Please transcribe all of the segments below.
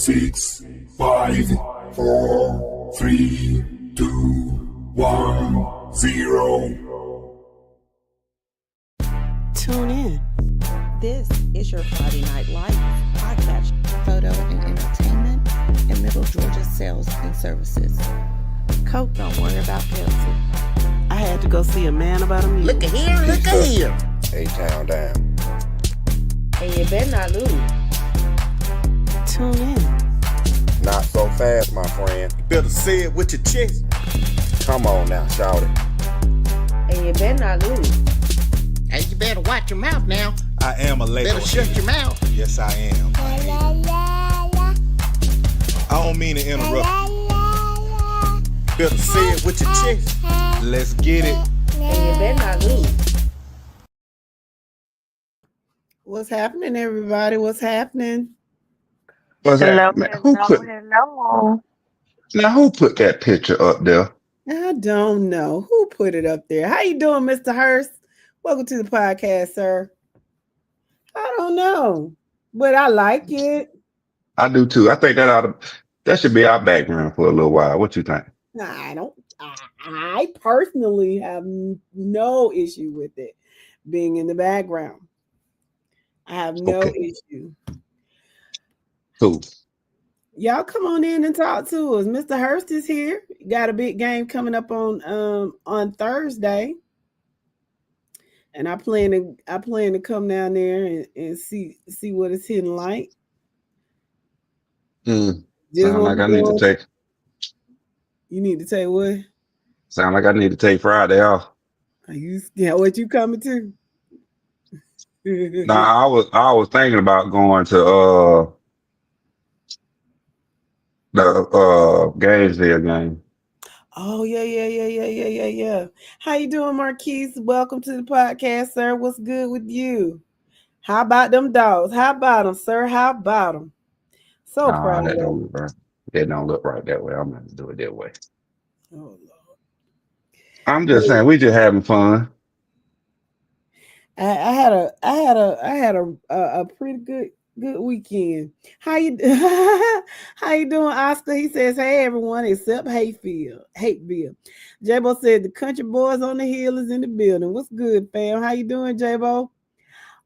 6, 5, 4, 3, 2, 1, 0. Tune in. This is your Friday Night Lights podcast, photo and entertainment in Middle Georgia sales and services. Coke, don't worry about Pepsi. I had to go see a man about a mule. Look at here, look at here. A-Town down. And you better not lose. Tune in. Not so fast, my friend. You better say it with your chest. Come on now, shout it. And you better not lose. Hey, you better watch your mouth now. I am a Lego. Better shut your mouth. Yes, I am. I don't mean to interrupt. Better say it with your chest. Let's get it. And you better not lose. What's happening, everybody? What's happening? What's Hello, that? Man, who hello. put that picture up there? I don't know. Who put it up there? How you doing, Mr. Hurst? Welcome to the podcast, sir. I don't know, but I like it. I do too. I think that should be our background for a little while. What you think? I don't. I personally have no issue with it being in the background. I have no issue. Cool. Y'all come on in and talk to us. Mr. Hurst is here. Got a big game coming up on Thursday. And I plan to come down there and see what it's hitting like. Sound like I need to take. You need to take what? Sound like I need to take Friday off. What you coming to? Nah, I was thinking about going to the Gainesville game. Oh, yeah. How you doing, Marquise? Welcome to the podcast, sir. What's good with you? How about them dogs? How about them, sir? How about them? So proud of them. That don't look right that way. I'm going to do it that way. Oh, Lord. I'm just saying, we just having fun. I had a pretty good weekend. How you doing, Oscar? He says, hey everyone except Hateville. J-Bo said the country boys on the hill is in the building. What's good, fam? How you doing, J-Bo?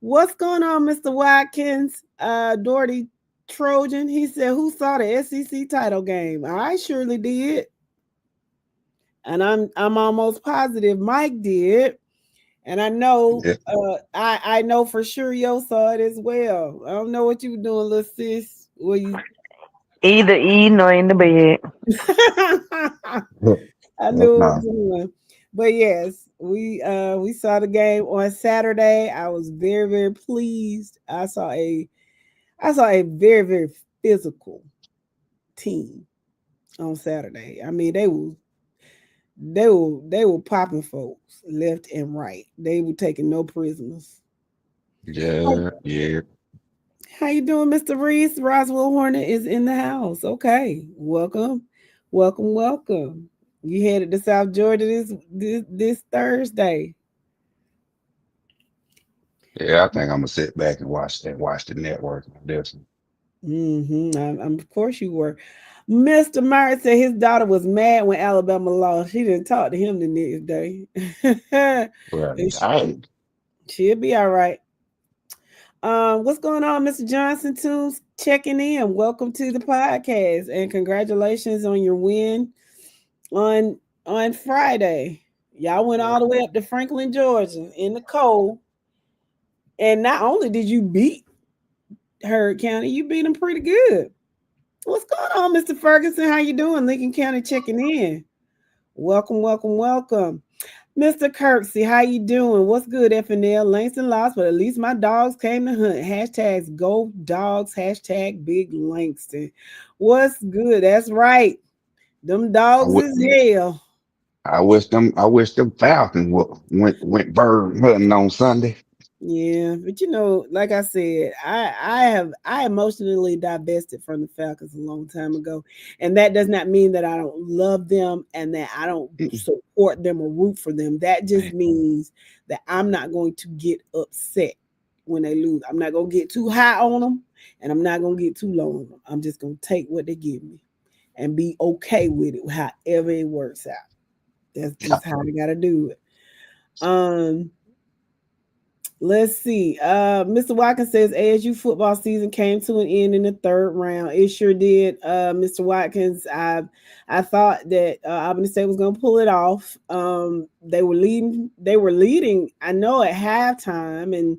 What's going on, Mr. Watkins? Doherty Trojan. He said, who saw the SEC title game? I surely did. And I'm almost positive Mike did. And I know, I know for sure Yo saw it as well. I don't know what you were doing, little sis. Were you Either eating or in the bed? I knew what I was doing. But yes, we saw the game on Saturday. I was very, very pleased. I saw a very, very physical team on Saturday. I mean, they were popping folks left and right. They were taking no prisoners. Yeah. How you doing, Mr. Reese? Roswell Hornet is in the house. Okay, welcome. You headed to South Georgia this Thursday. Yeah, I think I'm gonna sit back and watch the network. Of course you were. Mr. Myers said his daughter was mad when Alabama lost. She didn't talk to him the next day. Right. She'll be all right. What's going on, Mr. Johnson? Toombs checking in. Welcome to the podcast and congratulations on your win on Friday. Y'all went all the way up to Franklin, Georgia in the cold. And not only did you beat Heard County, you beat them pretty good. What's going on, Mr. Ferguson? How you doing? Lincoln County checking in. Welcome. Mr. Kirksey, how you doing? What's good, FNL? Langston lost, but at least my dogs came to hunt. Hashtags go dogs. Hashtag big Langston. What's good? That's right. Them dogs is hell. I wish them Falcons went bird hunting on Sunday. Yeah, but like I said, I emotionally divested from the Falcons a long time ago, and that does not mean that I don't love them and that I don't support them or root for them. That just means that I'm not going to get upset when they lose. I'm not gonna get too high on them, and I'm not gonna get too low on them. I'm just gonna take what they give me and be okay with it, however it works out. That's just how I gotta do it. Let's see. Mr. Watkins says ASU football season came to an end in the third round. It sure did, Mr. Watkins. I thought that Albany State was going to pull it off. They were leading. I know, at halftime, and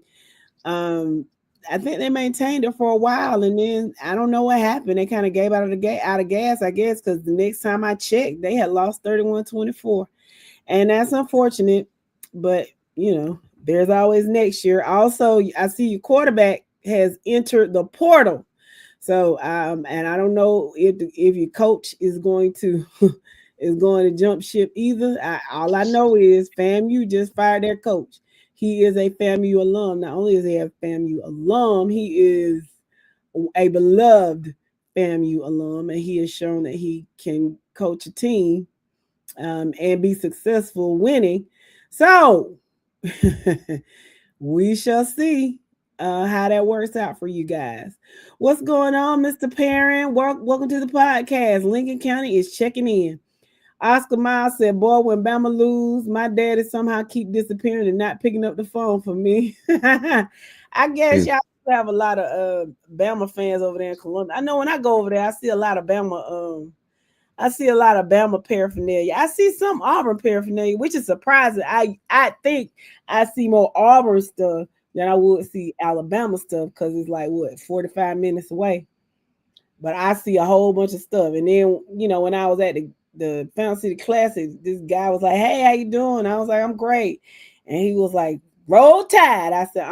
I think they maintained it for a while, and then I don't know what happened. They kind of gave out of gas, I guess, because the next time I checked, they had lost 31-24, and that's unfortunate. But there's always next year. Also, I see your quarterback has entered the portal. So, and I don't know if your coach is going to jump ship either. All I know is FAMU just fired their coach. He is a FAMU alum. Not only is he a FAMU alum, he is a beloved FAMU alum, and he has shown that he can coach a team and be successful winning. So we shall see how that works out for you guys. What's going on, Mr. Perrin? Welcome to the podcast. Lincoln County is checking in. Oscar Miles said, boy, when Bama lose, my daddy somehow keep disappearing and not picking up the phone for me. I guess y'all have a lot of Bama fans over there in Columbia. I know when I go over there, I see a lot of Bama paraphernalia. I see some Auburn paraphernalia, which is surprising. I think I see more Auburn stuff than I would see Alabama stuff, because it's like 45 minutes away. But I see a whole bunch of stuff. And then, when I was at the Fountain City Classic, this guy was like, hey, how you doing? I was like, I'm great. And he was like, roll Tide. I said,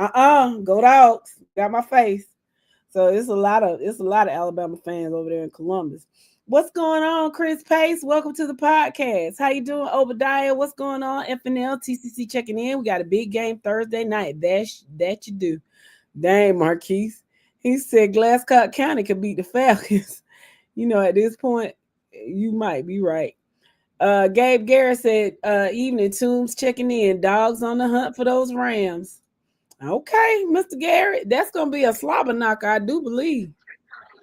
go Dogs. Got my face. So it's a lot of Alabama fans over there in Columbus. What's going on, Chris Pace? Welcome to the podcast. How you doing, Obadiah? What's going on? FNL, TCC checking in. We got a big game Thursday night. That you do. Dang, Marquise. He said Glasscock County could beat the Falcons. At this point, you might be right. Gabe Garrett said, evening, Toombs checking in. Dogs on the hunt for those Rams. Okay, Mr. Garrett. That's going to be a slobber knocker, I do believe.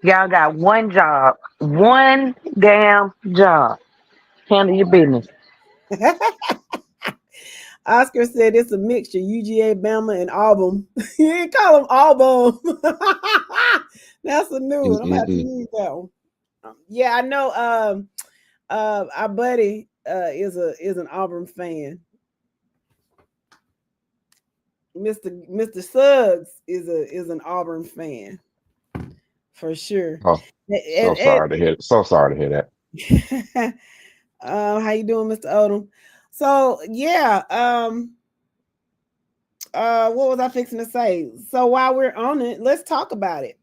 Y'all got one job. One damn job. Handle your business. Oscar said it's a mixture, UGA, Bama, and Auburn. You ain't call them Auburn. That's a new one. I'm going to have to use that one. Yeah, I know our buddy is an Auburn fan. Mr. Suggs is an Auburn fan. For sure. Oh, sorry to hear that. How you doing, Mr. Odom? So yeah, what was I fixing to say? So while we're on it, let's talk about it.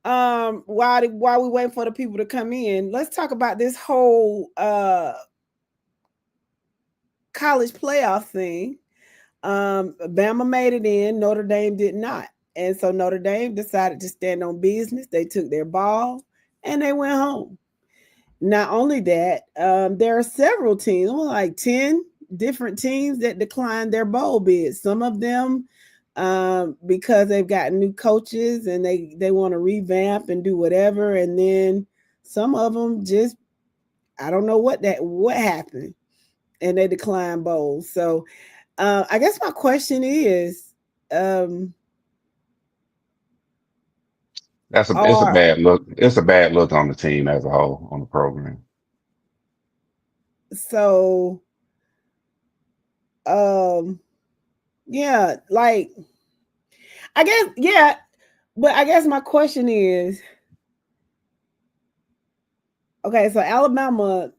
While we wait for the people to come in, let's talk about this whole college playoff thing. Bama made it in, Notre Dame did not. And so Notre Dame decided to stand on business. They took their ball and they went home. Not only that, there are several teams, like 10 different teams that declined their bowl bids. Some of them because they've got new coaches and they want to revamp and do whatever. And then some of them just, I don't know what happened, and they declined bowls. So I guess my question is, it's a bad look. It's a bad look on the team as a whole, on the program. So, yeah, like, I guess, yeah, but I guess my question is, okay, so Alabama,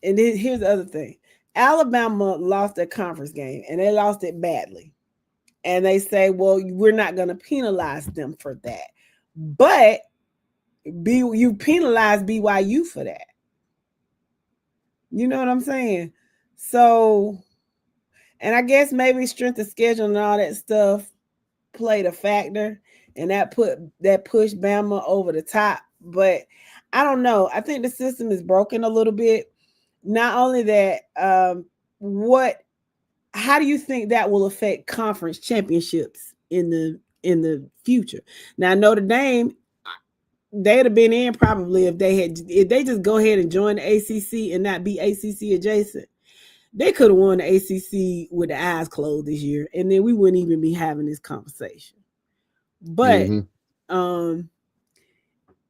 and here's the other thing. Alabama lost their conference game, and they lost it badly. And they say, well, we're not going to penalize them for that. But you penalize BYU for that. You know what I'm saying? So, and I guess maybe strength of schedule and all that stuff played a factor, and that pushed Bama over the top. But I don't know. I think the system is broken a little bit. Not only that, how do you think that will affect conference championships in the in the future. Now Notre Dame, they'd have been in probably if they just go ahead and join the ACC and not be ACC adjacent. They could have won the ACC with the eyes closed this year, and then we wouldn't even be having this conversation. But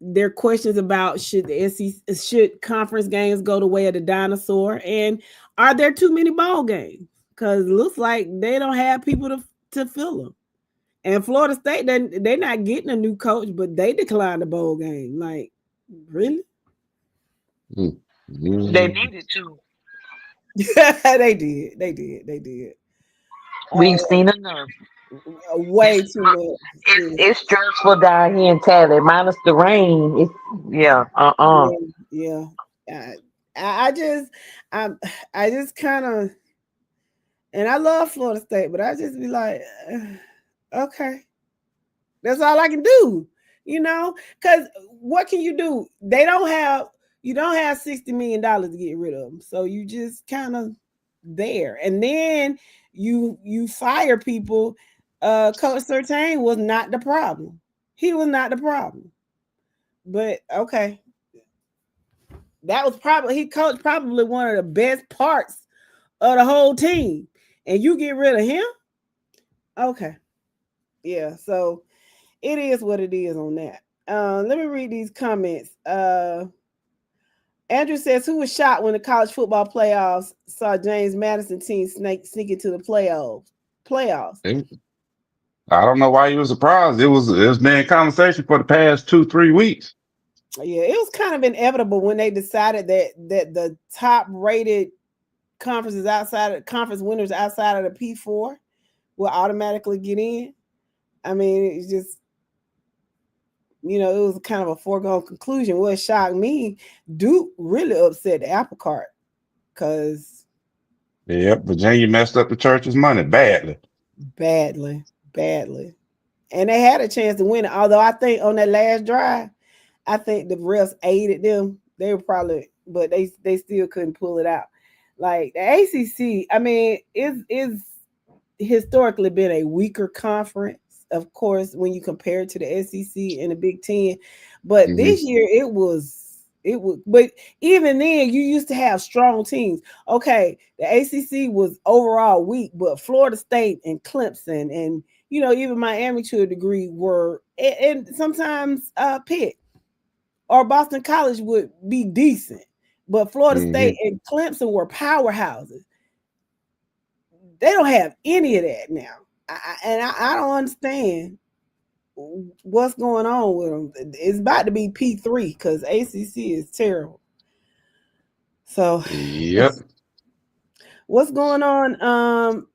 there are questions about should the SEC, should conference games go the way of the dinosaur, and are there too many ball games? Because it looks like they don't have people to fill them. And Florida State, they're not getting a new coach, but they declined the bowl game. Like, really? They needed to. They did. We've seen enough. Way too much. It's stressful down here in Cali. Minus the rain. It's Yeah. I just kind of, and I love Florida State, but I just be like, okay, that's all I can do, because what can you do? You don't have $60 million to get rid of them, so you just kind of there, and then you fire people. Coach Surtain was not the problem. He was not the problem, but okay. That was he coached probably one of the best parts of the whole team, and you get rid of him? Okay. Yeah, so it is what it is on that. Let me read these comments. Andrew says, who was shocked when the college football playoffs saw James Madison team sneak into the playoffs? I don't know why you were surprised. It was been conversation for the past 2-3 weeks. Yeah, it was kind of inevitable when they decided that the top rated conference winners outside of the P4 will automatically get in. I mean, it's just, it was kind of a foregone conclusion. What shocked me, Duke really upset the apple cart because Virginia messed up the church's money badly. And they had a chance to win it. Although I think on that last drive, I think the refs aided them. They were probably, but they still couldn't pull it out. Like the ACC, I mean, is historically been a weaker conference, of course, when you compare it to the SEC and the Big Ten. But this year it was. But even then, you used to have strong teams. Okay, the ACC was overall weak, but Florida State and Clemson and even Miami to a degree were, and sometimes Pitt or Boston College would be decent, but Florida State and Clemson were powerhouses. They don't have any of that now, I don't understand what's going on with them. It's about to be P3 because ACC is terrible. So, what's going on?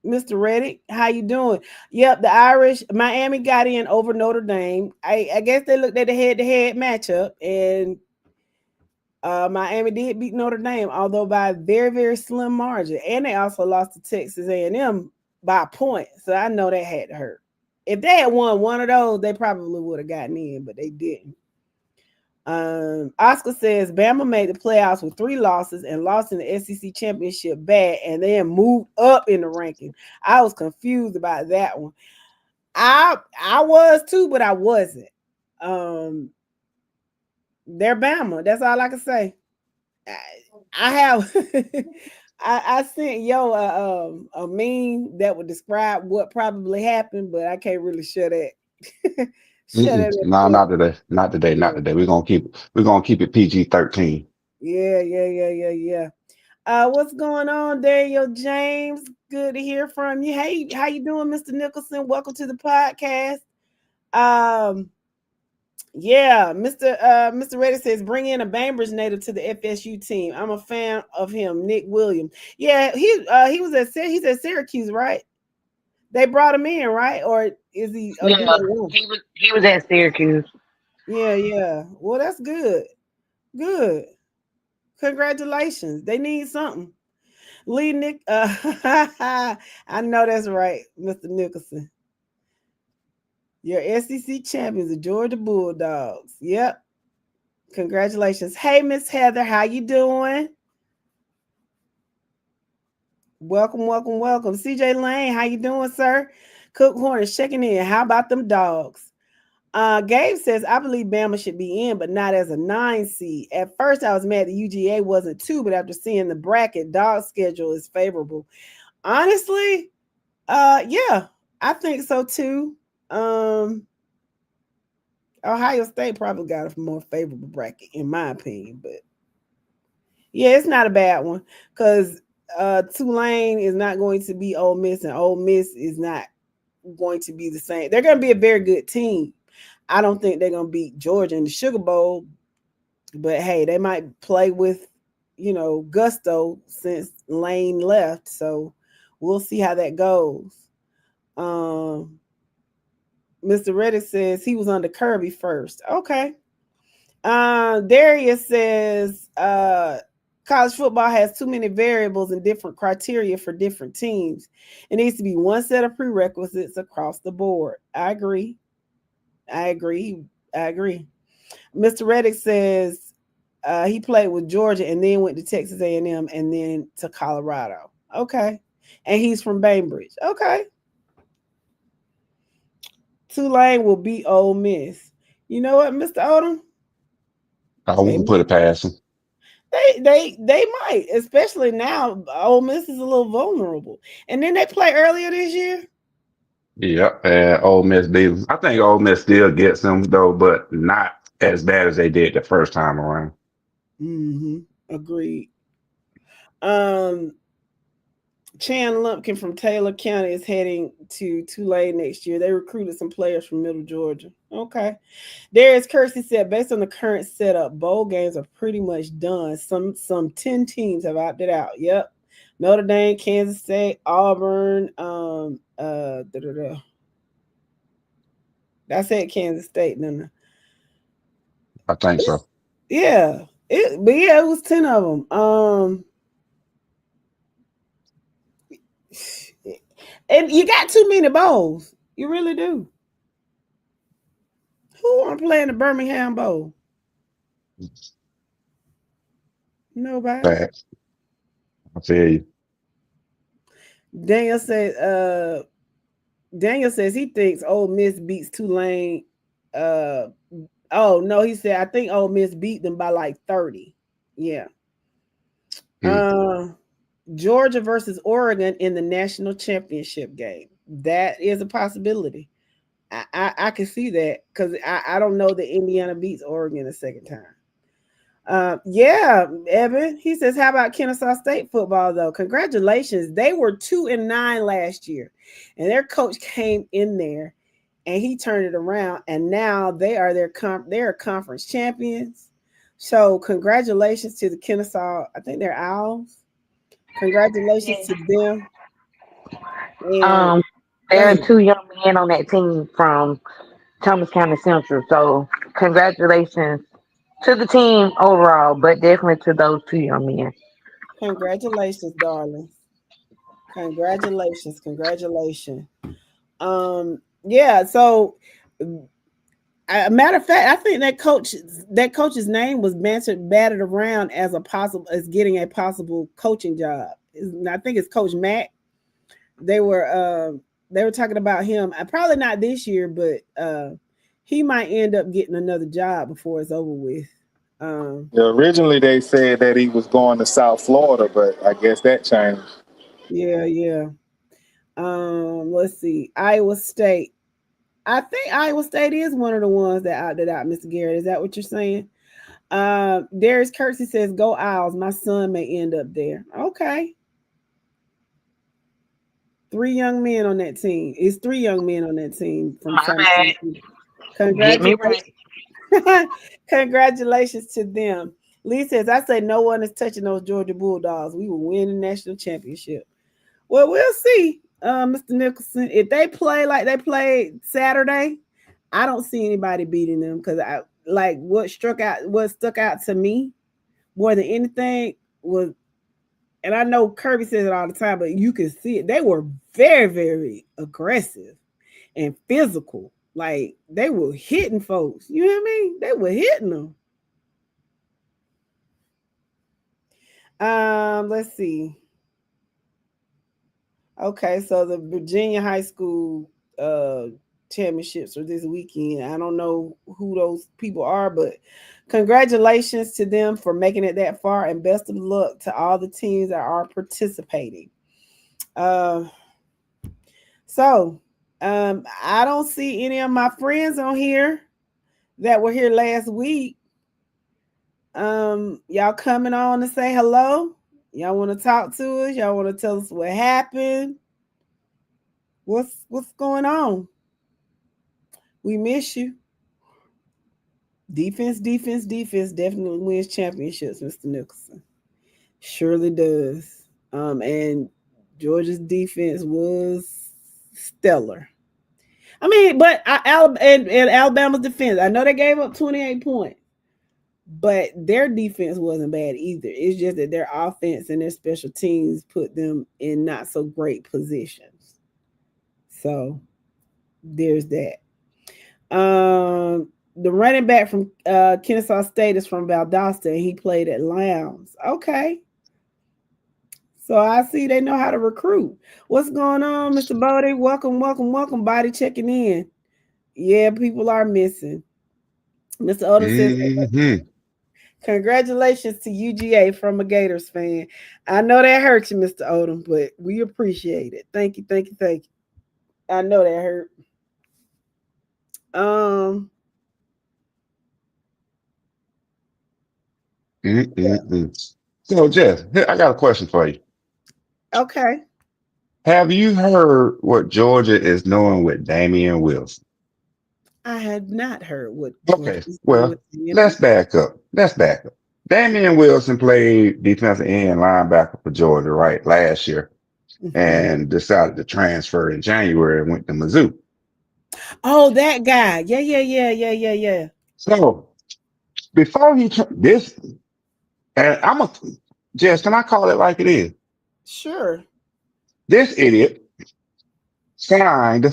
Mr. Reddick, how you doing? Yep, the Irish, Miami got in over Notre Dame. I guess they looked at the head-to-head matchup, and Miami did beat Notre Dame, although by a very, very slim margin. And they also lost to Texas A&M by a point, so I know that had to hurt. If they had won one of those, they probably would have gotten in, but they didn't. Oscar says Bama made the playoffs with 3 losses and lost in the SEC championship bad, and then moved up in the ranking. I was confused about that one. I was too, but I wasn't. They're Bama. That's all I can say. I have I sent a meme that would describe what probably happened, but I can't really share that. No, not today. Not today. We're gonna keep it PG-13. Yeah. What's going on, Daniel James? Good to hear from you. Hey, how you doing, Mr. Nicholson? Welcome to the podcast. Yeah, Mr. Reddy says bring in a Bainbridge native to the FSU team. I'm a fan of him, Nick Williams. Yeah, he's at Syracuse, right? They brought him in, right? Or is he? He was at Syracuse. Yeah. Well, that's good. Good. Congratulations. They need something. Lee Nick. I know that's right, Mr. Nicholson. Your SEC champions, the Georgia Bulldogs. Yep. Congratulations. Hey, Miss Heather, how you doing? Welcome. CJ Lane, how you doing, sir? Cook Horn is checking in. How about them dogs? Gabe says, I believe Bama should be in, but not as a 9 seed. At first, I was mad the UGA wasn't 2, but after seeing the bracket, dog schedule is favorable. Honestly, yeah, I think so too. Ohio State probably got a more favorable bracket, in my opinion, but yeah, it's not a bad one because Tulane is not going to be Ole Miss, and Ole Miss is not going to be the same. They're going to be a very good team. I don't think they're going to beat Georgia in the Sugar Bowl, but hey, they might play with, gusto since Lane left. So we'll see how that goes. Mr. Reddick says he was under Kirby first. Okay. Darius says college football has too many variables and different criteria for different teams. It needs to be one set of prerequisites across the board. I agree. Mr. Reddick says he played with Georgia and then went to Texas A&M and then to Colorado. Okay. And he's from Bainbridge. Okay. Tulane will beat Ole Miss. You know what, Mr. Odom? I wouldn't put it past them. They might, especially now. Ole Miss is a little vulnerable, and then they play earlier this year. Yeah, and Ole Miss beat them. I think Ole Miss still gets them though, but not as bad as they did the first time around. Agreed. Chan Lumpkin from Taylor County is heading to Tulane next year. They recruited some players from Middle Georgia. Okay. Darius Kersey said, based on the current setup, bowl games are pretty much done. Some 10 teams have opted out. Yep. Notre Dame, Kansas State, Auburn. I said Kansas State, didn't I? I think so. Yeah. It was 10 of them. And you got too many bowls. You really do. Who want to play in the Birmingham Bowl? Nobody. Facts. I tell you. Daniel says he thinks Ole Miss beats Tulane. Oh no, he said I think Ole Miss beat them by like 30. Yeah. Georgia versus Oregon in the national championship game. That is a possibility. I can see that because I don't know that Indiana beats Oregon a second time. Yeah, Evan. He says, how about Kennesaw State football though? Congratulations. They were 2-9 last year, and their coach came in there and he turned it around, and now they are they're conference champions. So congratulations to the Kennesaw. I think they're Owls. Congratulations to them. And there are 2 young men on that team from Thomas County Central. So congratulations to the team overall, but definitely to those 2 young men. Congratulations, darling. Congratulations. Yeah, so a matter of fact, I think that coach's name was batted around as getting a possible coaching job. I think it's Coach Mack. They were talking about him. Probably not this year, but he might end up getting another job before it's over with. Originally they said that he was going to South Florida, but I guess that changed. Yeah. Let's see. Iowa State. I think Iowa State is one of the ones that opted out, Mr. Garrett. Is that what you're saying? Darius Kersey says, go Owls. My son may end up there. Okay. 3 young men on that team. It's 3 young men on that team from Congratulations. Congratulations to them. Lee says, I say no one is touching those Georgia Bulldogs. We will win the national championship. Well, we'll see, Mr. Nicholson. If they play like they played Saturday, I don't see anybody beating them because what stuck out to me more than anything was, and I know Kirby says it all the time, but you can see it. They were very, very aggressive and physical. Like they were hitting folks. You know what I mean? They were hitting them. Let's see. Okay, so the Virginia High School championships are this weekend. I don't know who those people are, but congratulations to them for making it that far, and best of luck to all the teams that are participating. Uh, I don't see any of my friends on here that were here last week. Y'all coming on to say hello? Y'all want to talk to us? Y'all want to tell us what happened? What's going on? We miss you. Defense definitely wins championships, Mr. Nicholson. Surely does. And Georgia's defense was stellar. I mean, but and Alabama's defense, I know they gave up 28 points, but their defense wasn't bad either. It's just that their offense and their special teams put them in not so great positions. So there's that. The running back from Kennesaw State is from Valdosta, and he played at Lowndes. Okay. So I see they know how to recruit. What's going on, Mr. Bodie? Welcome. Body checking in. Yeah, people are missing. Mr. Odom says, congratulations to UGA from a Gators fan. I know that hurt you, Mr. Odom, but we appreciate it. Thank you. I know that hurt. So, Jess, I got a question for you. Okay. Have you heard what Georgia is doing with Damian Wilson? I had not heard what Okay, well, let's back up. Damian Wilson played defensive end linebacker for Georgia, right, last year, and decided to transfer in January and went to Mizzou. Oh, that guy. Yeah. So before this, and Jess, can I call it like it is? Sure. This idiot signed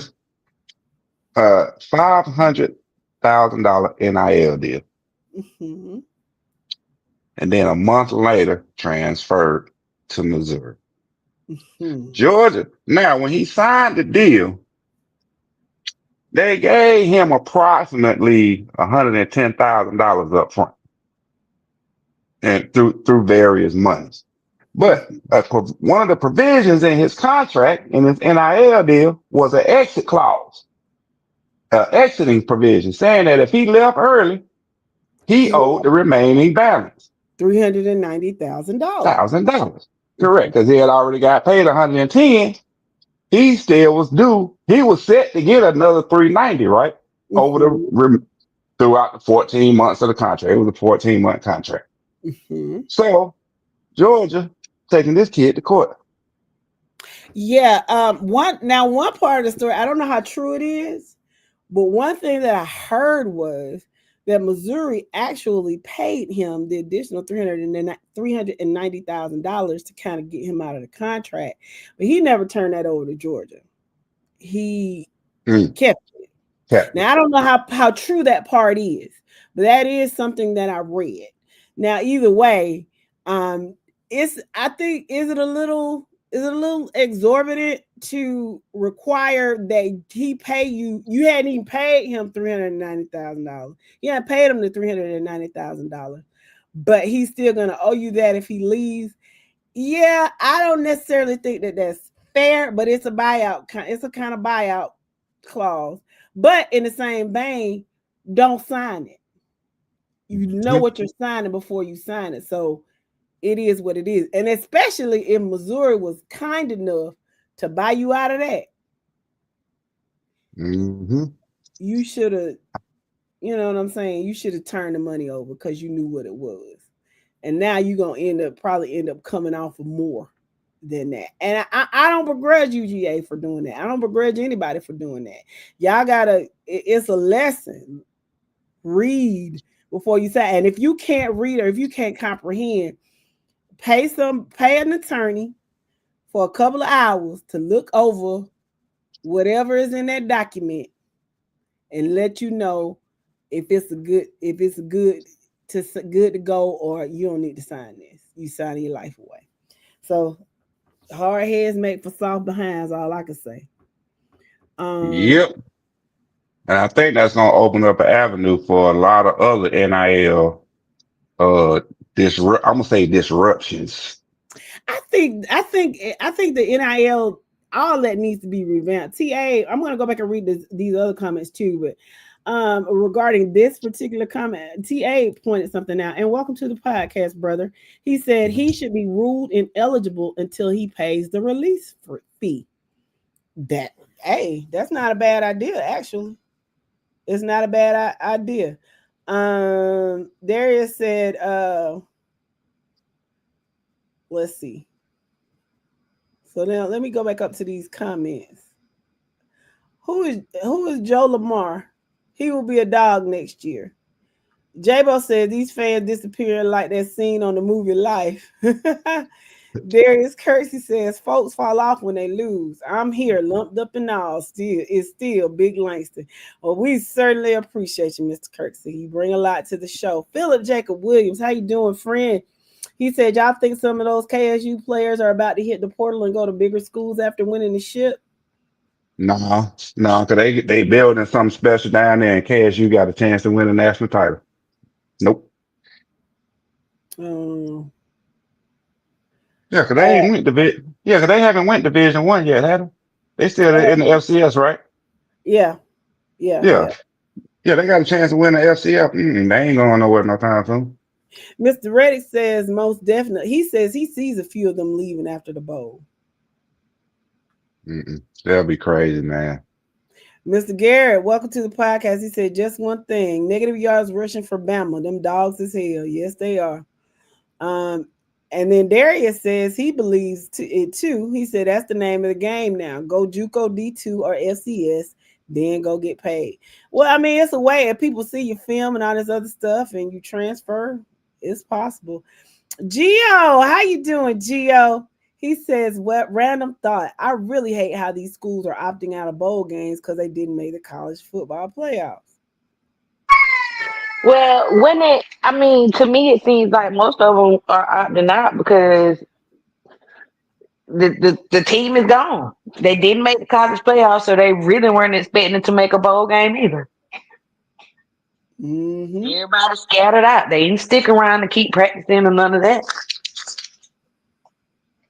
a $500,000 NIL deal. Mm-hmm. And then a month later transferred to Missouri. Mm-hmm. Georgia. Now, when he signed the deal, they gave him approximately $110,000 up front and through various monies. But one of the provisions in his contract, in his NIL deal, was an exit clause, exiting provision, saying that if he left early, he owed the remaining balance. $390,000. Correct, because he had already got paid 110. He still was due. He was set to get another 390, right? Throughout the 14 months of the contract. It was a 14-month contract. So Georgia taking this kid to court. Yeah. One part of the story, I don't know how true it is, but one thing that I heard was that Missouri actually paid him the additional $390,000 to kind of get him out of the contract, but he never turned that over to Georgia. He kept it. Now I don't know how true that part is, but that is something that I read. Now either way, I think is it a little exorbitant to require that he pay you? You hadn't even paid him $390,000. You hadn't paid him the $390,000, but he's still gonna owe you that if he leaves. Yeah, I don't necessarily think that that's fair, but it's a buyout. It's a kind of buyout clause. But in the same vein, don't sign it. You know what you're signing before you sign it. So it is what it is. And especially if Missouri was kind enough to buy you out of that. You should have, you know what I'm saying? You should have turned the money over because you knew what it was. And now you're going to probably end up coming off of more than that. And I don't begrudge UGA for doing that. I don't begrudge anybody for doing that. Y'all it's a lesson. Read before you say. And if you can't read or if you can't comprehend, pay an attorney for a couple of hours to look over whatever is in that document and let you know if it's good to go or you don't need to sign this. You sign your life away. So Hard heads make for soft behinds. All I can say. Yep. And I think that's going to open up an avenue for a lot of other NIL, I'm going to say disruptions. I think the NIL, all that needs to be revamped. I'm going to go back and read these other comments too, but regarding this particular comment, TA pointed something out. And welcome to the podcast, brother. He said he should be ruled ineligible until he pays the release fee. That's not a bad idea, actually. It's not a bad idea. Darius said, let's see. So now let me go back up to these comments. Who is Joe Lamar? He will be a dog next year. J-Bo said these fans disappearing like that scene on the movie Life. Darius Kersey says folks fall off when they lose. I'm here, lumped up and all. It's still Big Langston. Well, we certainly appreciate you, Mr. Kersey. You bring a lot to the show. Philip Jacob Williams, how you doing, friend? He said, y'all think some of those KSU players are about to hit the portal and go to bigger schools after winning the ship? No, because they building something special down there, and KSU got a chance to win a national title. Nope. Yeah, because they ain't went division. Yeah, because they haven't went Division 1 yet, have they? They still in the FCS, right? Yeah. Yeah, they got a chance to win the FCS. They ain't going nowhere no time soon. Mr. Reddick says most definitely. He says he sees a few of them leaving after the bowl. That'll be crazy, man. Mr. Garrett, welcome to the podcast. He said just one thing: negative yards rushing for Bama. Them dogs is hell. Yes, they are. And then Darius says he believes it too. He said that's the name of the game now. Go JUCO D2 or FCS, then go get paid. Well, I mean, it's a way if people see your film and all this other stuff and you transfer, it's possible. Gio, how you doing, Gio? He says, what random thought. I really hate how these schools are opting out of bowl games because they didn't make the college football playoffs. Well, to me, it seems like most of them are opting out because the team is gone. They didn't make the college playoffs, so they really weren't expecting to make a bowl game either. Everybody scattered out. They didn't stick around to keep practicing or none of that.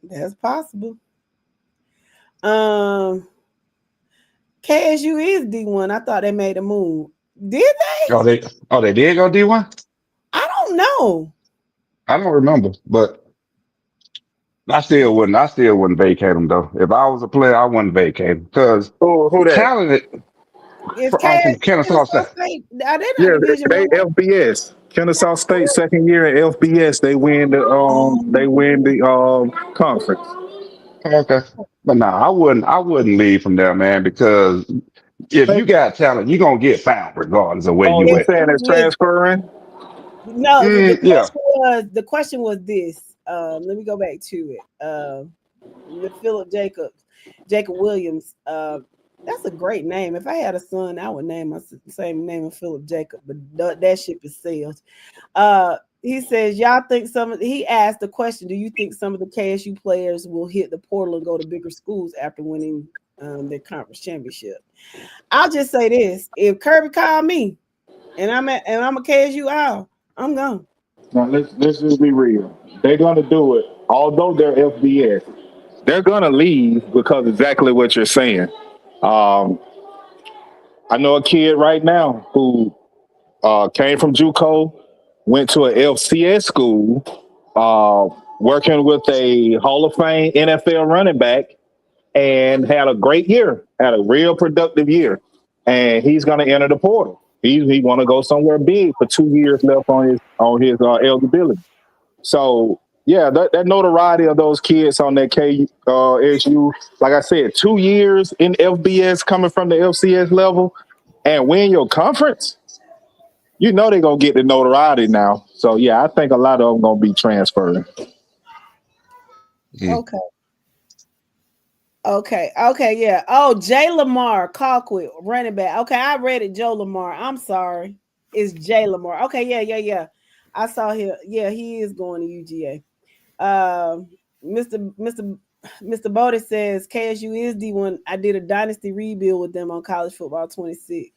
That's possible. KSU is D1. I thought they made a move. Did they? They did go D1? I don't know. I don't remember, but I still wouldn't vacate them though. If I was a player, I wouldn't vacate them because Who that? talented Is from Kennesaw State. Are they not Yeah, Division they One? FBS. Kennesaw State second year at FBS. They win the conference. Okay, but I wouldn't leave from there, man, because if you got talent, you're gonna get found regardless of where Oh, you you at. saying it's transferring? No, Yeah. the question was this. Let me go back to it. With Philip Jacob Williams. That's a great name. If I had a son, I would name my same name of Philip Jacob, but that ship is sailed. He says, y'all think he asked the question, do you think some of the KSU players will hit the portal and go to bigger schools after winning their conference championship? I'll just say this. If Kirby called me and I'm a KSU owl, I'm gone. Now let's just be real. They're gonna do it, although they're FBS. They're gonna leave because exactly what you're saying. I know a kid right now who came from JUCO, went to an FCS school, working with a Hall of Fame NFL running back, and had a great year, had a real productive year, and he's going to enter the portal. He want to go somewhere big for 2 years left on his eligibility. So yeah, that notoriety of those kids on that KSU, like I said, 2 years in FBS coming from the FCS level and win your conference, you know they're going to get the notoriety now. So yeah, I think a lot of them going to be transferring. Okay, yeah. Oh, Jay Lamar, Colquitt, running back. Okay, I read it, Joe Lamar. I'm sorry. It's Jay Lamar. Okay, yeah. I saw him. Yeah, he is going to UGA. Mr. Mr. Bodie says KSU is D1. I did a dynasty rebuild with them on college football 26.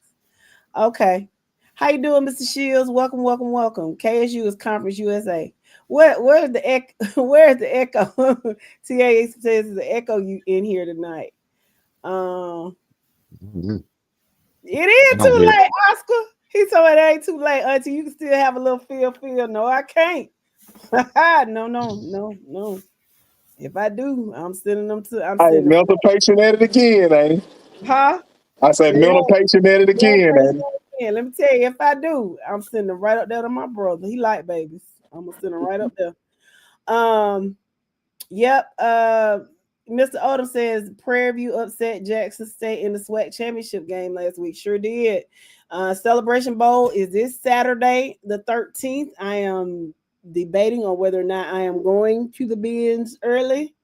Okay. How you doing, Mr. Shields? Welcome, welcome, welcome. KSU is Conference USA. Where's the echo? Where's the echo? TA says there's an echo you in here tonight. It is Don't too hear. late, Oscar. He told me it ain't too late, Auntie. You can still have a little feel. No, I can't. No. If I do, I'm sending them to. I'm Hey, sending. mental patient at it again, ain't he? Huh? I said Yeah. mental patient at it again, ain't he? Yeah, let me tell you, if I do, I'm sending them right up there to my brother. He like babies. I'm gonna send them right up there. Yep. Mr. Odom says Prairie View upset Jackson State in the SWAC championship game last week. Sure did. Celebration Bowl is this Saturday, the 13th. I am debating on whether or not I am going to the bins early.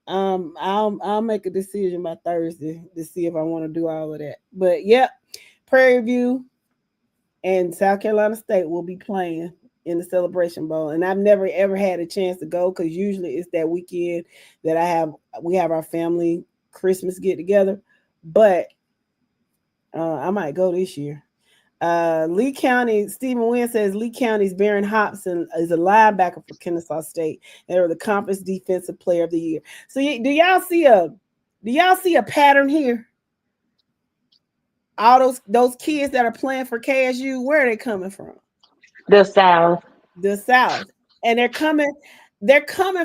I'll make a decision by Thursday to see if I want to do all of that. But yep, Prairie View and South Carolina State will be playing in the Celebration Bowl, and I've never ever had a chance to go because usually it's that weekend that we have our family Christmas get together, but I might go this year. Lee County, Stephen Wynn says Lee County's Barron Hobson is a linebacker for Kennesaw State. They were the conference defensive player of the year. So do y'all see a pattern here? All those kids that are playing for KSU, where are they coming from? The South. The South. And they're coming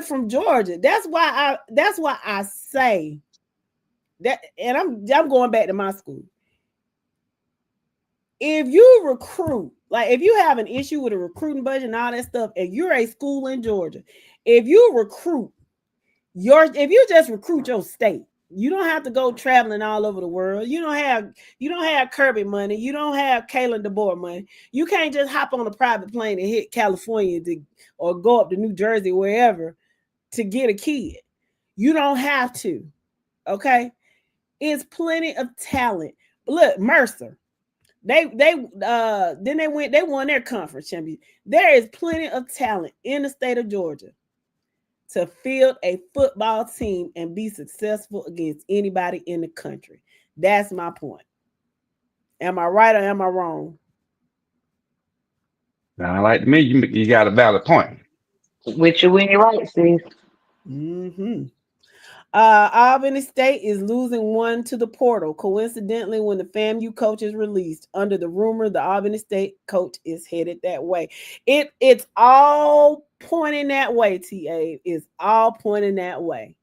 from Georgia. That's why I say that, and I'm going back to my school. If you recruit, like if you have an issue with a recruiting budget and all that stuff, and you're a school in Georgia, if you just recruit your state, you don't have to go traveling all over the world. You don't have Kirby money. You don't have Kalen DeBoer money. You can't just hop on a private plane and hit California or go up to New Jersey, wherever, to get a kid. You don't have to. Okay, it's plenty of talent. Look, Mercer. They won their conference championship. There is plenty of talent in the state of Georgia to field a football team and be successful against anybody in the country. That's my point. Am I right or am I wrong? Sound like to me, you got a valid point. With you when you're right, Steve. Mm-hmm. Albany State is losing one to the portal. Coincidentally, when the FAMU coach is released, under the rumor, the Albany State coach is headed that way. It's all pointing that way. TA is all pointing that way.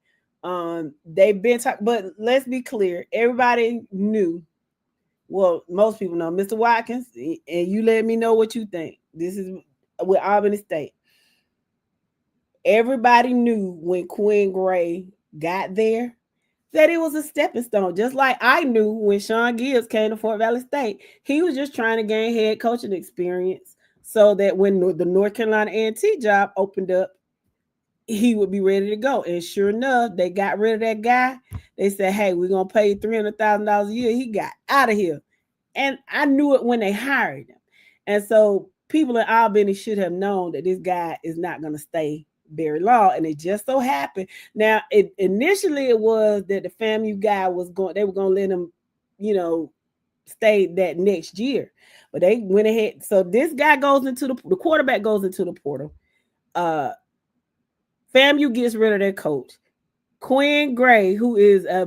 They've been talking, but let's be clear. Everybody knew. Well, most people know Mr. Watkins, and you let me know what you think. This is with Albany State. Everybody knew when Quinn Gray got there that it was a stepping stone. Just like I knew when Sean Gibbs came to Fort Valley State, he was just trying to gain head coaching experience so that when the North Carolina A&T job opened up, he would be ready to go. And sure enough, they got rid of that guy. They said, hey, we're going to pay $300,000 a year. He got out of here. And I knew it when they hired him. And so people in Albany should have known that this guy is not going to stay very long, and it just so happened. Now, initially it was that the FAMU guy they were going to let him, stay that next year, but they went ahead. So this guy goes into the quarterback goes into the portal. FAMU gets rid of their coach, Quinn Gray, who is a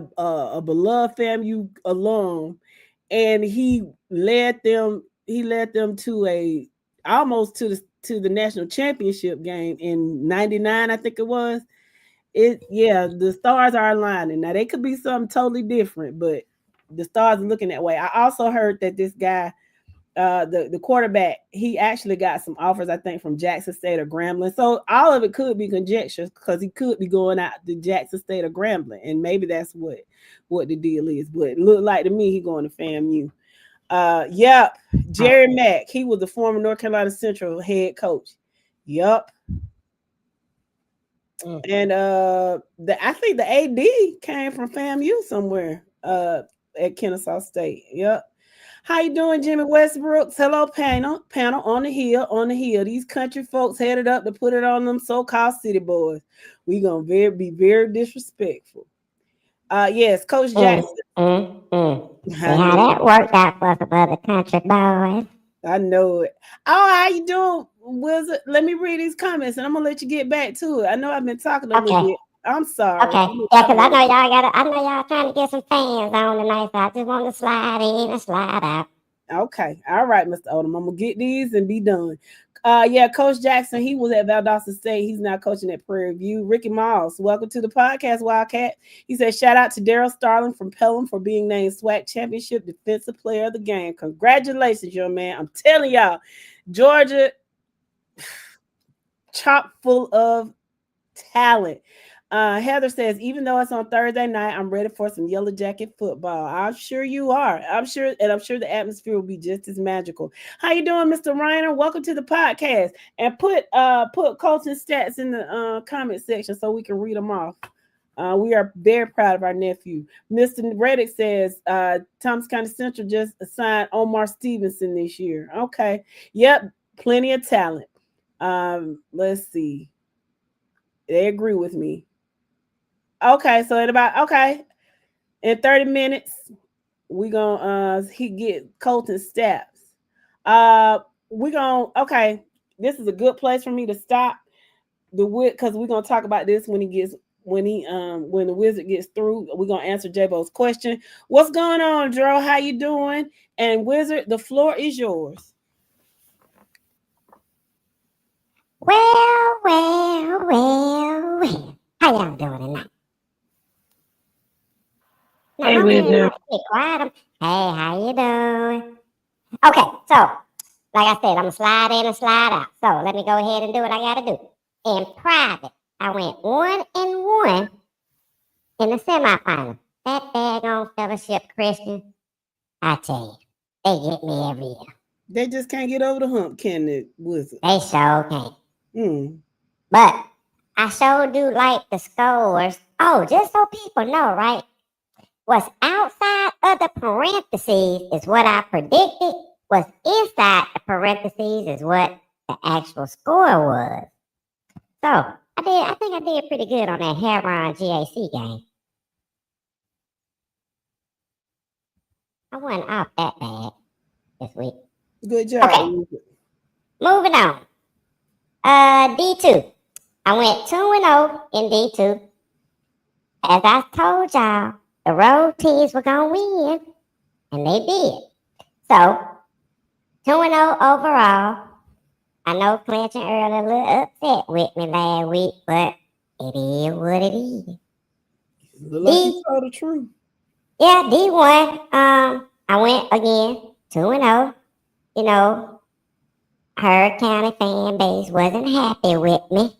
beloved FAMU alum, and he led them to almost to the national championship game in 99, I think it was. The stars are aligning. Now they could be something totally different, but the stars are looking that way. I also heard that this guy, the quarterback, he actually got some offers, I think, from Jackson State or Grambling. So all of it could be conjecture because he could be going out to Jackson State or Grambling, and maybe that's what the deal is. But it looked like to me he going to FAMU. Yep. Jerry Mack, he was the former North Carolina Central head coach. Yep. And I think the AD came from FAMU somewhere at Kennesaw State. Yep. How you doing, Jimmy Westbrooks? Hello, panel on the hill, on the hill. These country folks headed up to put it on them so-called city boys. We gonna be very disrespectful. Yes, Coach Jackson. See how that worked out for some other country boys. I know it. Oh, how you doing, Wizard? Let me read these comments, and I'm gonna let you get back to it. I know I've been talking a little bit. I'm sorry. Okay. Yeah, because I know y'all trying to get some fans on tonight, so I just want to slide in and slide out. Okay. All right, Mr. Odom. I'm gonna get these and be done. Yeah, Coach Jackson, he was at Valdosta State. He's now coaching at Prairie View. Ricky Miles, welcome to the podcast, Wildcat. He said, shout out to Daryl Starling from Pelham for being named SWAC Championship Defensive Player of the Game. Congratulations, young man. I'm telling y'all, Georgia, chock full of talent. Heather says, even though it's on Thursday night, I'm ready for some Yellow Jacket football. I'm sure you are. I'm sure the atmosphere will be just as magical. How you doing, Mr. Reiner? Welcome to the podcast. And put Colton stats in the comment section so we can read them off. We are very proud of our nephew. Mr. Reddick says, Thomas County Central just assigned Omar Stevenson this year. Okay. Yep. Plenty of talent. Let's see. They agree with me. Okay, so in 30 minutes, we gonna he get Colton Stats. This is a good place for me to stop because we're gonna talk about this when the Wizard gets through. We're gonna answer J-Bo's question. What's going on, Dro? How you doing? And Wizard, the floor is yours. Well. How y'all doing tonight? Hey, Wizard. Hey, how you doing? Okay, so like I said, I'm gonna slide in and slide out. So let me go ahead and do what I gotta do. In private, I went 1-1 in the semifinal. That daggone Fellowship Christian, I tell you, they get me every year. They just can't get over the hump, can they, Wizard? They sure can't. But I sure do like the scores. Oh, just so people know, right? What's outside of the parentheses is what I predicted. What's inside the parentheses is what the actual score was. So I think I did pretty good on that Heron GAC game. I wasn't off that bad this week. Good job. Okay. Moving on. D2. I went 2-0 in D2. As I told y'all, the road teams were going to win, and they did. So, 2-0 overall. I know Clinton Earl a little upset with me last week, but it is what it is. Look like you told the truth. Yeah, D1. I went again 2-0. You know, her county fan base wasn't happy with me,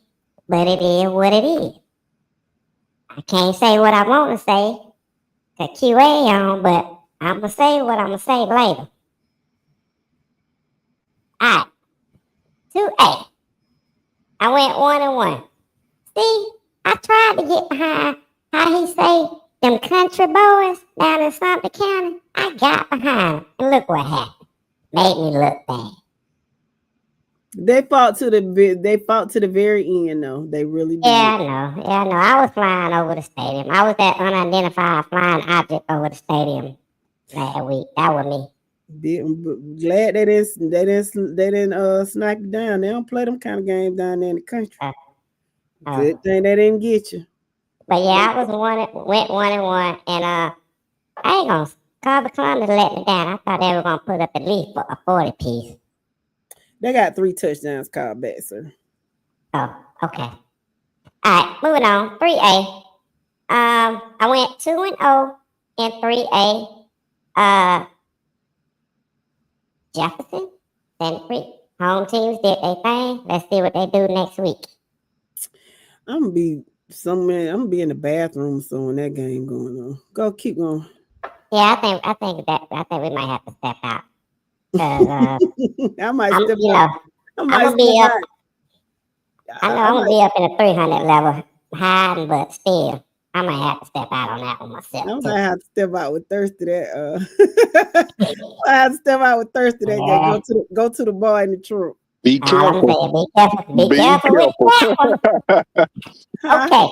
but it is what it is. I can't say what I want to say to QA on, but I'm going to say what I'm going to say later. All right. 2A. I went 1-1. See, I tried to get behind how he say them country boys down in Sumter County. I got behind them, and look what happened. Made me look bad. They fought to the very end, though. They really did. Yeah, I know. I was flying over the stadium. I was that unidentified flying object over the stadium last week. That was me. Glad they didn't snipe you down. They don't play them kind of games down there in the country. Good thing they didn't get you. But yeah, I went 1-1, and I ain't gonna call the Columbus let me down. I thought they were gonna put up at least a 40 piece. They got 3 touchdowns called back, sir. Oh, okay. All right, moving on. 3A. I went 2-0 in 3A. Jefferson, Sandy Creek, home teams did their thing. Let's see what they do next week. I'm gonna be in the bathroom so when that game going on. Go, keep going. Yeah, I think we might have to step out. I might step out. I'm gonna be up. I know I'm gonna be up in the 300 level, hiding, but still, I might have to step out on that one myself. I too. might have to step out with thirsty that. I have to step out with thirsty that. Yeah. Go to the bar in the trunk. Be All I'm careful. saying, be careful with that one. Okay,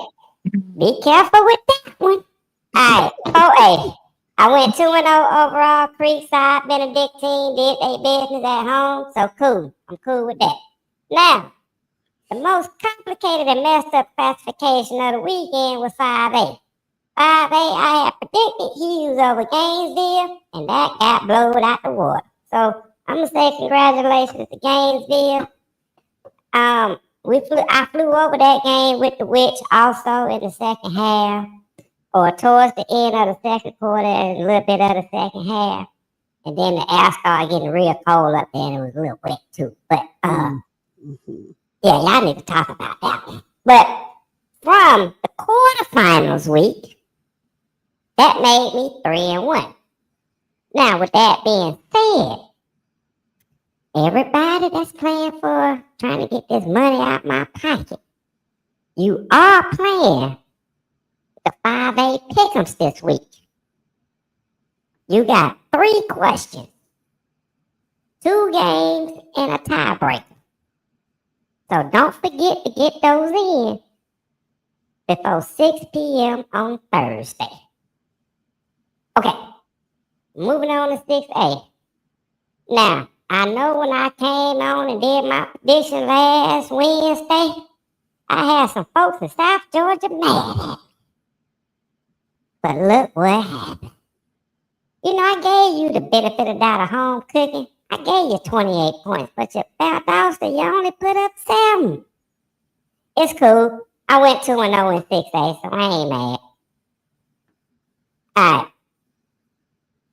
be careful with that one. All right, 4A. I went 2-0 overall. Creekside, Benedictine did their business at home, so cool. I'm cool with that. Now, the most complicated and messed up classification of the weekend was 5A. 5A, I had predicted Hughes over Gainesville, and that got blown out the water. So I'm gonna say congratulations to Gainesville. I flew over that game with the Witch also in the second half, or towards the end of the second quarter and a little bit of the second half. And then the air started getting real cold up there and it was a little wet too. But yeah, y'all need to talk about that one. But from the quarterfinals week, that made me 3-1. Now, with that being said, everybody that's playing for trying to get this money out my pocket, you are playing the 5A pick'ems this week. You got 3 questions, 2 games, and a tiebreaker. So don't forget to get those in before 6 p.m. on Thursday. Okay, moving on to 6A. Now, I know when I came on and did my prediction last Wednesday, I had some folks in South Georgia mad at me. But look what happened. You know, I gave you the benefit of doubt of home cooking. I gave you 28 points, but you found out that you only put up 7. It's cool. I went 2-0 in 6A, so I ain't mad. All right.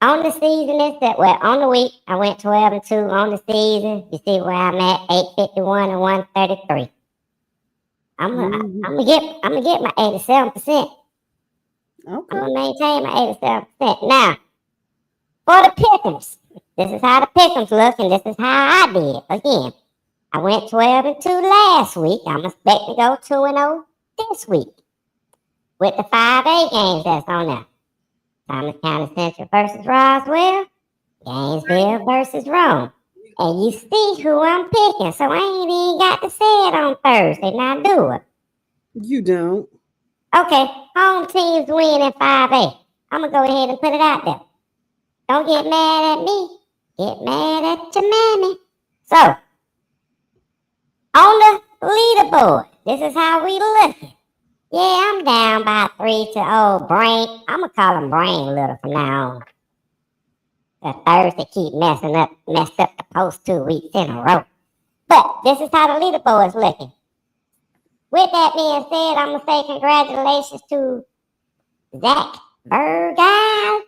On the season, on the week, I went 12-2. On the season, you see where I'm at, 851 and 133. I'm gonna get my 87%. Okay. I'm gonna maintain my 87%. Now, for the pick'ems, this is how the pick'ems look, and this is how I did. Again, I went 12-2 last week. I'm expecting to go 2-0 this week with the 5A games that's on there. Thomas County Central versus Roswell, Gainesville versus Rome. And you see who I'm picking, so I ain't even got to say it on Thursday. Now do it. You don't. Okay, home teams win in 5A. I'm going to go ahead and put it out there. Don't get mad at me. Get mad at your mammy. So, on the leaderboard, this is how we looking. Yeah, I'm down by 3-0. Brain. I'm going to call him Brain Little from now on. The Thursday keep messed up the post 2 weeks in a row. But this is how the leaderboard is looking. With that being said, I'm going to say congratulations to Zach Burgess.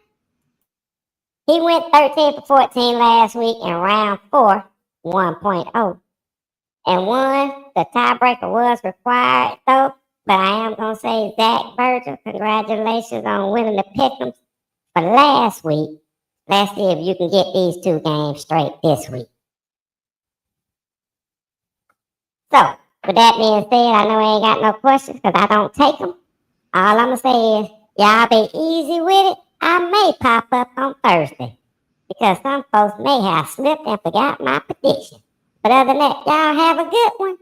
He went 13 for 14 last week in round 4, 1.0. And won. The tiebreaker was required, though. But I am going to say, Zach Virgil, congratulations on winning the pick'ems for last week. Let's see if you can get these 2 games straight this week. So, with that being said, I know I ain't got no questions because I don't take them. All I'm going to say is, y'all be easy with it. I may pop up on Thursday because some folks may have slipped and forgot my prediction. But other than that, y'all have a good one.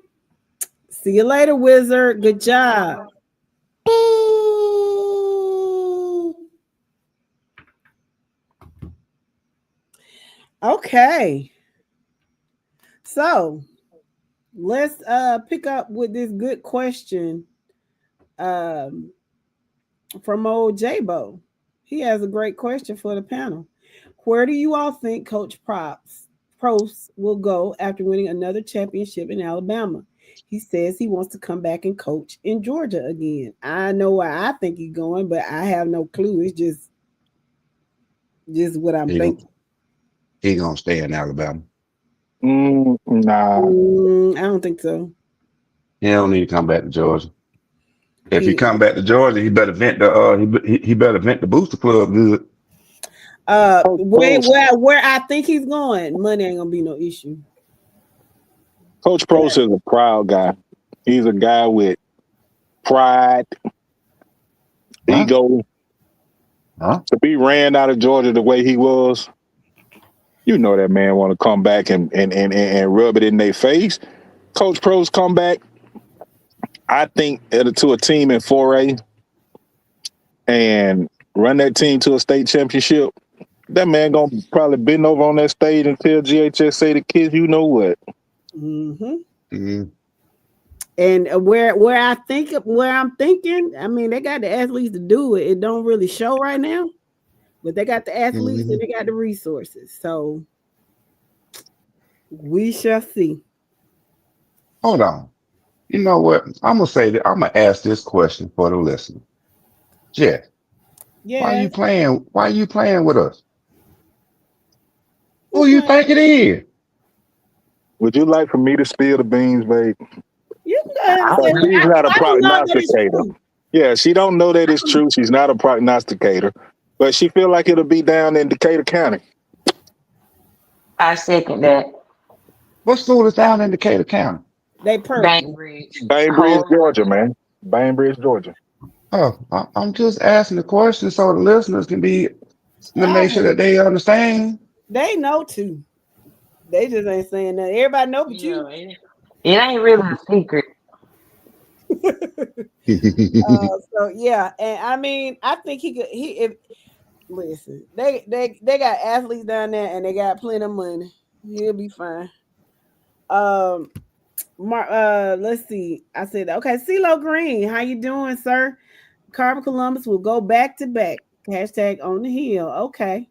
See you later, Wizard. Good job. Peace. Okay. So let's pick up with this good question from old J-Bo. He has a great question for the panel. Where do you all think Coach Probst will go after winning another championship in Alabama? He says he wants to come back and coach in Georgia again. I know where I think he's going, but I have no clue. It's just what I'm thinking. He gonna stay in Alabama. Nah. I don't think so. He don't need to come back to Georgia. If he come back to Georgia, he better vent the he better vent the booster club good. Where I think he's going, money ain't gonna be no issue. Coach Probst is a proud guy. He's a guy with pride. He go to be ran out of Georgia the way he was. You know that man want to come back and rub it in their face. Coach Pros come back, I think, to a team in 4A and run that team to a state championship. That man gonna probably bend over on that stage and tell GHS say the kids, you know what? And where I'm thinking, I mean, they got the athletes to do it. It don't really show right now, but they got the athletes and they got the resources. So we shall see. Hold on. You know what? I'm gonna say that I'm gonna ask this question for the listener. Jeff, why you playing with us? Who you think it is? Would you like for me to spill the beans, babe? You can go ahead and say She's not a prognosticator. Yeah, she don't know that it's true. She's not a prognosticator, but she feel like it'll be down in Decatur County. I second that. What school is down in Decatur County? They Bainbridge, Georgia, man. Bainbridge, Georgia. Oh, I'm just asking the question so the listeners can be to make sure that they understand. They know too. They just ain't saying that. Everybody know but you. It ain't really a secret. So yeah, and I mean, I think listen, they got athletes down there and they got plenty of money. He'll be fine. Let's see. I said, okay, CeeLo Green, how you doing, sir? Carver Columbus will go back to back. Hashtag on the hill. Okay.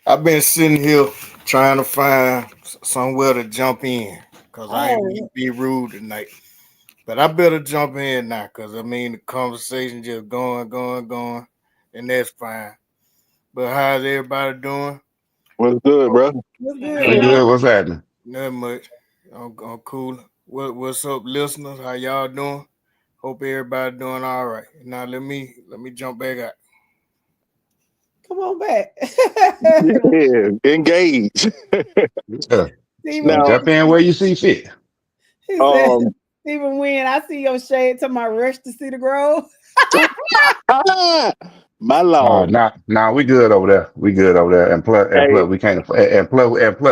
I've been sitting here trying to find somewhere to jump in because I ain't be rude tonight. But I better jump in now because, I mean, the conversation just going, and that's fine. But how's everybody doing? What's good, bro? What's good? What's happening? Not much. I'm cool. What's up, listeners? How y'all doing? Hope everybody doing all right. Now let me jump back out. Come on back. Yeah, engage. Now, jump in where you see fit. Even when I see your shade to my rush to see the grove. My lord. Nah, we good over there. We good over there. And plus we can't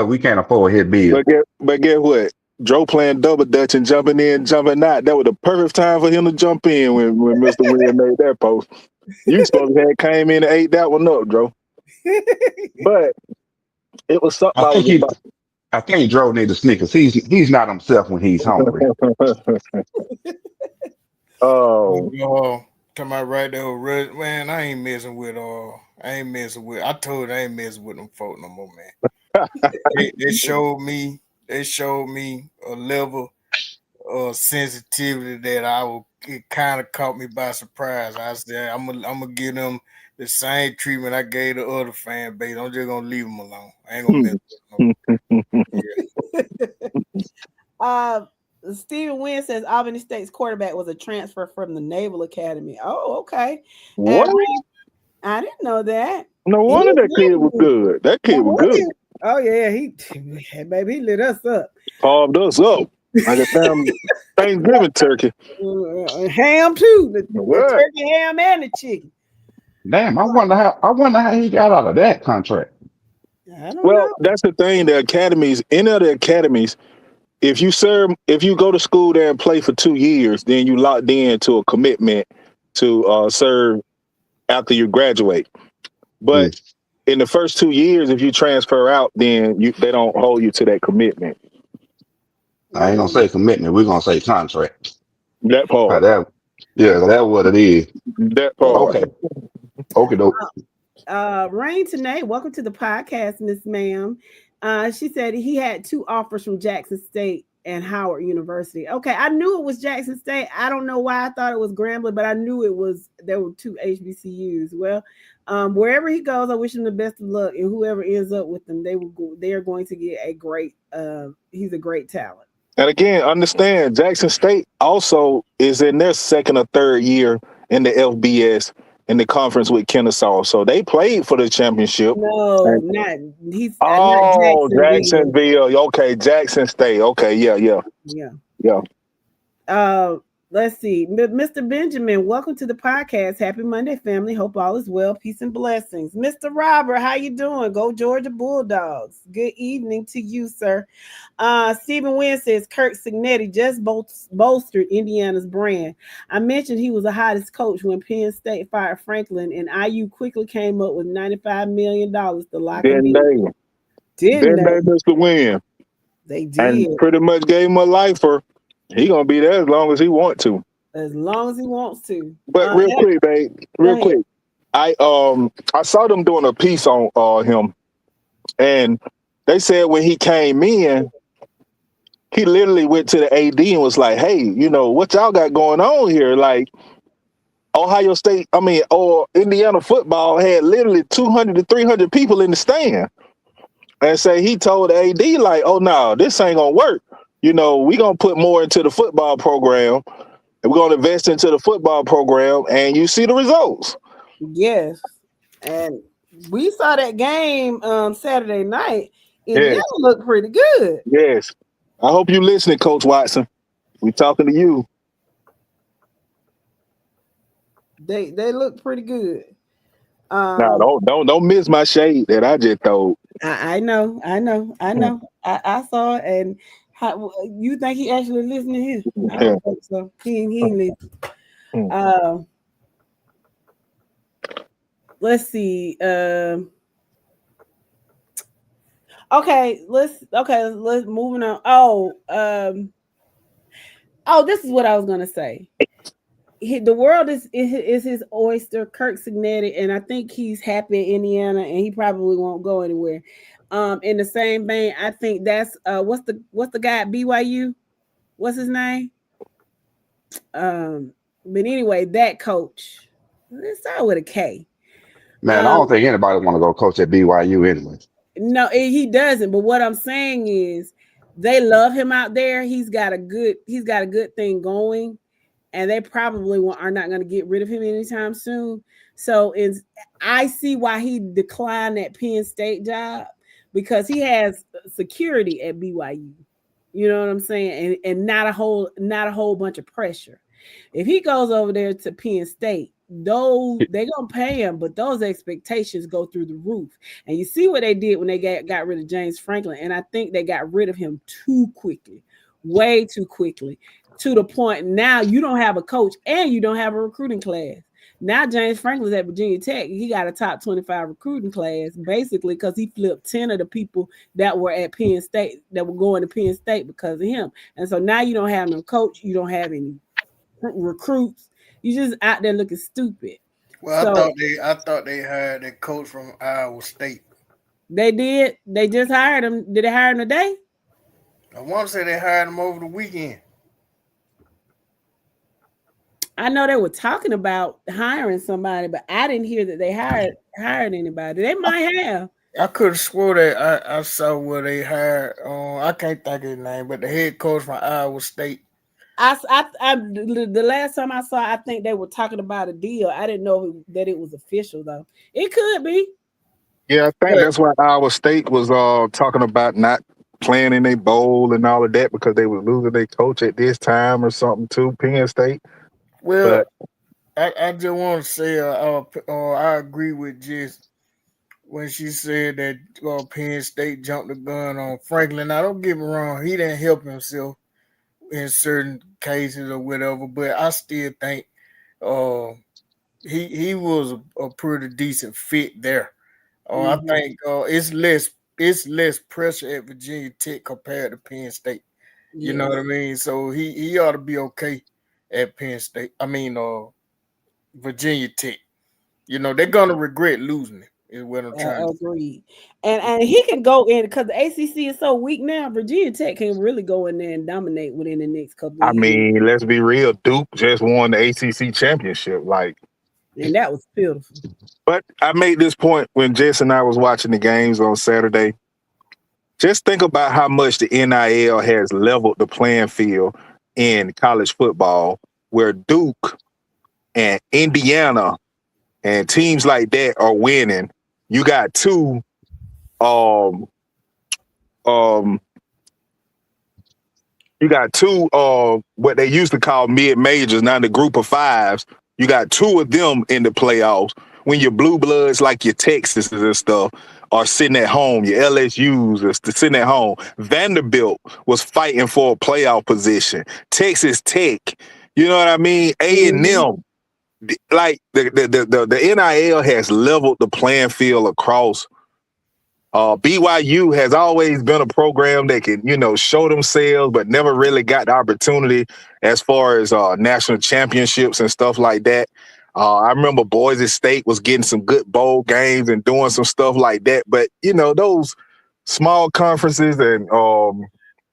we can't afford his bill. But guess what? Joe playing double dutch and jumping in, jumping out. That was the perfect time for him to jump in when Mr. Will made that post. You supposed to have came in and ate that one up, Joe. But it was something. I think Joe needs a Snickers. He's not himself when he's hungry. Talking about right there, man. I ain't messing with. I told you I ain't messing with them folk no more, man. They showed me a level of sensitivity that it kind of caught me by surprise. I said, I'm gonna give them the same treatment I gave the other fan base. I'm just gonna leave them alone. I ain't gonna mess with them. Stephen Wynn says Albany State's quarterback was a transfer from the Naval Academy. Oh, okay. What? I didn't know that. No wonder that kid was good. That kid was good. Oh yeah, he lit us up. Carved us up like a damn Thanksgiving turkey. Ham too. The turkey, ham, and the chicken. Damn, I wonder how he got out of that contract. I don't know. That's the thing. The academies, any of the academies, if you go to school there and play for 2 years, then you locked into a commitment to serve after you graduate. But in the first 2 years, if you transfer out, then they don't hold you to that commitment. I ain't gonna say commitment. We're gonna say contract. That part. That's what it is. That part. Okay, dope. Rain Tanae, welcome to the podcast, Miss Ma'am. She said he had 2 offers from Jackson State and Howard University. Okay, I knew it was Jackson State. I don't know why I thought it was Grambling, but I knew there were 2 HBCUs. Well, wherever he goes, I wish him the best of luck, and whoever ends up with them, they are going to get a great. He's a great talent. And again, understand Jackson State also is in their 2nd or 3rd year in the FBS in the conference with Kennesaw. So they played for the championship. No, not Jacksonville. Okay, Jackson State. Okay, yeah. Let's see. Mr. Benjamin, welcome to the podcast. Happy Monday, family. Hope all is well. Peace and blessings. Mr. Robert, how you doing? Go Georgia Bulldogs. Good evening to you, sir. Stephen Wynn says Kirk Signetti just bolstered Indiana's brand. I mentioned he was the hottest coach when Penn State fired Franklin, and IU quickly came up with $95 million to lock him in. Didn't they, Mr. Wynn? They did. And pretty much gave him a lifer. He gonna be there as long as he wants to. As long as he wants to. But real quick, babe. Real quick. I saw them doing a piece on him, and they said when he came in, he literally went to the AD and was like, "Hey, you know what y'all got going on here? Like Ohio State, or Indiana football had literally 200 to 300 people in the stand." And say he told the AD like, "Oh no, this ain't gonna work. You know, we gonna put more into the football program, and we're gonna invest into the football program, and you see the results." Yes, and we saw that game Saturday night. It looked pretty good. Yes, I hope you listening, Coach Watson. We talking to you. They look pretty good. Now don't miss my shade that I just told. I know. I saw it, and you think he actually listened to him? I don't think so. He ain't listen. Let's see. Okay, let's moving on. This is what I was gonna say. The world is his oyster, Kirk Signetti, and I think he's happy in Indiana, and he probably won't go anywhere. In the same vein, I think that's what's the guy at BYU? What's his name? But anyway, that coach, let's start with a K. Man, I don't think anybody want to go coach at BYU anyway. No, he doesn't. But what I'm saying is, they love him out there. He's got a good thing going. And they probably are not going to get rid of him anytime soon. So I see why he declined that Penn State job, because he has security at BYU. You know what I'm saying? And not a whole bunch of pressure. If he goes over there to Penn State, they're gonna pay him, but those expectations go through the roof. And you see what they did when they got rid of James Franklin. And I think they got rid of him too quickly, way too quickly. To the point now you don't have a coach and you don't have a recruiting class. Now James Franklin's at Virginia Tech. He got a top 25 recruiting class, basically because he flipped 10 of the people that were at Penn State, that were going to Penn State because of him. And so now you don't have no coach. You don't have any recruits. You just out there looking stupid. Well, I thought they hired a coach from Iowa State. They did. They just hired him. Did they hire him today? I want to say they hired him over the weekend. I know they were talking about hiring somebody, but I didn't hear that they hired anybody. They might have. I could have swore that I saw where they hired. I can't think of his name, but the head coach from Iowa State. The last time I saw, I think they were talking about a deal. I didn't know that it was official though. It could be. Yeah, I think that's why Iowa State was talking about not playing in a bowl and all of that because they were losing their coach at this time or something too. Penn State. Well, I just want to say I agree with Jess when she said that Penn State jumped the gun on Franklin. Now, don't get me wrong, he didn't help himself in certain cases or whatever, but I still think he was a pretty decent fit there. I think it's less pressure at Virginia Tech compared to Penn State. You know what I mean? So he ought to be okay at Penn State. Virginia Tech. You know, they're gonna regret losing it, is what I'm trying to say. And he can go in because the ACC is so weak now. Virginia Tech can really go in there and dominate within the next couple of years. Let's be real. Duke just won the ACC championship. And that was beautiful. But I made this point when Jess and I was watching the games on Saturday. Just think about how much the NIL has leveled the playing field in college football, where Duke and Indiana and teams like that are winning. You got two You got two what they used to call mid majors, now the group of fives. You got two of them in the playoffs. When your blue bloods like your Texas and stuff are sitting at home, your LSU's are sitting at home. Vanderbilt was fighting for a playoff position. Texas Tech, you know what I mean? A&M, like the NIL has leveled the playing field across. BYU has always been a program that can, show themselves, but never really got the opportunity as far as national championships and stuff like that. I remember Boise State was getting some good bowl games and doing some stuff like that. But, those small conferences and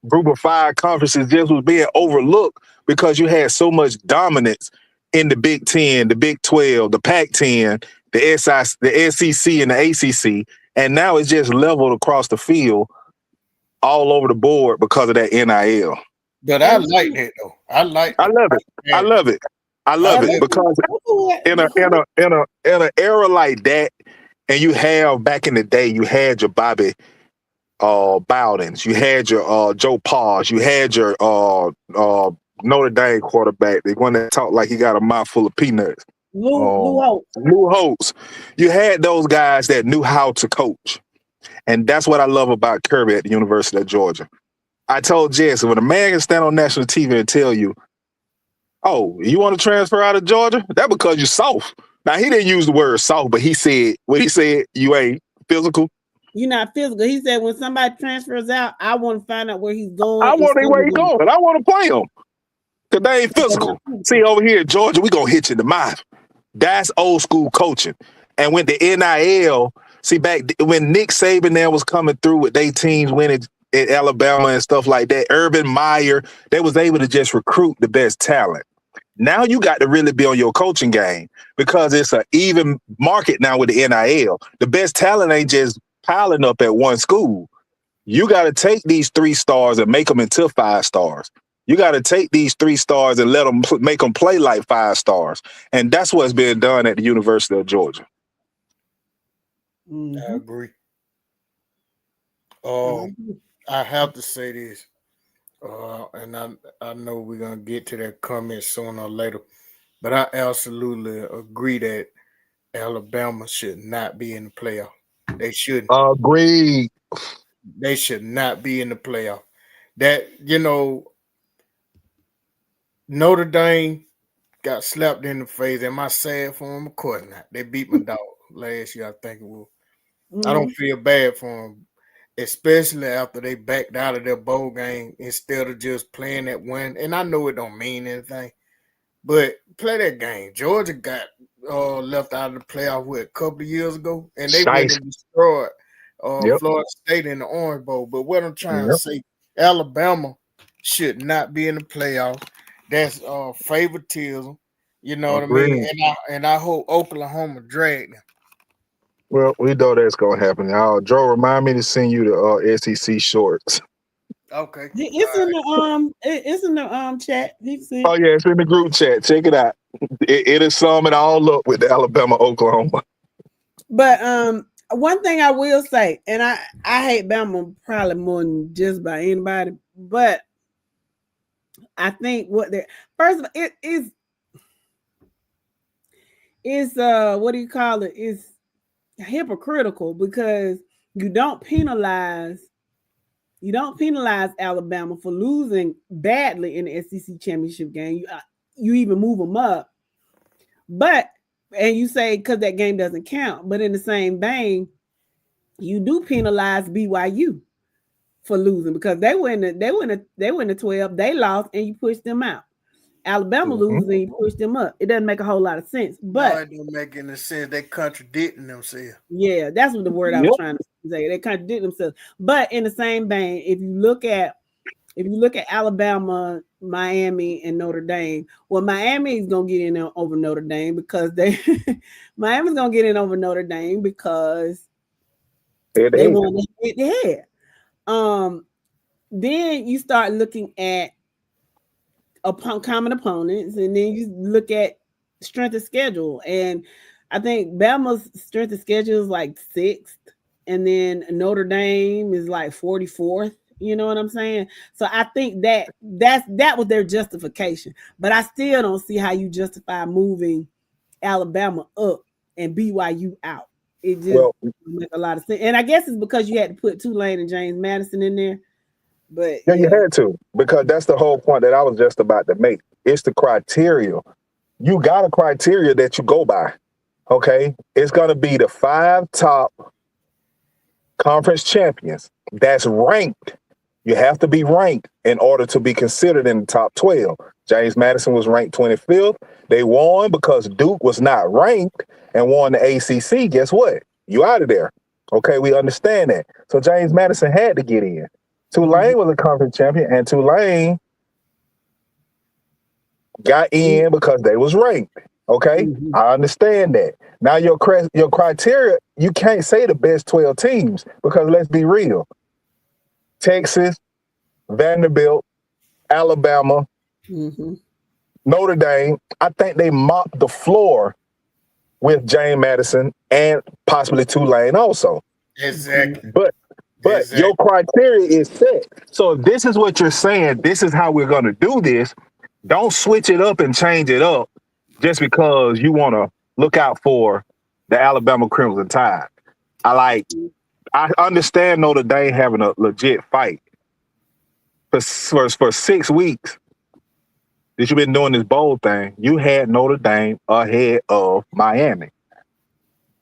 group of five conferences just was being overlooked because you had so much dominance in the Big 10, the Big 12, the Pac-10, the SEC, and the ACC. And now it's just leveled across the field all over the board because of that NIL. But I like that though. I love it. I love it. I love it because in an era like that, and you have back in the day, you had your Bobby Bowdens, you had your Joe Paws, you had your Notre Dame quarterback, the one that talked like he got a mouthful of peanuts. Lou Holtz. You had those guys that knew how to coach. And that's what I love about Kirby at the University of Georgia. I told Jesse, when a man can stand on national TV and tell you, oh, you want to transfer out of Georgia? That's because you're soft. Now, he didn't use the word soft, but he said, you ain't physical. You're not physical. He said, when somebody transfers out, I want to find out where he's going. I want to know where he's going. I want to play him because they ain't physical. See, over here in Georgia, we going to hit you in the mouth. That's old school coaching. And when the NIL, see, back when Nick Saban there was coming through with their teams winning in Alabama and stuff like that, Urban Meyer, they was able to just recruit the best talent. Now you got to really be on your coaching game because it's an even market now with the NIL. The best talent ain't just piling up at one school. You got to take these 3 stars and make them into 5 stars. You got to take these 3 stars and make them play like 5 stars. And that's what's being done at the University of Georgia. I agree. I have to say this, and I know we're going to get to that comment sooner or later, but I absolutely agree that Alabama should not be in the playoff. They shouldn't. Agreed. They should not be in the playoff. That, Notre Dame got slapped in the face. Am I sad for them? Of course not. They beat my dog last year, I think it was. I don't feel bad for them, especially after they backed out of their bowl game instead of just playing that one. And I know it don't mean anything, but play that game. Georgia got left out of the playoff a couple of years ago, and they went and destroyed Florida State in the Orange Bowl. But what I'm trying to say, Alabama should not be in the playoff. That's favoritism. You know what I mean? And I hope Oklahoma drag them. Well, we know that's gonna happen. Joe, remind me to send you the SEC shorts. Okay. It's in the chat. Oh yeah, it's in the group chat. Check it out. It'll sum it all up with the Alabama, Oklahoma. But one thing I will say, and I hate Bama probably more than just by anybody, but I think what they're first of all, it is what do you call it? It's hypocritical because you don't penalize Alabama for losing badly in the SEC championship game. You even move them up, and you say because that game doesn't count. But in the same vein, you do penalize BYU for losing because they win the 12, they lost, and you push them out. Alabama loses and you push them up. It doesn't make a whole lot of sense. But no, it don't make any sense. They contradicting themselves. Yeah, that's what the word I was trying to say. They contradict themselves. But in the same vein, if you look at Alabama, Miami, and Notre Dame, well, Miami is gonna get in over Notre Dame because Miami's gonna get in over Notre Dame because they want to hit the head. Then you start looking at common opponents, and then you look at strength of schedule, and I think Bama's strength of schedule is like 6th, and then Notre Dame is like 44th, You know what I'm saying? So I think that was their justification. But I still don't see how you justify moving Alabama up and BYU out. It just Well, doesn't make a lot of sense. And I guess it's because you had to put Tulane and James Madison in there. But yeah, you had to, because that's the whole point that I was just about to make. It's the criteria. You got a criteria that you go by. Okay, it's going to be the 5 top conference champions that's ranked. You have to be ranked in order to be considered in the top 12. James Madison was ranked 25th. They won because Duke was not ranked and won the ACC. Guess what? You out of there. Okay, we understand that. So James Madison had to get in. Tulane was a conference champion, and Tulane got in because they was ranked. Okay, I understand that. Now your criteria, you can't say the best 12 teams, because let's be real. Texas, Vanderbilt, Alabama, Notre Dame, I think they mopped the floor with James Madison and possibly Tulane also. Exactly. But your criteria is set. So if this is what you're saying, this is how we're going to do this, don't switch it up and change it up just because you want to look out for the Alabama Crimson Tide. I understand Notre Dame having a legit fight. For 6 weeks that you've been doing this bowl thing, you had Notre Dame ahead of Miami.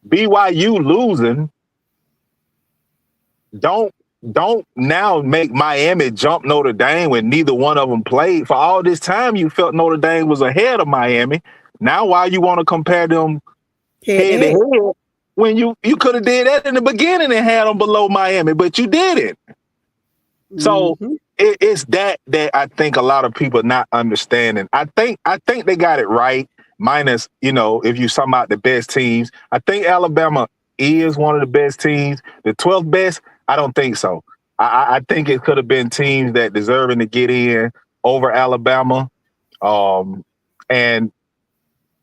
BYU losing, don't now make Miami jump Notre Dame when neither one of them played. For all this time, you felt Notre Dame was ahead of Miami. Now, why you want to compare them head to head when you could have did that in the beginning and had them below Miami, but you didn't. So it's that I think a lot of people not understanding. I think they got it right. Minus, if you sum out the best teams, I think Alabama is one of the best teams. The 12th best, I don't think so. I think it could have been teams that deserving to get in over Alabama. And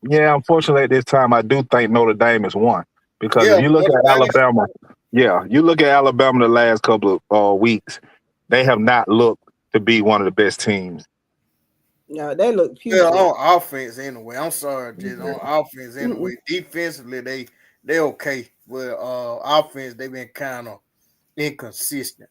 yeah, unfortunately at this time, I do think Notre Dame is one. Because if you look at Alabama, you look at Alabama the last couple of weeks, they have not looked to be one of the best teams. No, they look putrid. On offense anyway. I'm sorry, just on offense anyway. Defensively, they okay. But offense, they've been kind of inconsistent.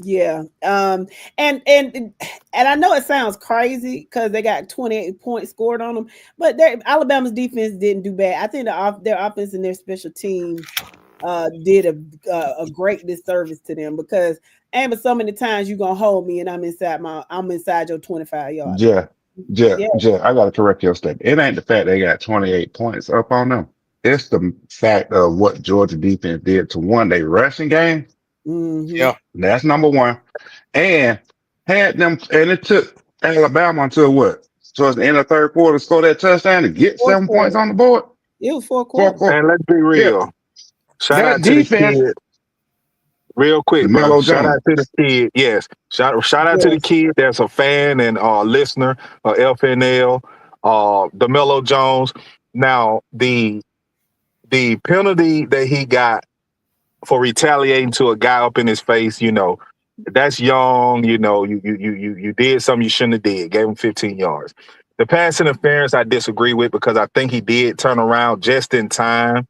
Yeah. And I know it sounds crazy because they got 28 points scored on them, but Alabama's defense didn't do bad. I think their offense and their special teams did a great disservice to them, because but so many times you're gonna hold me and I'm inside your 25 yards. Yeah, I gotta correct your statement. It ain't the fact they got 28 points up on them. It's the fact of what Georgia defense did to one day rushing game. Yeah, that's number one. And had them, and it took Alabama until what? Towards the end of the third quarter to score that touchdown to get 7 points on the board. It was 4 quarters. And let's be real. Shout out to defense, the kid. Real quick, bro. Shout out to the kid. Yes. Shout out to the kid that's a fan and listener of FNL, DeMello Jones. Now, the penalty that he got for retaliating to a guy up in his face, that's young. You did something you shouldn't have did. Gave him 15 yards. The pass interference I disagree with, because I think he did turn around just in time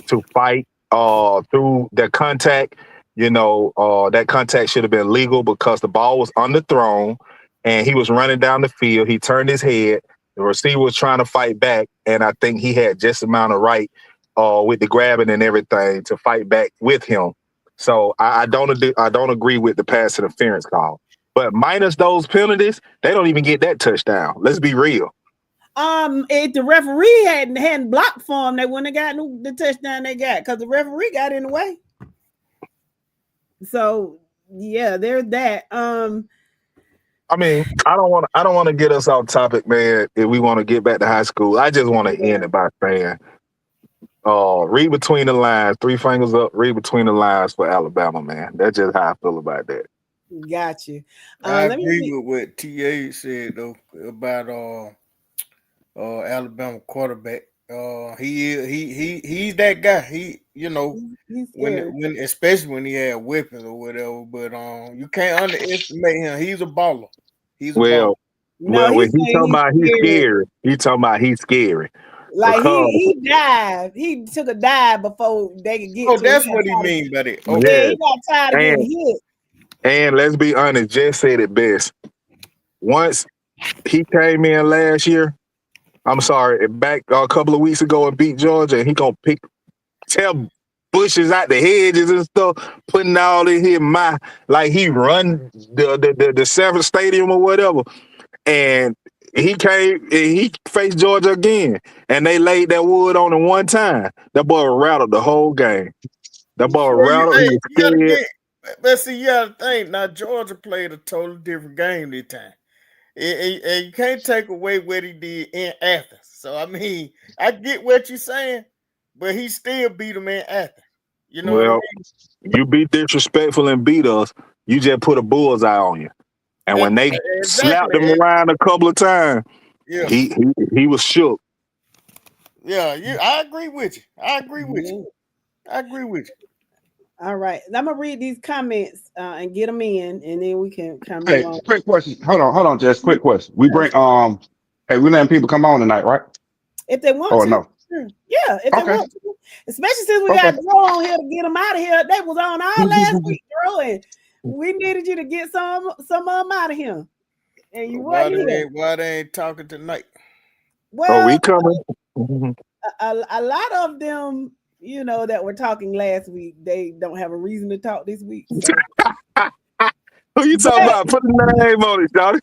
to fight through the contact. That contact should have been legal because the ball was underthrown and he was running down the field. He turned his head. The receiver was trying to fight back, and I think he had just the amount of right with the grabbing and everything to fight back with him. So I don't agree with the pass interference call. But minus those penalties, they don't even get that touchdown. Let's be real. If the referee hadn't blocked for him, they wouldn't have gotten the touchdown they got, because the referee got in the way. So yeah, there's that. I mean, I don't want to get us off topic, man. If we want to get back to high school, I just want to end it by saying, read between the lines, 3 fingers up, read between the lines for Alabama, man. That's just how I feel about that. Got you. I agree with what TA said though about Alabama quarterback. He's that guy. He, He's scary. when especially when he had weapons or whatever. But you can't underestimate him. He's a baller. He's a baller. Well, No, when he's he saying talking he's about he's scary. scary, he talking about he's scary Like because he died. He took a dive before they could get Oh, to him. that's what he mean by that. Okay. Yeah, yeah, he got tired of and getting hit. and let's be honest, Jess said it best. Once he came in last year, I'm sorry, back a couple of weeks ago and beat Georgia, and he gonna tear bushes out the hedges and stuff, putting all in his mouth like he run the Sanford Stadium or whatever. And he faced Georgia again, and they laid that wood on him one time. That boy rattled the whole game. That boy Well, rattled. He was you gotta scared. but see, you gotta think now. Georgia played a totally different game this time, and you can't take away what he did in Athens. So I mean, I get what you're saying, but he still beat him in Athens. You know what I Well, mean? you be disrespectful and beat us. You just put a bullseye on you. And when they slapped Exactly. him around a couple of times, Yeah. he was shook. Yeah. I agree with you. I agree with you. All right. I'm gonna read these comments and get them in, and then we can kind of move Hey, on. quick question. Hold on, Jess. Quick question. We bring hey, we letting people come on tonight, right? If they want Or to. no? Sure. Yeah, if they Okay. want to. Especially since we Okay. got Dro on here to get them out of here. They was on all last week, Dro, and we needed you to get some of them out of here. And you wasn't here. Why they ain't talking tonight? Oh, we Well, coming. a lot of them, that were talking last week, they don't have a reason to talk this week. So. Who you talking But- about? Put the name on it, Johnny.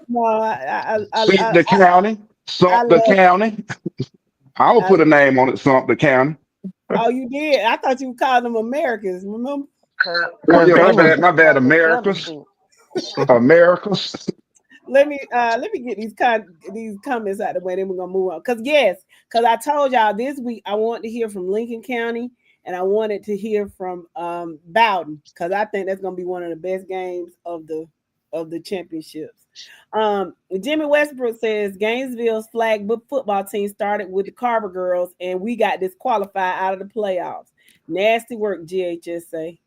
No, Sump the county. Sump the county. I will put a name on it, Sump the county. Oh, you did? I thought you called them Americans, remember? Oh, yeah, my bad. Americas. Americas. Let me get these comments out of the way, then we're gonna move on. Because I told y'all this week I want to hear from Lincoln County and I wanted to hear from Bowden, because I think that's gonna be one of the best games of the championships. Jimmy Westbrook says Gainesville's flag football team started with the Carver girls and we got disqualified out of the playoffs. Nasty work, GHSA.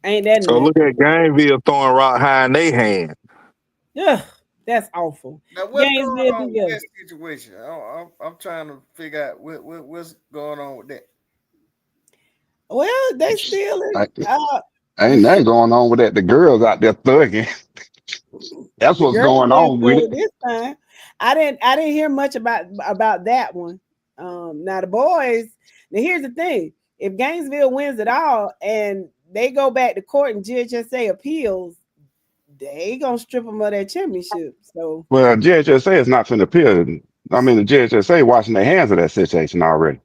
Ain't that So look at Gainesville throwing rock high in their hand. Yeah, that's awful. Now what's going on with that situation? I'm trying to figure out what's going on with that. Well, they still ain't nothing going on with that. The girls out there thugging. That's what's going on with it. This time, I didn't hear much about that one. Now the boys. Now here's the thing: if Gainesville wins it all and they go back to court and GHSA appeals, they gonna strip them of their championship. So well, GHSA is not finna appeal. I mean, the GHSA washing their hands of that situation already.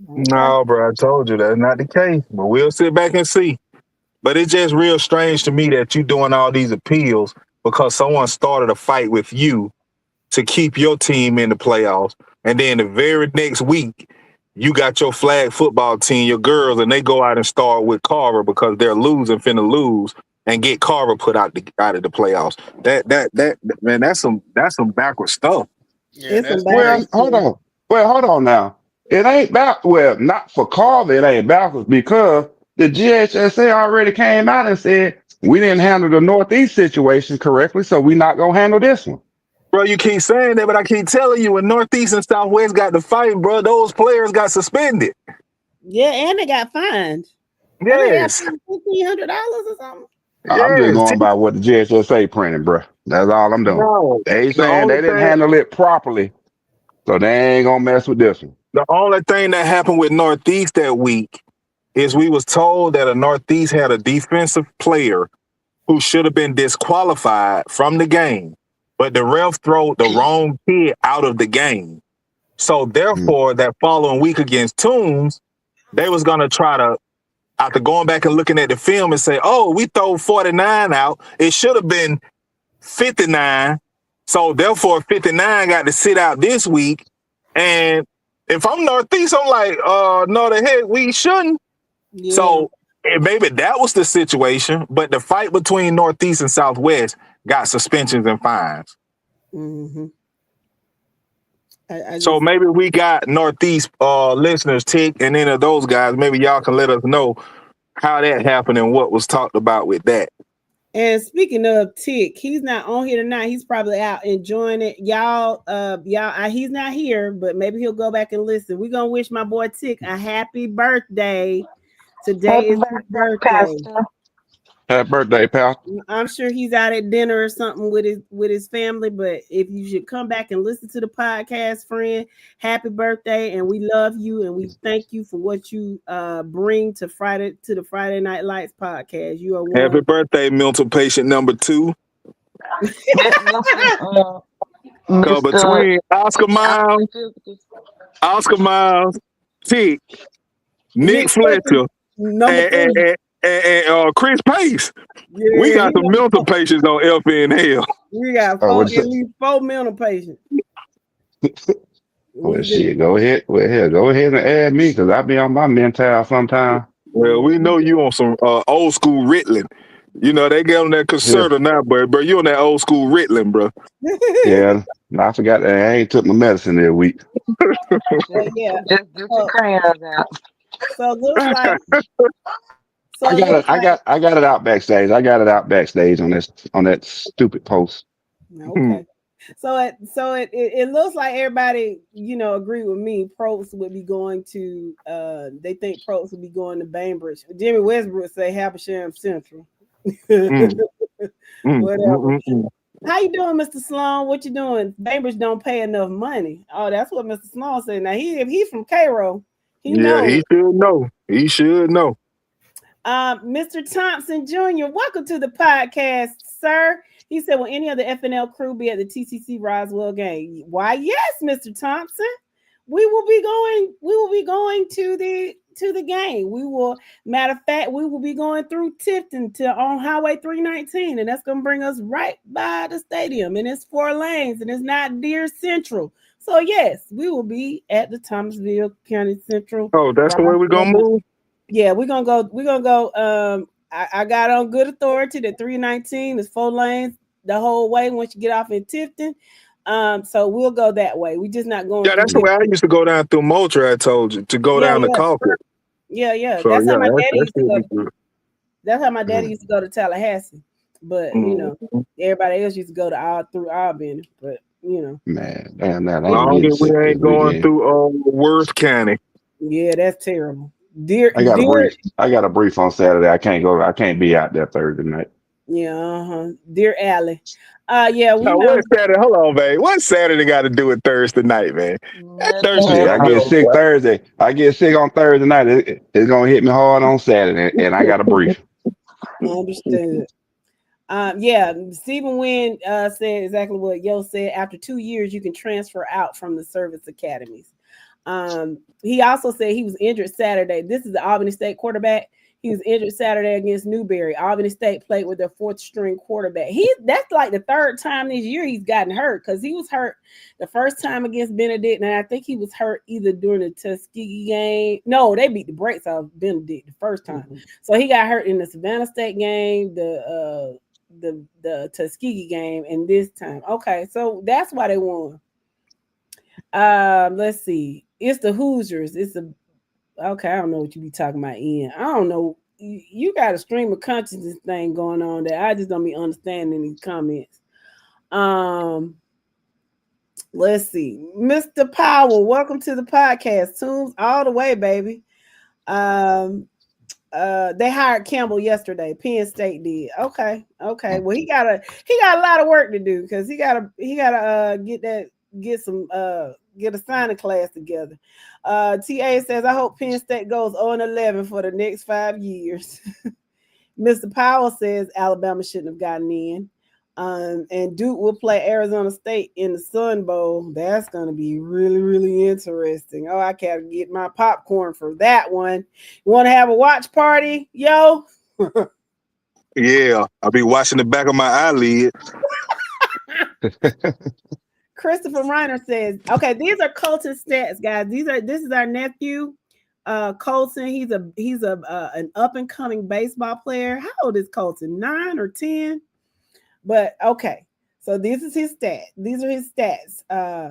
No, bro, I told you that's not the case. But we'll sit back and see. But it's just real strange to me that you doing all these appeals because someone started a fight with you to keep your team in the playoffs. And then the very next week, you got your flag football team, your girls, and they go out and start with Carver because they're finna lose, and get Carver put out of the playoffs. That man, that's some backward stuff. Yeah, hold on now. It ain't not for Carver, it ain't backwards because the GHSA already came out and said we didn't handle the Northeast situation correctly, so we're not gonna handle this one. Bro, you keep saying that, but I keep telling you, when Northeast and Southwest got to fight, bro, those players got suspended. Yeah, and they got fined. Yes. $1,500 or something. I'm just going by what the GHSA printed, bro. That's all I'm doing. No, they saying they didn't handle it properly, so they ain't gonna mess with this one. The only thing that happened with Northeast that week is we was told that a Northeast had a defensive player who should have been disqualified from the game. But the ref threw the wrong kid out of the game. So therefore, that following week against Toombs, they was going to try to, after going back and looking at the film and say, oh, we throw 49 out. It should have been 59. So therefore, 59 got to sit out this week. And if I'm Northeast, I'm like, no, the heck, we shouldn't. Yeah. So maybe that was the situation. But the fight between Northeast and Southwest got suspensions and fines. Mm-hmm. So maybe we got Northeast listeners, Tick, and any of those guys. Maybe y'all can let us know how that happened and what was talked about with that. And speaking of Tick, he's not on here tonight. He's probably out enjoying it. Y'all, he's not here, but maybe he'll go back and listen. We're gonna wish my boy Tick a happy birthday. Today is his birthday. Happy birthday, pal. I'm sure he's out at dinner or something with his family, but if you should come back and listen to the podcast, friend, happy birthday, and we love you and we thank you for what you bring to the Friday Night Lights podcast. You are one. Happy birthday, mental patient number 2. Go between Oscar Miles, Tick, Nick Fletcher, and Chris Pace. Yeah, we got some mental patients on FNL. We got at least 4 mental patients. Well, shit, go ahead. Well, hell, go ahead and add me because I be on my mental sometime. Well, we know you on some old school Ritalin. You know, they get on that Concerta now, but you on that old school Ritalin, bro. Yeah, I forgot that I ain't took my medicine that week. Yeah, just get your crayons out. So it looks like. I got it out backstage. I got it out backstage on that stupid post. Okay. So it looks like everybody, agree with me. Probst would be going to they think Probst would be going to Bainbridge. Jimmy Westbrook say Habersham Central. Whatever. How you doing, Mr. Sloan? What you doing? Bainbridge don't pay enough money. Oh, that's what Mr. Sloan said. Now if he's from Cairo, he should know. Mr. Thompson Jr., welcome to the podcast, sir. He said, will any of the FNL crew be at the TCC Roswell game? Why, yes, Mr. Thompson. We will be going to the game. We will, matter of fact, we will be going through Tifton on Highway 319, and that's going to bring us right by the stadium. And it's 4 lanes, and it's not Deer Central. So yes, we will be at the Thomasville County Central. Oh, that's the way we're gonna move. Yeah, we're gonna go. I got on good authority that 319 is 4 lanes the whole way once you get off in Tifton. So we'll go that way. We're just not going. Yeah, that's the way I used to go down through Moultrie. I told you to go down to Concord. Yeah. So, that's how my daddy used to go. That's how my daddy used to go to Tallahassee. But everybody else used to go to through Albany. But man, damn that. Long as we ain't going through Worth County. Yeah, that's terrible. I got a brief on Saturday. I can't be out there Thursday night. Yeah, Dear Alley. What Saturday? Hold on, man. What Saturday got to do with Thursday night, man? Thursday. I get sick Thursday. I get sick on Thursday night. It's gonna hit me hard on Saturday, and I got a brief. I understand. Stephen Wynn said exactly what Yo said. After 2 years, you can transfer out from the service academies. He also said he was injured Saturday. This is the Albany State quarterback. He was injured Saturday against Newberry. Albany State played with their 4th string quarterback. That's like the 3rd time this year he's gotten hurt because he was hurt the first time against Benedict, and I think he was hurt either during the Tuskegee game. No, they beat the brakes off Benedict the first time. Mm-hmm. So he got hurt in the Savannah State game, the Tuskegee game, and this time. Okay, so that's why they won. Let's see. It's the Hoosiers. Okay, I don't know what you be talking about, Ian. I don't know. You got a stream of consciousness thing going on there. I just don't be understanding these comments. Let's see. Mr. Powell, welcome to the podcast. Tunes all the way, baby. They hired Campbell yesterday. Penn State did. Okay. Well, he got a lot of work to do because he gotta get a signing class together. TA says, I hope Penn State goes 0-11 for the next 5 years. Mr. Powell says Alabama shouldn't have gotten in. And Duke will play Arizona State in the Sun Bowl. That's going to be really, really interesting. Oh, I can't get my popcorn for that one. You want to have a watch party, yo? Yeah, I'll be watching the back of my eyelid. Christopher Reiner says, okay, these are Colton stats, guys. This is our nephew, Colton. He's an up and coming baseball player. How old is Colton? 9 or 10? But okay, So this is his stat. These are his stats.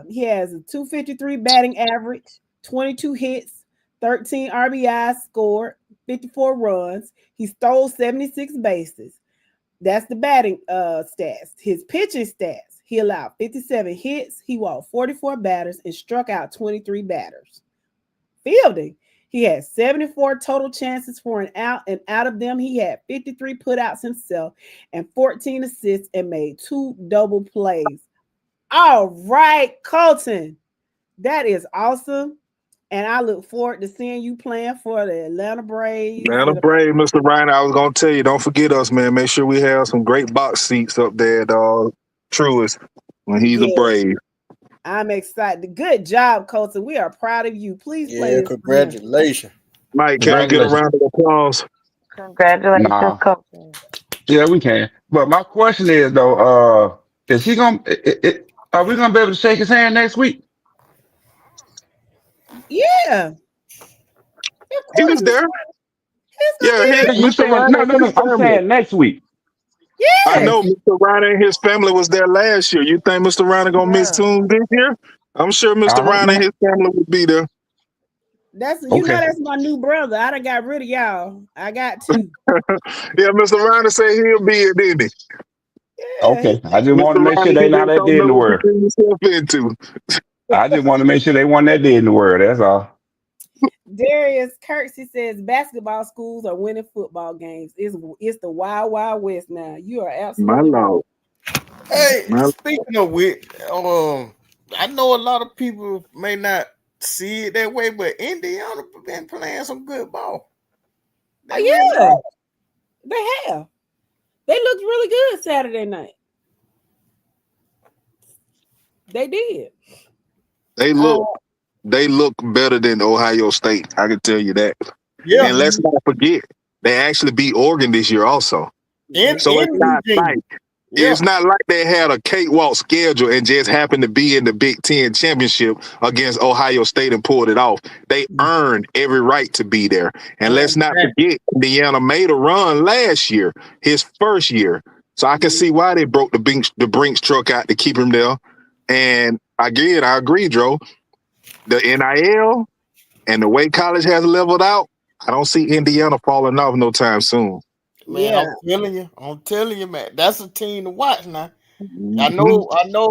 He has a 253 batting average, 22 hits, 13 RBIs scored, 54 runs. He stole 76 bases. That's the batting stats. His pitching stats. He allowed 57 hits. He walked 44 batters and struck out 23 batters. Fielding. He had 74 total chances for an out, and out of them, he had 53 putouts himself and 14 assists and made 2 double plays. All right, Colton. That is awesome. And I look forward to seeing you playing for the Atlanta Braves. Atlanta Braves, Mr. Ryan, I was going to tell you, don't forget us, man. Make sure we have some great box seats up there, dog. Truist, when he's a Brave. I'm excited. Good job, Colton. We are proud of you. Please play this. Congratulations. Mike, can I get a round of applause? Congratulations, Colton. Yeah, we can. But my question is though, is he gonna? Are we gonna be able to shake his hand next week? Yeah. He was there. Mr. Ryan. No. I'm saying next week. Yeah. I know Mr. Ryan and his family was there last year. You think Mr. Ryan gonna miss tunes this year? I'm sure Mr. Ryan and his family will be there. That's that's my new brother. I done got rid of y'all. I got to. Yeah, Mr. Ryan said he'll be it, didn't he? Yeah, okay. I just want to make sure they not that dead in the world. I just want to make sure they weren't that dead in the world. That's all. Darius Kirksey says basketball schools are winning football games. It's the wild, wild west now. You are absolutely my lord. Hey, speaking of which, I know a lot of people may not see it that way, but Indiana been playing some good ball. They have. They looked really good Saturday night. They did. They look better than Ohio State. I can tell you that. Yeah. And let's not forget, they actually beat Oregon this year also. It's not like they had a cakewalk schedule and just happened to be in the Big Ten championship against Ohio State and pulled it off. They earned every right to be there. And let's not forget, Indiana made a run last year, his first year. So I can see why they broke the Brinks truck out to keep him there. And again, I agree, Dro. The NIL and the way college has leveled out, I don't see Indiana falling off no time soon. Man, I'm telling you, man, that's a team to watch now. I know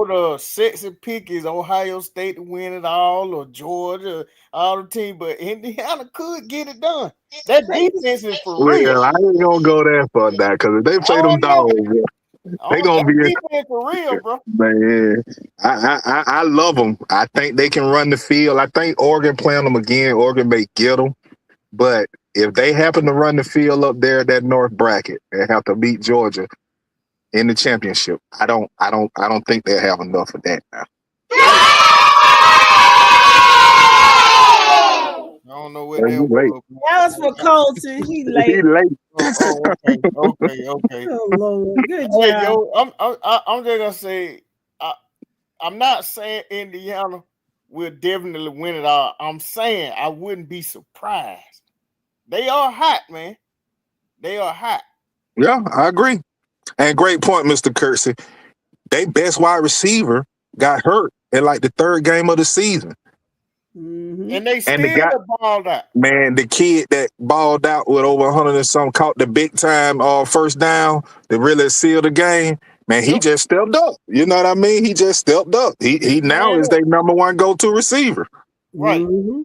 the sexy pick is Ohio State to win it all, or Georgia, all the team, but Indiana could get it done. That defense is for real. Well, I ain't gonna go that far now, because if they play them dogs, they gonna be for real, bro. Man, I love them. I think they can run the field. I think Oregon playing them again. Oregon may get them, but if they happen to run the field up there at that North bracket and have to beat Georgia in the championship, I don't think they have enough of that now. I don't know what that was. That was for Colton. He late. He late. Okay. Oh Lord, good Hey, job. I'm just gonna say, I'm not saying Indiana will definitely win it all. I'm saying I wouldn't be surprised. They are hot, man. They are hot. Yeah, I agree. And great point, Mr. Kirksey. They best wide receiver got hurt in like the third game of the season. Mm-hmm. And they still balled out. Man, the kid that balled out with over 100 and some caught the big time first down that really sealed the game. Man, he just stepped up. You know what I mean? He just stepped up. He now is their number one go-to receiver. Right. Mm-hmm.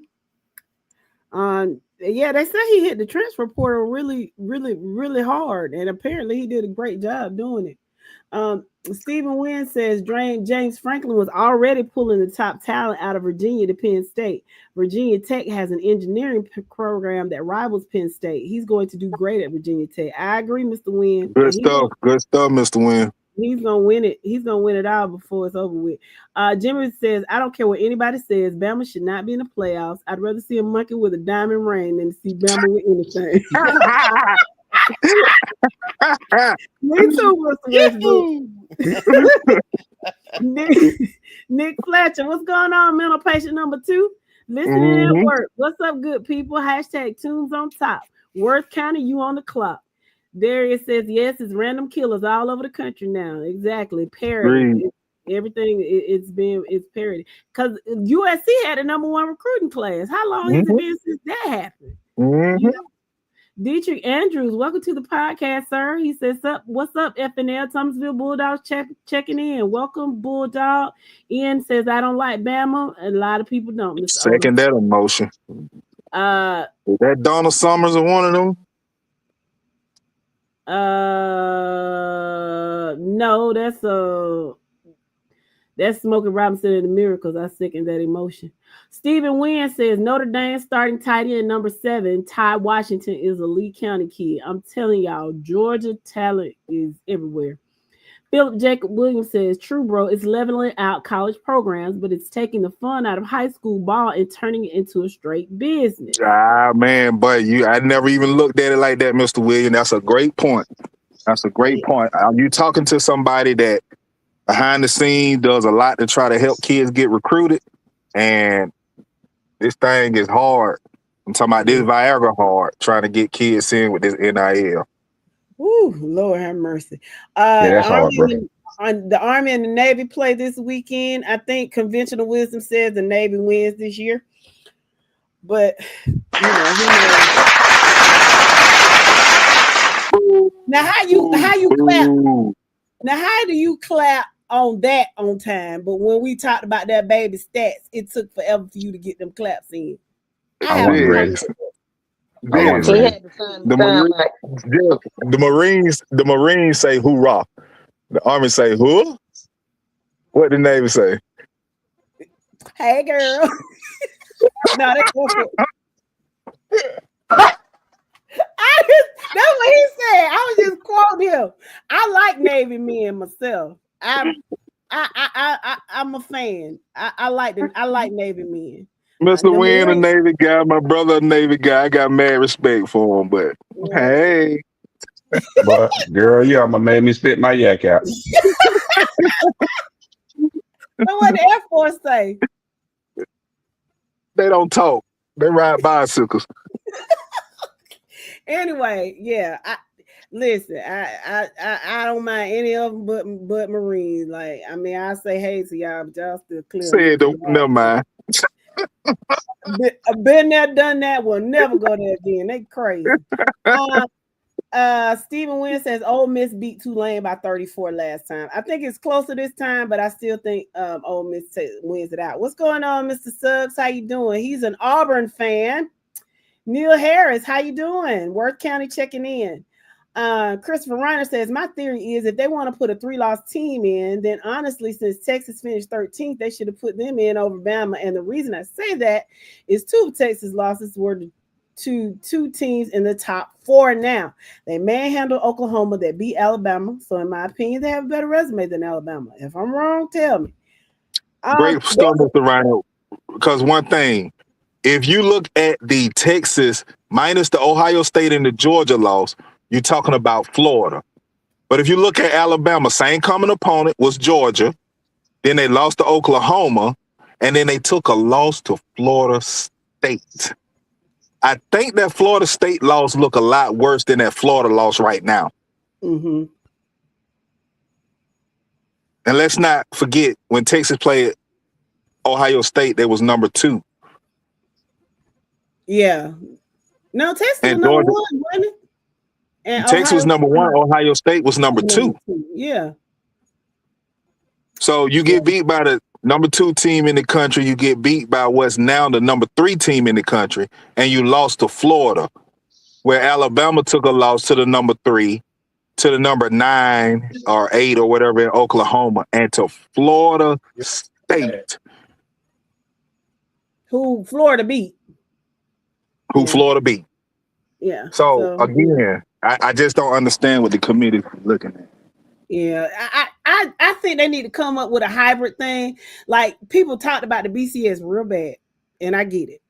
Yeah, they say he hit the transfer portal really, really, really hard, and apparently he did a great job doing it. Stephen Wynn says James Franklin was already pulling the top talent out of Virginia to Penn State. Virginia Tech has an engineering program that rivals Penn State. He's going to do great at Virginia Tech. I agree, Mr. Wynn. Good stuff, Mr. Wynn. He's gonna win it. He's gonna win it all before it's over with. Jimmy says, I don't care what anybody says. Bama should not be in the playoffs. I'd rather see a monkey with a diamond ring than to see Bama with anything. Me too, Mr. Nick Fletcher, what's going on? Mental patient number 2. Listening at work. What's up, good people? Hashtag tunes on top. Worth County, you on the clock. Darius says, yes, it's random killers all over the country now. Exactly. Parody. Everything it's parody. Because USC had the #1 recruiting class. How long has it been since that happened? Mm-hmm. You know? Dietrich Andrews, welcome to the podcast, sir. He says, what's up, FNL? Thomasville Bulldogs checking in. Welcome, Bulldog. Ian says, I don't like Bama. A lot of people don't. Mr. Second that emotion. Is that Donald Summers or one of them? No, that's Smokey Robinson and the Miracles. I second that emotion. Stephen Wynn says Notre Dame starting tight end number 7, Ty Washington, is a Lee County kid. I'm telling y'all, Georgia talent is everywhere. Philip Jacob Williams says, true, bro, it's leveling out college programs, but it's taking the fun out of high school ball and turning it into a straight business. Man, but I never even looked at it like that, Mr. Williams. That's a great point. That's a great point. Are you talking to somebody that behind the scenes does a lot to try to help kids get recruited? And this thing is hard. I'm talking about this Viagra hard, trying to get kids in with this NIL. Ooh, Lord have mercy. That's hard, bro. The Army and the Navy play this weekend. I think conventional wisdom says the Navy wins this year. But, Now how you clap? Now how do you clap on that on time? But when we talked about that baby stats, it took forever for you to get them claps in. I wasn't ready. The Marines say hoorah. The Army say who? What the Navy say? Hey girl. No, that's what he said. I was just quoting him. I like Navy men myself. I'm a fan. I like Navy men. Mr. Wynn, a Navy guy, my brother, a Navy guy. I got mad respect for him, but hey. But girl, you almost made me spit my yak out. So what the Air Force say? They don't talk. They ride bicycles. Anyway, yeah. I don't mind any of them but Marines. Like, I mean, I say hey to y'all, but y'all still clear. Say it, never mind. I've been there, done that. Will never go there again. They crazy. Stephen Wynn says Ole Miss beat Tulane by 34 last time. I think it's closer this time, but I still think Ole Miss wins it out. What's going on, Mr. Suggs? How you doing? He's an Auburn fan. Neil Harris, how you doing? Worth County checking in. Christopher Reiner says, my theory is if they want to put a 3-loss team in, then honestly, since Texas finished 13th, they should have put them in over Bama. And the reason I say that is 2 of Texas losses were to 2 teams in the top 4 now. They manhandled Oklahoma that beat Alabama. So in my opinion, they have a better resume than Alabama. If I'm wrong, tell me. Great stuff, Mr. Reiner. Because one thing, if you look at the Texas minus the Ohio State and the Georgia loss, you're talking about Florida. But if you look at Alabama, same common opponent was Georgia. Then they lost to Oklahoma. And then they took a loss to Florida State. I think that Florida State loss look a lot worse than that Florida loss right now. Mm-hmm. And let's not forget, when Texas played Ohio State, they was number 2. Yeah. No, Texas was number 1, wasn't it? And Texas was number 1. Ohio State was number 2. Yeah. So you get beat by the number 2 team in the country. You get beat by what's now the number 3 team in the country. And you lost to Florida, where Alabama took a loss to the number 3, to the number 9 or 8 or whatever in Oklahoma, and to Florida State. Who Florida beat. Florida beat. Yeah. So again, I just don't understand what the committee is looking at. Yeah, I think they need to come up with a hybrid thing. Like, people talked about the BCS real bad, and I get it.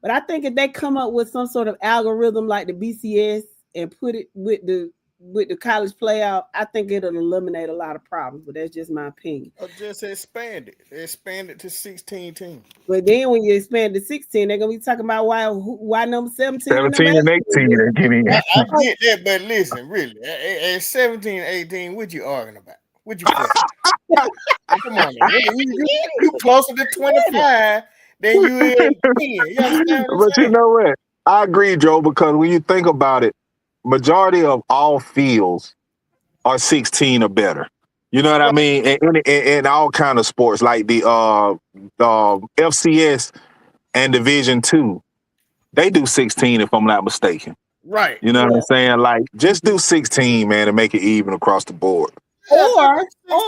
But I think if they come up with some sort of algorithm like the BCS and put it with the with the college playoff, I think it'll eliminate a lot of problems. But that's just my opinion. Or just expand it. Expand it to 16 teams. But then when you expand to 16, they're gonna be talking about why number 17 and number 17 and 18 and get in. I get that, but listen, really, at 17, 18, what you arguing about? What you fussing? Come on, now. You closer to 25 than you is 10. You understand what I'm But you saying? know what? I agree, Joe, because when you think about it, majority of all fields are 16 or better. You know what I mean? In all kind of sports, like the FCS and Division II, they do 16 if I'm not mistaken. Right. You know what I'm saying? Like, just do 16, man, and make it even across the board. Or this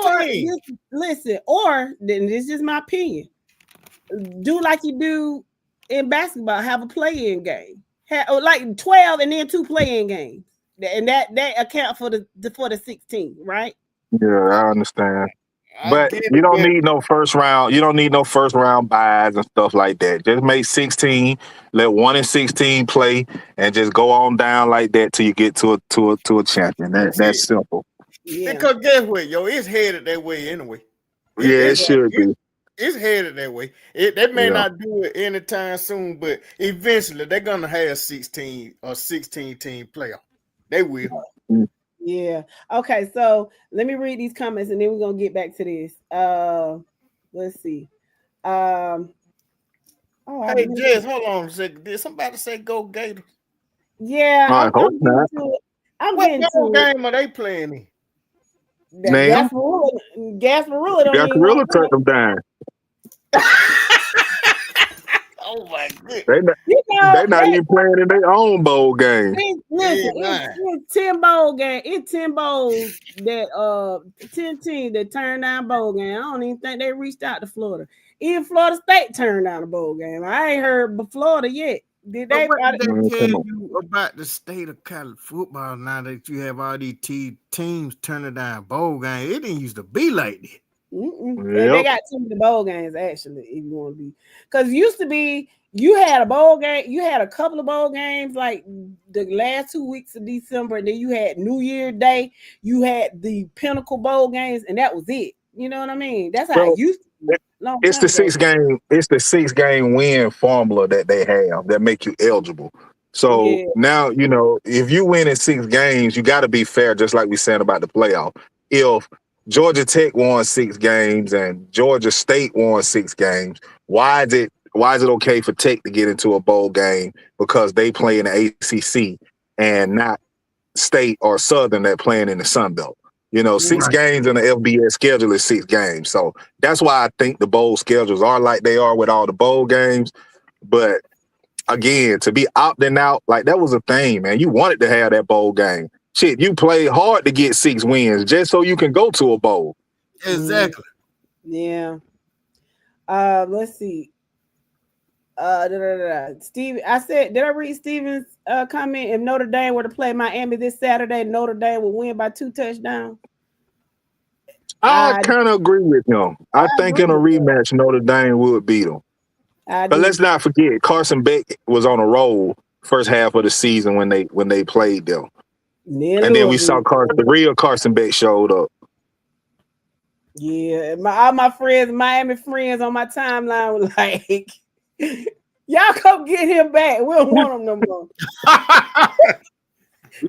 is my opinion. Do like you do in basketball, have a play-in game. Like 12 and then 2 play-in games. And that account for the 16, right? Yeah, I understand. But you don't need no first round. You don't need no first round buys and stuff like that. Just make 16. Let 1 and 16 play, and just go on down like that till you get to a champion. That's simple. Yeah. Because guess what, yo, it's headed that way anyway. It should be. It's headed that way. They may not do it anytime soon, but eventually they're gonna have 16 or 16 team playoff. They will. Yeah. Okay. So let me read these comments and then we're gonna get back to this. Let's see. Hey, Jess, hold on a second. Did somebody say go Gators? Yeah. I hope not. What bowl game are they playing in? Gasparilla don't Gasparilla turned them down. Oh my goodness. They not even playing in their own bowl game. It's 10 bowl game. It's 10 bowls that 10 teams that turned down bowl game. I don't even think they reached out to Florida. Even Florida State turned down a bowl game. I ain't heard but Florida yet. Did they? What did they tell you about the state of college football now that you have all these teams turning down bowl game? It didn't used to be like that. Yep. They got too many bowl games, actually, if you want to be. Because used to be, you had a bowl game, you had a couple of bowl games like the last 2 weeks of December, and then you had New Year's Day, you had the Pinnacle Bowl games, and that was it. You know what I mean? That's how it used to be. It's the 6-game win formula that they have that make you eligible. So now, you know, if you win in 6 games, you got to be fair, just like we said about the playoff. If Georgia Tech won 6 games and Georgia State won 6 games, why is it okay for Tech to get into a bowl game because they play in the ACC and not State or Southern that playing in the Sun Belt? You know, 6 games in the FBS schedule is 6 games. So that's why I think the bowl schedules are like they are with all the bowl games. But again, to be opting out, like that was a thing, man. You wanted to have that bowl game. Shit, you played hard to get 6 wins just so you can go to a bowl. Exactly. Yeah. Let's see. Steve, I said, did I read Steven's comment? If Notre Dame were to play Miami this Saturday, Notre Dame would win by 2 touchdowns. I kind of agree with him. I think in a rematch, Notre Dame would beat them. But let's not forget, Carson Beck was on a roll first half of the season when they played them. And then we saw the real Carson Beck showed up. Yeah, all my friends, Miami friends on my timeline were like, y'all come get him back. We don't want him no more.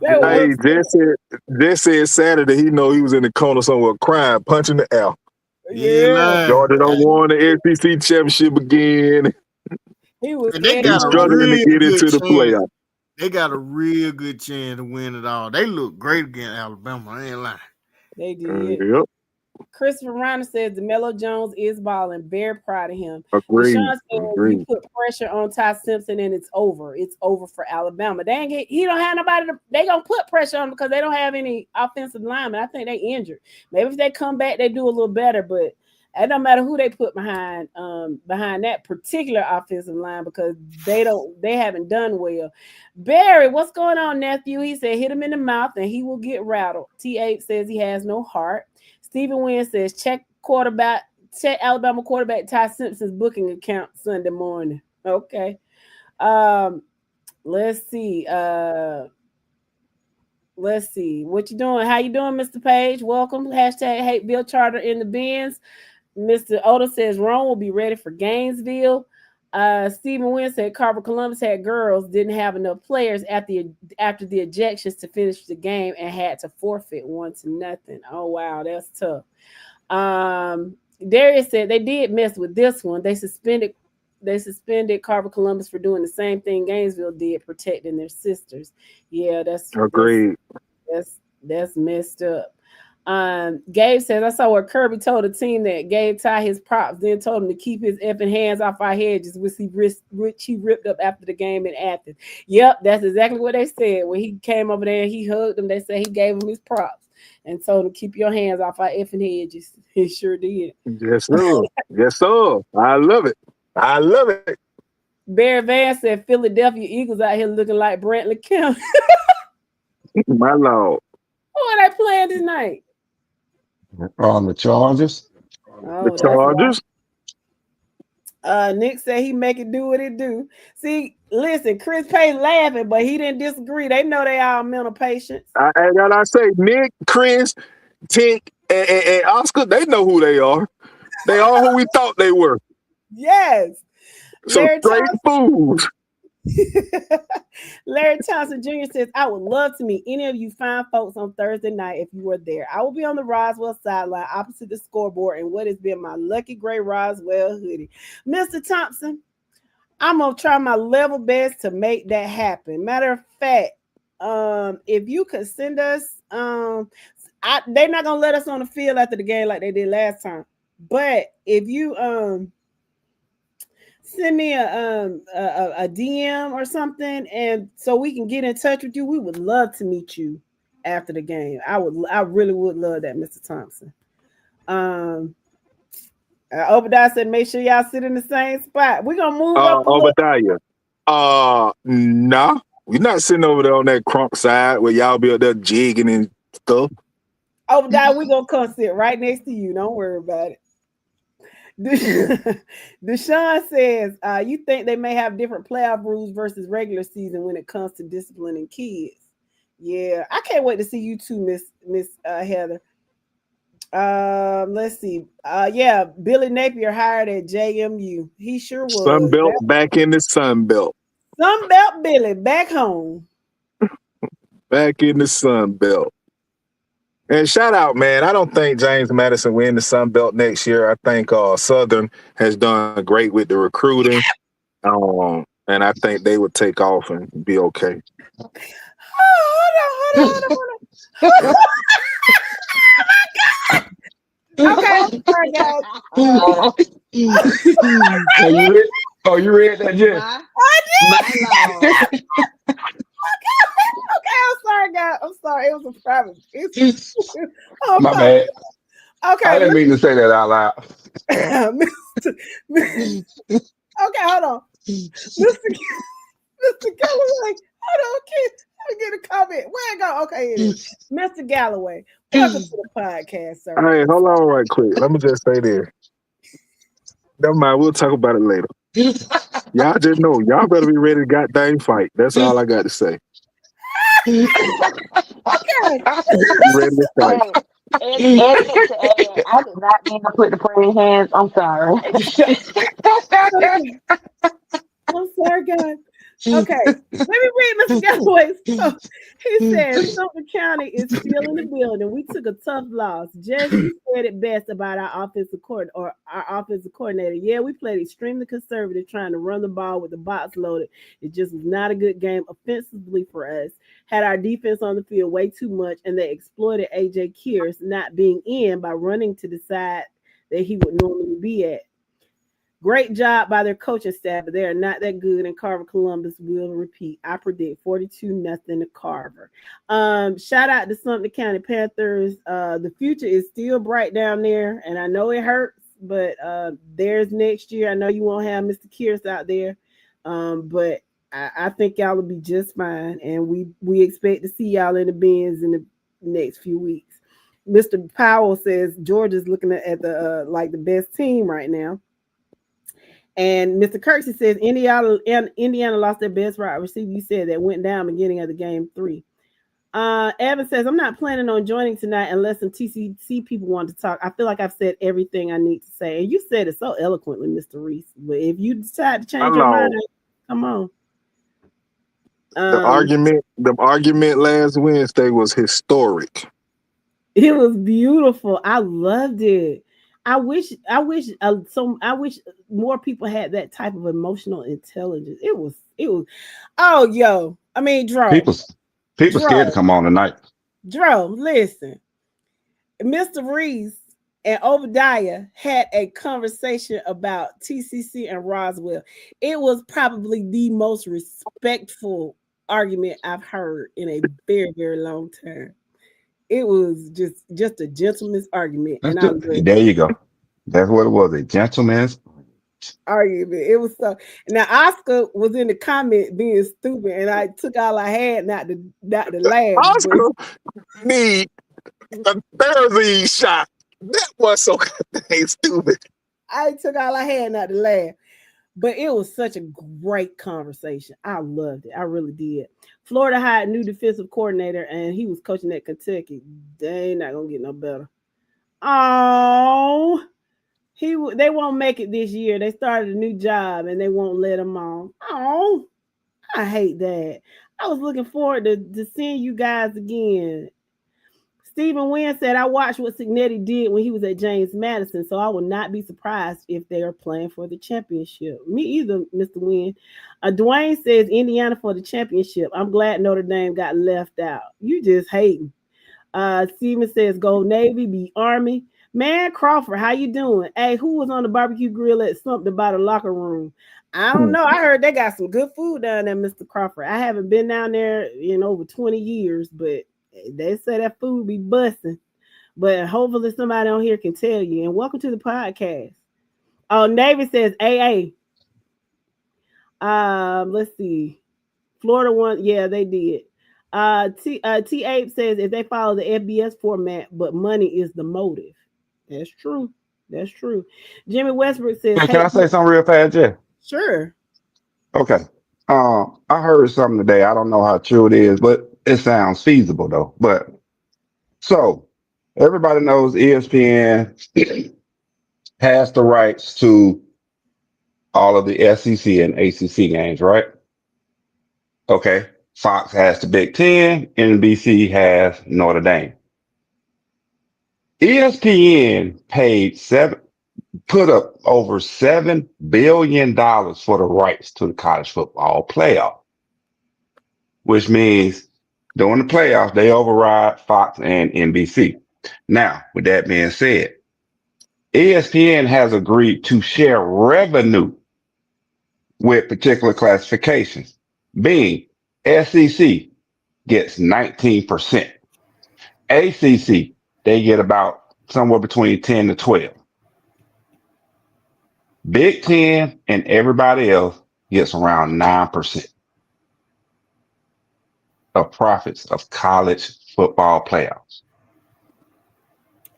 Hey, Jess said Saturday he know he was in the corner somewhere crying, punching the air. Yeah. Georgia don't want the SEC championship again. He's struggling to get into the playoff. They got a real good chance to win it all. They look great against Alabama. I ain't lying. They did. Yep. Christopher Reiner says DeMelo Jones is balling. Very proud of him. Agreed. Deshaun says you put pressure on Ty Simpson and it's over. It's over for Alabama. He don't have nobody. They gonna put pressure on him because they don't have any offensive linemen. I think they injured. Maybe if they come back, they do a little better. But it don't matter who they put behind that particular offensive line because they haven't done well. Barry, what's going on, nephew? He said hit him in the mouth and he will get rattled. T8 says he has no heart. Stephen Wynn says check Alabama quarterback Ty Simpson's booking account Sunday morning. Okay. Let's see. Let's see what you doing. How you doing, Mr. Page? Welcome. Hashtag hate Bill Charter in the bins. Mr. Oda says Rome will be ready for Gainesville. Stephen Wynn said Carver Columbus had girls, didn't have enough players after the ejections to finish the game and had to forfeit 1-0. Oh wow, that's tough. Darius said they did mess with this one. They suspended Carver Columbus for doing the same thing Gainesville did, protecting their sisters. Yeah, Agreed. that's messed up. Gabe says I saw where Kirby told the team that Gabe tied his props, then told him to keep his effing hands off our hedges, which he ripped up after the game in Athens. Yep, that's exactly what they said. When he came over there, he hugged them. They said he gave him his props and told him to keep your hands off our effing hedges. He sure did. Yes, sir. Yes, sir. I love it. I love it. Barry Van said Philadelphia Eagles out here looking like Brantley County. My Lord. Who are they playing tonight? On the Chargers. Oh, The Chargers. Nick said he make it do what it do. See, listen, Chris Payne laughing, but he didn't disagree. They know they all mental patients. And I say Nick, Chris, Tink, and Oscar, they know who they are. They are who we thought they were. Yes. So straight fools. Larry Thompson Jr. says, I would love to meet any of you fine folks on Thursday night if you were there. I will be on the Roswell sideline opposite the scoreboard in what has been my lucky gray Roswell hoodie. Mr. Thompson, I'm going to try my level best to make that happen. Matter of fact, if you could send us, they're not going to let us on the field after the game like they did last time. But if you send me a DM or something, and so we can get in touch with you, we would love to meet you after the game. I really would love that, Mr. Thompson. Obadiah said, make sure y'all sit in the same spot. We're gonna move up. Obadiah. Nah. We're not sitting over there on that crunk side where y'all be up there jigging and stuff. Obadiah, we're gonna come sit right next to you. Don't worry about it. Deshaun says, you think they may have different playoff rules versus regular season when it comes to disciplining kids. Yeah, I can't wait to see you too, Miss Heather. Let's see. Yeah, Billy Napier hired at JMU. He sure was. Sunbelt back in the Sunbelt. Sunbelt Billy back home. Back in the Sunbelt. And shout out, man. I don't think James Madison will win the Sun Belt next year. I think Southern has done great with the recruiting. And I think they would take off and be okay. Hold on. Okay, I'm sorry, guys. You read that, Jess? I did. Okay, I'm sorry, guys. I'm sorry. It was a private. My bad. Okay. I didn't mean to say that out loud. Okay, hold on. Mr. Galloway, hold on, kid. Let me get a comment. Where it go? Okay, it is. Mr. Galloway, welcome to the podcast, sir. Hey, hold on right quick. Let me just say this. Never mind, we'll talk about it later. Y'all just know, y'all better be ready to goddamn fight. That's all I got to say. Okay. Ready to fight. I did not mean to put the praying hands. I'm sorry. I'm sorry, guys. Okay, let me read Mr. Galloway. So, he says Sumter County is still in the building. We took a tough loss. Jesse said it best about our offensive coordinator. Yeah, we played extremely conservative, trying to run the ball with the box loaded. It just was not a good game offensively for us. Had our defense on the field way too much, and they exploited AJ Kears not being in by running to the side that he would normally be at. Great job by their coaching staff, but they are not that good, and Carver Columbus will repeat. I predict 42-0 to Carver. Shout out to Sumter County Panthers. The future is still bright down there, and I know it hurts, but there's next year. I know you won't have Mr. Kears out there, but I think y'all will be just fine, and we expect to see y'all in the bins in the next few weeks. Mr. Powell says Georgia's looking at the like the best team right now. And Mr. Kirksey says Indiana lost their best wide receiver. You said that went down beginning of the game 3. Evan says, I'm not planning on joining tonight unless some TCC people want to talk. I feel like I've said everything I need to say. And you said it so eloquently, Mr. Reese. But if you decide to change your mind, come on. The argument last Wednesday was historic. It was beautiful. I loved it. I wish more people had that type of emotional intelligence. It was oh yo. I mean, People scared to come on tonight. Dro, listen. Mr. Reese and Obadiah had a conversation about TCC and Roswell. It was probably the most respectful argument I've heard in a very, very long time. It was just a gentleman's argument. There you go. That's what it was, a gentleman's argument. It was so. Now Oscar was in the comment being stupid, and I took all I had not to laugh. Oscar need a Thursday shot. That was so dang stupid. I took all I had not to laugh. But it was such a great conversation. I loved it. I really did. Florida hired new defensive coordinator, and he was coaching at Kentucky. They ain't not gonna get no better. Oh, they won't make it this year. They started a new job, and they won't let him on. Oh, I hate that. I was looking forward to seeing you guys again. Stephen Wynn said, I watched what Signetti did when he was at James Madison, so I will not be surprised if they are playing for the championship. Me either, Mr. Wynn. Dwayne says, Indiana for the championship. I'm glad Notre Dame got left out. You just hating. Steven says, go Navy, be Army. Man, Crawford, how you doing? Hey, who was on the barbecue grill at something about a locker room? I don't know. I heard they got some good food down there, Mr. Crawford. I haven't been down there in over 20 years, but they say that food be busting, but hopefully somebody on here can tell you. And welcome to the podcast. Oh, Navy says AA. Let's see. Florida won. Yeah, they did. T8 says if they follow the FBS format, but money is the motive. That's true. That's true. Jimmy Westbrook says, Can I say something real fast, Jeff? Sure. Okay. I heard something today. I don't know how true it is, but it sounds feasible though. But so everybody knows ESPN has the rights to all of the SEC and ACC games, right? Okay. Fox has the Big Ten, NBC has Notre Dame. ESPN put up over $7 billion for the rights to the college football playoff, which means during the playoffs, they override Fox and NBC. Now, with that being said, ESPN has agreed to share revenue with particular classifications, being SEC gets 19%. ACC, they get about somewhere between 10 to 12. Big Ten and everybody else gets around 9% of profits of college football playoffs.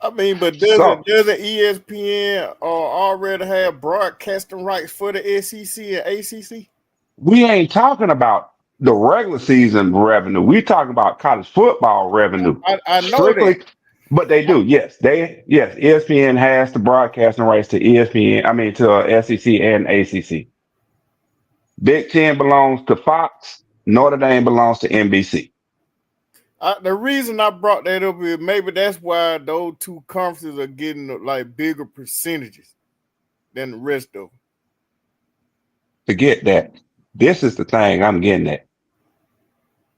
I mean, but doesn't ESPN already have broadcasting rights for the SEC and ACC? We ain't talking about the regular season revenue. We talking about college football revenue. I know that. But they do, yes. ESPN has the broadcasting rights to to SEC and ACC. Big Ten belongs to Fox. Notre Dame belongs to NBC. The reason I brought that up is maybe that's why those two conferences are getting like bigger percentages than the rest of them. Forget that. This is the thing I'm getting at.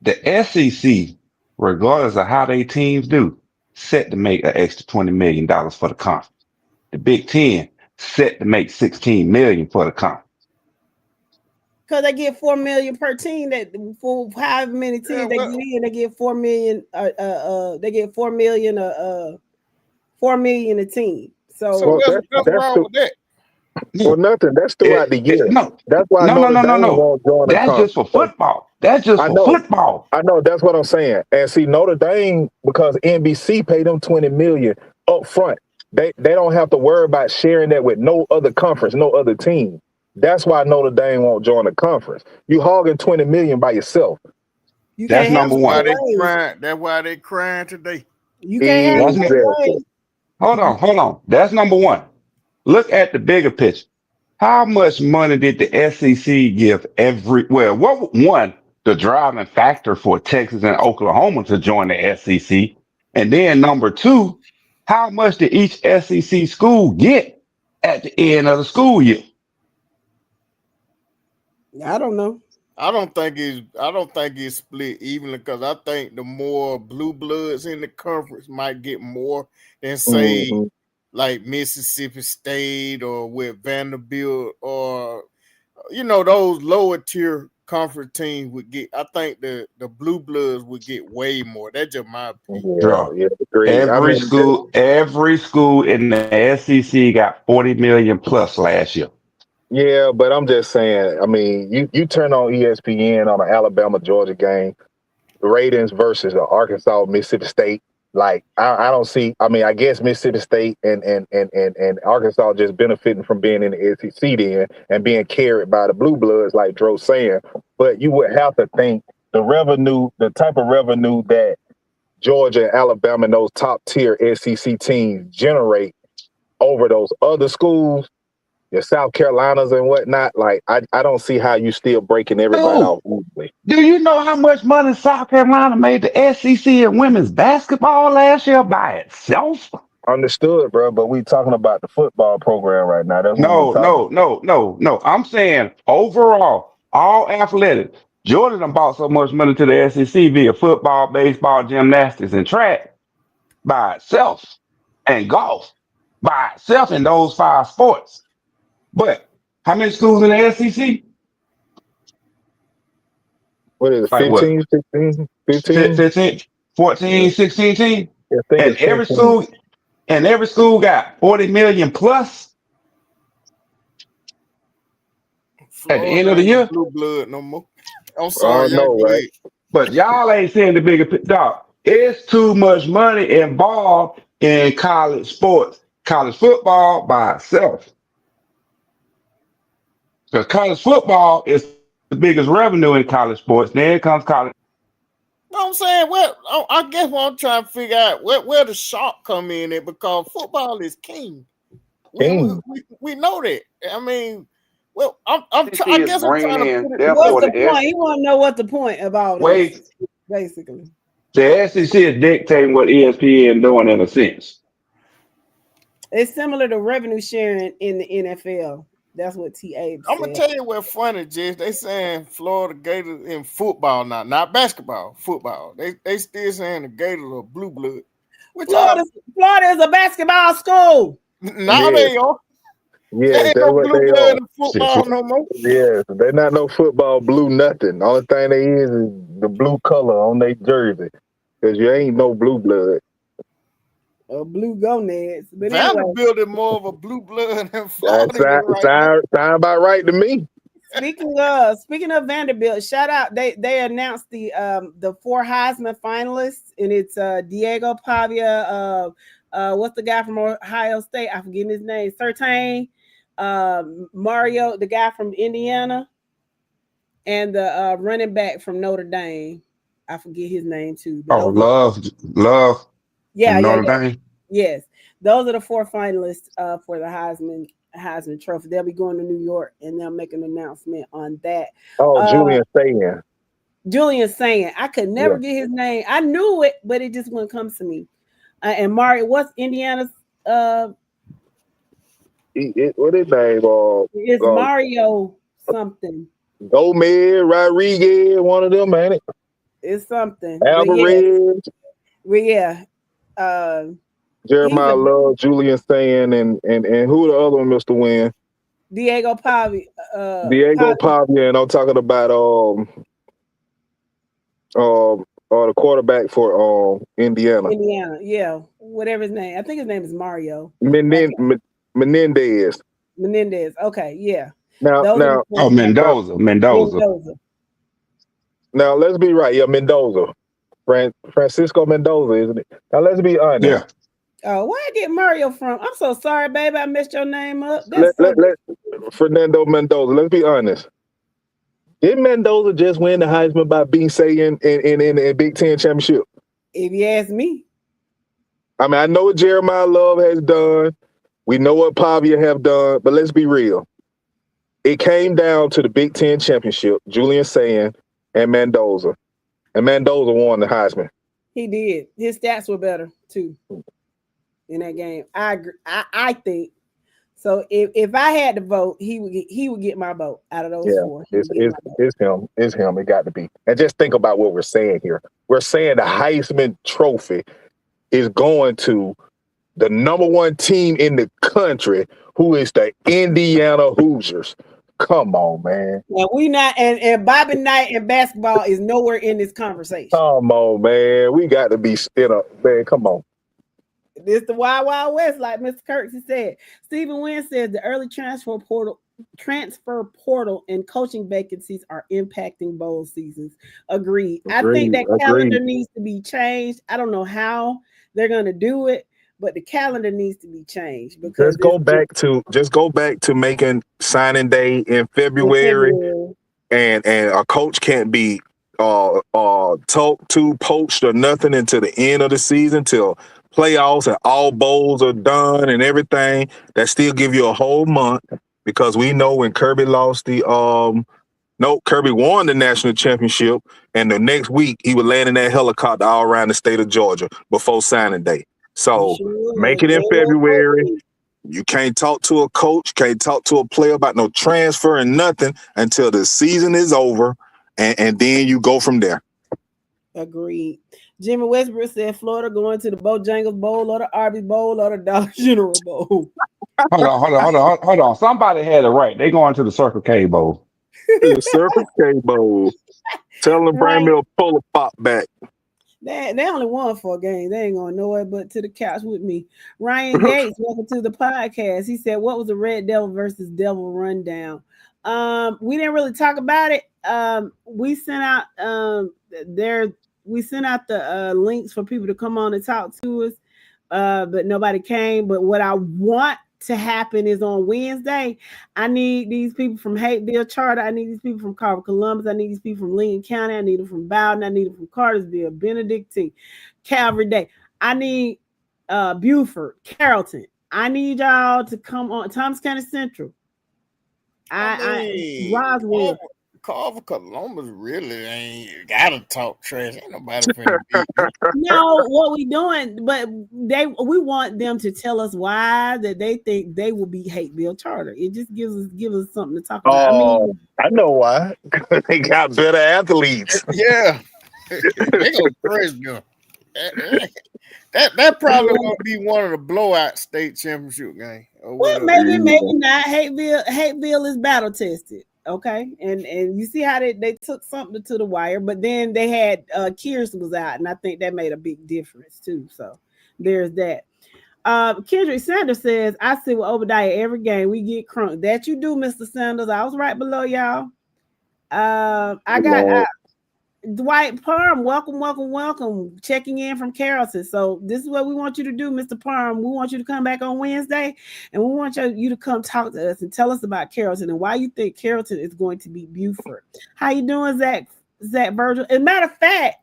The SEC, regardless of how they teams do, set to make an extra $20 million for the conference. The Big Ten set to make $16 million for the conference. Because they get $4 million per team. That for however many teams they get in, they get $4 million. They get $4 million. $4 million a team. So what's wrong with that? Well, nothing. That's throughout the year. That's why Notre Dame won't join the That's just for football. That's just for football. I know. That's what I'm saying. And see, Notre Dame, because NBC paid them $20 million up front, they don't have to worry about sharing that with no other conference, no other team. That's why Notre Dame won't join the conference. You hogging $20 million by yourself. You That's can't have number it one. both ways. That's why they crying today. You can't have it both Exactly. ways. Hold on. That's number one. Look at the bigger picture. How much money did the SEC give what one, the driving factor for Texas and Oklahoma to join the SEC? And then number two, how much did each SEC school get at the end of the school year? I don't know. I don't think it's split evenly because I think the more blue bloods in the conference might get more than say like Mississippi State or with Vanderbilt or those lower tier conference teams would get. I think the blue bloods would get way more. That's just my opinion. Bro, Agree. I mean, every school in the SEC got 40 million plus last year. yeah, but I'm just saying. I mean, you turn on ESPN on an Alabama Georgia game, the Raiders versus Arkansas Mississippi State. Like I don't see. I mean, I guess Mississippi State and Arkansas just benefiting from being in the SEC then and being carried by the blue bloods, like Dro's saying. But you would have to think the type of revenue that Georgia and Alabama and those top tier SEC teams generate over those other schools, your South Carolinas and whatnot. Like I don't see how you still breaking everybody off easily. Do you know how much money South Carolina made the SEC in women's basketball last year by itself? Understood, bro. But we talking about the football program right now. That's what we talking. No. I'm saying overall, all athletics. Jordan done bought so much money to the SEC via football, baseball, gymnastics, and track by itself, and golf by itself in those five sports. But how many schools in the SEC? What is it, Like what? 15, 16, 15? 15, 14, 16 teams? I think And it's 15. every school got 40 million plus at the end Florida of the ain't year. blue blood no more. I'm sorry, y'all No, go right? ahead. But y'all ain't seeing the bigger picture. Dog, it's too much money involved in college sports. College football by itself. Because college football is the biggest revenue in college sports. Then comes college. No, I'm saying, I guess what I'm trying to figure out where the shark come in at because football is king. We know that. I mean, well, I guess I'm trying to put it. What's the point? He want to know what the point about is, basically. The SEC is dictating what ESPN doing in a sense. It's similar to revenue sharing in the NFL. That's what TA said. I'm gonna tell you what's funny, Jess. They saying Florida Gators in football now, not basketball, football. They still saying the Gators are blue blood. Florida is a basketball school. Now they are. Yeah, they ain't no blue blood in football no more. Yeah, they're not no football blue nothing. Only thing they is the blue color on their jersey. Because you ain't no blue blood. Blue gonads. But Vanderbilt is more of a blue blood than Florida. Sound about right to me. Speaking of Vanderbilt, shout out. They announced the 4 Heisman finalists, and it's Diego Pavia, what's the guy from Ohio State? I forget his name. Surtain, Mario, the guy from Indiana, and the running back from Notre Dame. I forget his name too. Love. Yeah, Notre Dame. Yes, those are the 4 finalists for the Heisman Trophy. They'll be going to New York, and they'll make an announcement on that. Julian Sayin. Julian Sayin. I could never get his name. I knew it, but it just wouldn't come to me. And Mario, what's Indiana's? What his name? It's Mario something. Gomez, Rodriguez, one of them, ain't it? It's something. Alvarez. Yeah. Jeremiah Love, Julian Sayin, and who the other one, Mr. Wynn? Diego Pavia. Pavia, and I'm talking about the quarterback for Indiana. Yeah. Whatever his name. I think his name is Mario. Menendez. Okay, yeah. Now Mendoza. Now let's be right. Yeah, Mendoza. Francisco Mendoza, isn't it? Now let's be honest. Yeah. Oh, where I get Mario from? I'm so sorry, baby. I messed your name up. Fernando Mendoza. Let's be honest. Did Mendoza just win the Heisman by beating Say in the Big Ten championship? If you ask me. I mean, I know what Jeremiah Love has done. We know what Pavia have done, but let's be real. It came down to the Big Ten championship, Julian Sayin and Mendoza. And Mendoza won the Heisman. He did. His stats were better, too, in that game. I agree. I think. So if I had to vote, he would get my vote out of those four. It's him. It's him. It got to be. And just think about what we're saying here. We're saying the Heisman Trophy is going to the number one team in the country, who is the Indiana Hoosiers. Come on, man. Now we not and Bobby Knight and basketball is nowhere in this conversation. Come on, man. We got to be man. Come on. This the Wild Wild West, like Mr. Kirksey said. Stephen Wynn says the early transfer portal and coaching vacancies are impacting bowl seasons. Agreed. I think that calendar needs to be changed. I don't know how they're going to do it, but the calendar needs to be changed because just go back to making signing day in February. And a coach can't be talked to, poached, or nothing until the end of the season, till playoffs and all bowls are done and everything. That still give you a whole month, because we know when Kirby lost Kirby won the national championship, and the next week he would land in that helicopter all around the state of Georgia before signing day. So make it in February. You can't talk to a coach, can't talk to a player about no transfer and nothing until the season is over, and then you go from there. Agreed. Jimmy Westbrook said Florida going to the Bojangles Bowl or the Arby's Bowl or the Dollar General Bowl. Hold on. Somebody had it right. They going to the Circle K Bowl. The Circle K Bowl. Tell them bring me a Polar Pop back. They only won 4 games. They ain't going nowhere but to the couch with me. Ryan Gates, welcome to the podcast. He said, what was the Red Devil versus Devil rundown? We didn't really talk about it. We sent out the links for people to come on and talk to us, but nobody came. But what I want to happen is on Wednesday, I need these people from Hateville Charter. I need these people from Carver Columbus. I need these people from Lincoln County. I need them from Bowden. I need them from Cartersville, Benedictine, Calvary Day. I need Buford, Carrollton. I need y'all to come on Thomas County Central. Roswell. Carver Columbus really ain't gotta talk trash. Ain't nobody finna beat. No, what we doing? But we want them to tell us why that they think they will beat Hateville Charter. It just gives us something to talk about. I know why. They got better athletes. Yeah, they gonna crush them. That probably gonna be one of the blowout state championship games. Well, maybe not. Hateville is battle tested. Okay, and you see how they took something to the wire, but then they had Kears was out, and I think that made a big difference too. So there's that. Kendrick Sanders says, I sit with Obadiah every game. We get crunk. That you do, Mr. Sanders. I was right below y'all. I got Dwight Parham. Welcome. Checking in from Carrollton. So this is what we want you to do, Mr. Parham. We want you to come back on Wednesday, and we want you to come talk to us and tell us about Carrollton and why you think Carrollton is going to beat Buford. How you doing, Zach Virgil? As a matter of fact,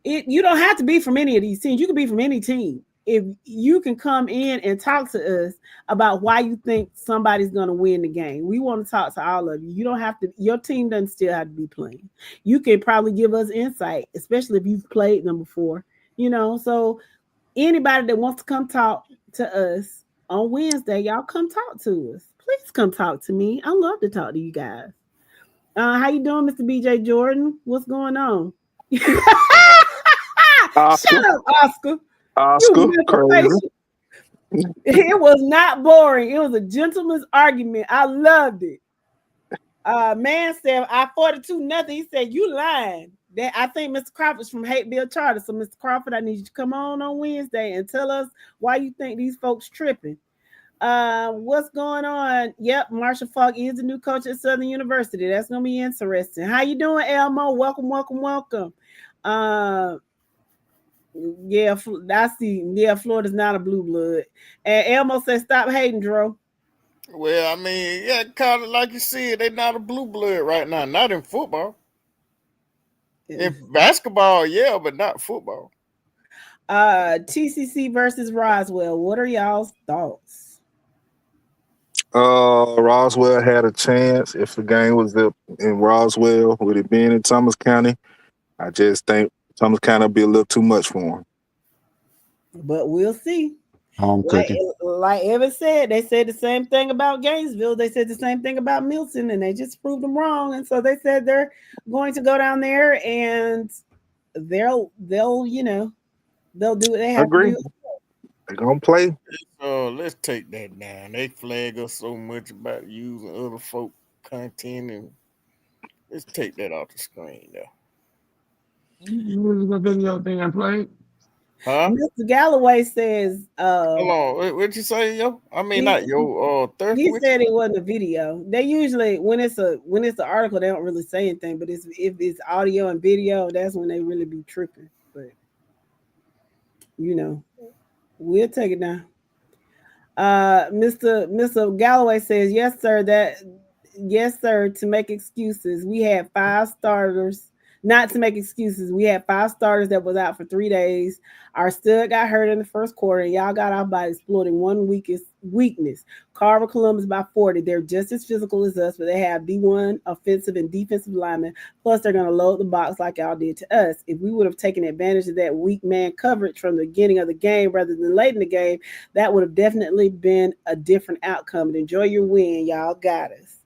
you don't have to be from any of these teams. You can be from any team. If you can come in and talk to us about why you think somebody's going to win the game. We want to talk to all of you. You don't have to, your team doesn't still have to be playing. You can probably give us insight, especially if you've played them before, so anybody that wants to come talk to us on Wednesday, y'all come talk to us. Please come talk to me. I love to talk to you guys. How you doing, Mr. BJ Jordan? What's going on? Shut up, Oscar. Crazy. It was not boring. It was a gentleman's argument. I loved it. Man said, I 42-0. He said, you lying. That I think Mr. Crawford's from Hateville Charter. So, Mr. Crawford, I need you to come on Wednesday and tell us why you think these folks tripping. What's going on? Yep, Marshall Falk is the new coach at Southern University. That's going to be interesting. How you doing, Elmo? Welcome. Yeah, I see. Yeah, Florida's not a blue blood. And Elmo says, stop hating, Dro. Well, I mean, yeah, kind of like you said, they not a blue blood right now. Not in football. In basketball, yeah, but not football. TCC versus Roswell. What are y'all's thoughts? Roswell had a chance if the game was up in Roswell, with it being in Thomas County. I just think Thomas County will be a little too much for him. But we'll see. Home cooking. Like Evan said, they said the same thing about Gainesville. They said the same thing about Milton, and they just proved them wrong. And so they said they're going to go down there and they'll they'll do what they have to Agree. do. They're gonna play. Let's take that down. They flag us so much about using other folk content, and let's take that off the screen now. The video thing I played. Huh? Mr. Galloway says, Hold on. What'd you say, yo? I mean, not yo. he said it wasn't a video. They usually when it's an article, they don't really say anything. But if it's audio and video, that's when they really be tripping. But we'll take it down. Mr. Galloway says, yes, sir, to make excuses. We had 5 starters. Not to make excuses. We had 5 starters that was out for 3 days. Our stud got hurt in the first quarter, and y'all got off by exploiting one weakness. Carver Columbus by 40. They're just as physical as us, but they have D1 offensive and defensive linemen. Plus, they're going to load the box like y'all did to us. If we would have taken advantage of that weak man coverage from the beginning of the game rather than late in the game, that would have definitely been a different outcome. And enjoy your win. Y'all got us.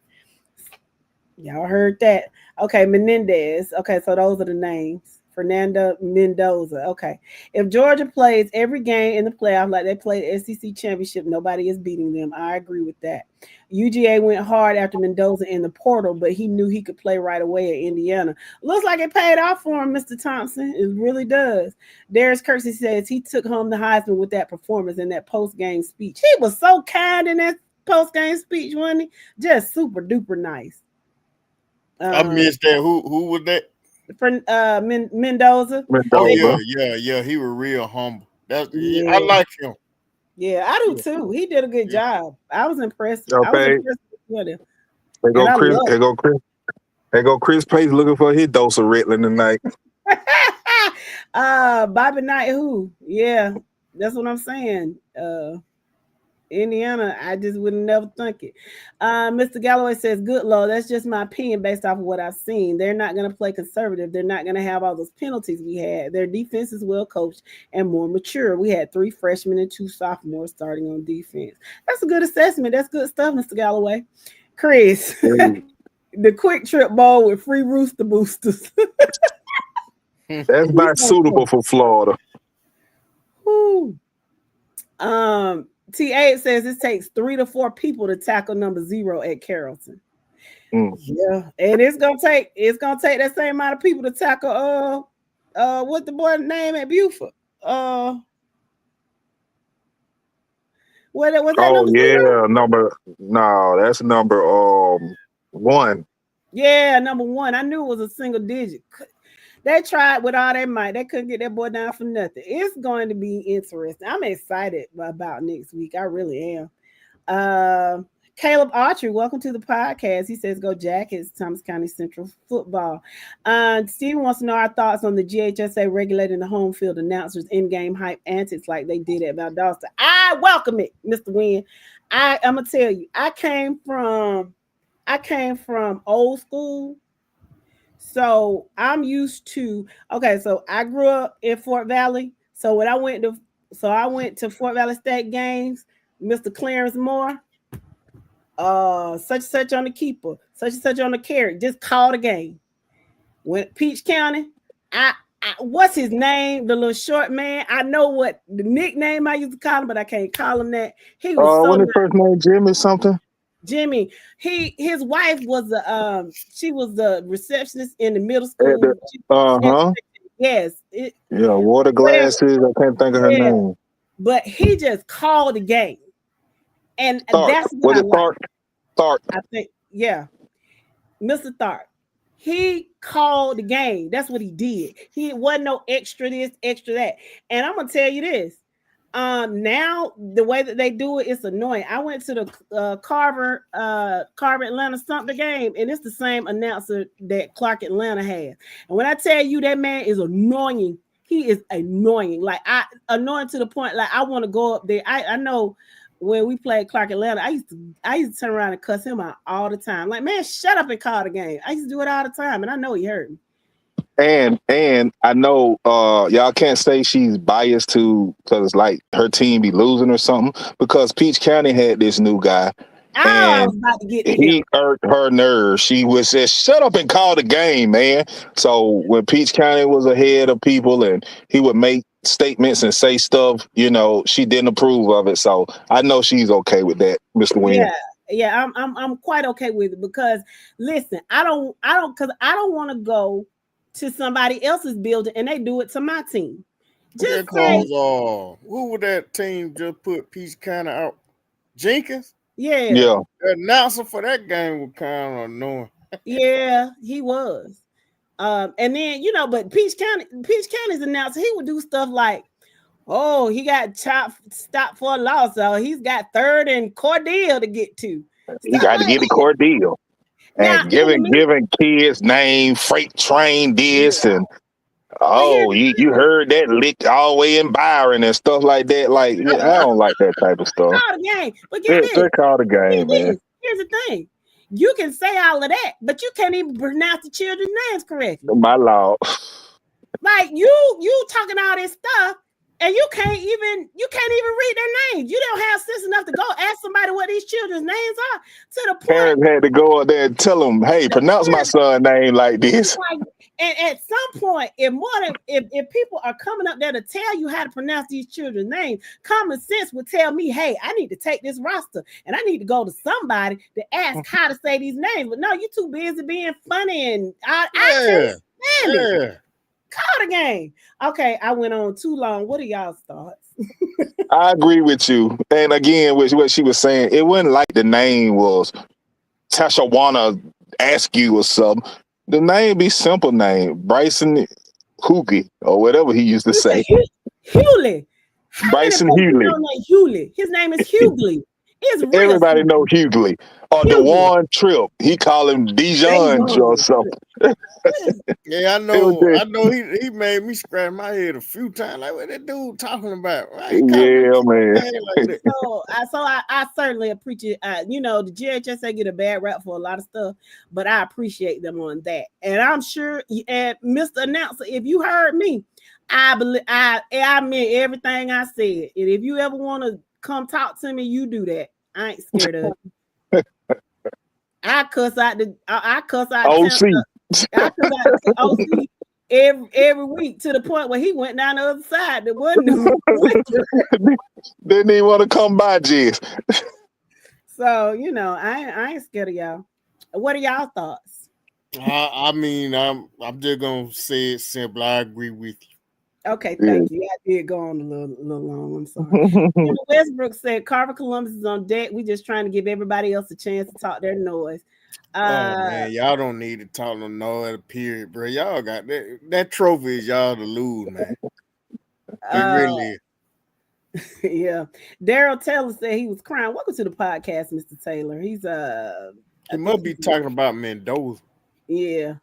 Y'all heard that. Okay, Menendez. Okay, so those are the names. Fernando Mendoza. Okay. If Georgia plays every game in the playoff like they played the SEC championship, nobody is beating them. I agree with that. UGA went hard after Mendoza in the portal, but he knew he could play right away at Indiana. Looks like it paid off for him, Mr. Thompson. It really does. Darius Kersey says he took home the Heisman with that performance and that post-game speech. He was so kind in that post-game speech, wasn't he? Just super duper nice. I missed that. Who was that? Mendoza. Oh yeah. He was real humble. I like him. Yeah, I do too. He did a good job. I was impressed. Okay. I was impressed with him. There go Chris Pace looking for his dose of Ritalin tonight. Bobby Knight, who? Yeah, that's what I'm saying. Indiana, I just would never think it. Mr. Galloway says, good Lord, that's just my opinion based off of what I've seen. They're not going to play conservative. They're not going to have all those penalties we had. Their defense is well coached and more mature. We had 3 freshmen and 2 sophomores starting on defense. That's a good assessment. That's good stuff, Mr. Galloway. Chris, the Quick Trip Bowl with free Rooster Boosters. That's not suitable for Florida. Woo. T8 says it takes 3 to 4 people to tackle number 0 at Carrollton. Yeah, and it's gonna take that same amount of people to tackle what the boy name at Buford. What was that? Oh yeah, that's number 1. Yeah, number 1. I knew it was a single digit. They tried with all their might. They couldn't get that boy down for nothing. It's going to be interesting. I'm excited about next week. I really am. Caleb Autry, welcome to the podcast. He says, go Jackets, Thomas County Central football. Steven wants to know our thoughts on the GHSA regulating the home field announcers in-game hype antics like they did at Valdosta. I welcome it, Mr. Wynn. I'm going to tell you, I came from old school. So I'm used to, so I grew up in Fort Valley. So when I went to Fort Valley State games, Mr. Clarence Moore, such and such on the keeper, such and such on the carry, just call the game. When Peach County, I what's his name? The little short man. I know what the nickname I used to call him, but I can't call him that. He was so when his first name Jimmy something. Jimmy, his wife was she was the receptionist in the middle school. Yes. Water glasses. I can't think of her name. But he just called the game. And that's what I like. Tharp. I think, Mr. Tharp. He called the game. That's what he did. He wasn't no extra this, extra that. And I'm gonna tell you this. Now the way that they do it, it's annoying. I went to the Carver Atlanta Sumter game, and it's the same announcer that Clark Atlanta has. And when I tell you that man is annoying, he is annoying. Like annoying to the point like I want to go up there. I know when we played Clark Atlanta, I used to turn around and cuss him out all the time. Like, man, shut up and call the game. I used to do it all the time, and I know he heard me. And I know y'all can't say she's biased to because like her team be losing or something because Peach County had this new guy I was and about to get to he him. irked her nerves. She was just shut up and call the game, man. So when Peach County was ahead of people and he would make statements and say stuff, you know, she didn't approve of it. So I know she's okay with that, Mr. Wynn. Yeah, I'm quite okay with it because listen, I don't want to go to somebody else's building and they do it to my team. Just say, who would that team just put Peach County out? Jenkins? Yeah. Yeah. The announcer for that game was kind of annoying. Yeah, he was. And then, you know, but Peach County's announcer, he would do stuff like, oh, he got stopped for a loss, so he's got third and Cordell to get to. He got to get the Cordell. And giving kids name, freight train this, and you heard that lick all the way in Byron and stuff like that. Like, I don't like that type of stuff. Call the game. But get this. They call the game, man. Here's the thing. You can say all of that, but you can't even pronounce the children's names correctly. My lord. Like you talking all this stuff, and you can't even read their names. You don't have sense enough to go ask somebody what these children's names are. To the point, parents had to go up there and tell them, "Hey, pronounce my son's name like this." And at some point, if people are coming up there to tell you how to pronounce these children's names, common sense would tell me, "Hey, I need to take this roster and I need to go to somebody to ask how to say these names." But no, you're too busy being funny, and I can't stand it. Call the game. Okay, I went on too long. What are y'all's thoughts? I agree with you. And again, with what she was saying, it wasn't like the name was Tasha wanna ask you or something. The name be simple name, Bryson Hoogie or whatever he used to say. Hewley. Bryson Hewley. Hewley. His name is Hughley. Everybody know Hughley. Or DeJuan Tripp. He call him Dijon or something. Yeah, I know he made me scratch my head a few times. Like, what that dude talking about? Right? Yeah, man. Like I certainly appreciate, you know, the GHSA get a bad rap for a lot of stuff, but I appreciate them on that. And I'm sure, and Mr. Announcer, if you heard me, I meant everything I said. And if you ever want to come talk to me, you do that. I ain't scared of it. I cuss out OC. I cuss out OC every week to the point where he went down the other side. There wasn't didn't even want to come by, Jess. So, you know, I ain't scared of y'all. What are y'all thoughts? I mean, I'm just gonna say it simple. I agree with you. Okay, thank you. I did go on a little long. I'm sorry. Westbrook said Carver Columbus is on deck. We just trying to give everybody else a chance to talk their noise. Man, y'all don't need to talk no noise, period, bro. Y'all got that trophy is y'all to lose, man. It really is. Yeah. Daryl Taylor said he was crying. Welcome to the podcast, Mr. Taylor. He's he must be talking about Mendoza. Yeah.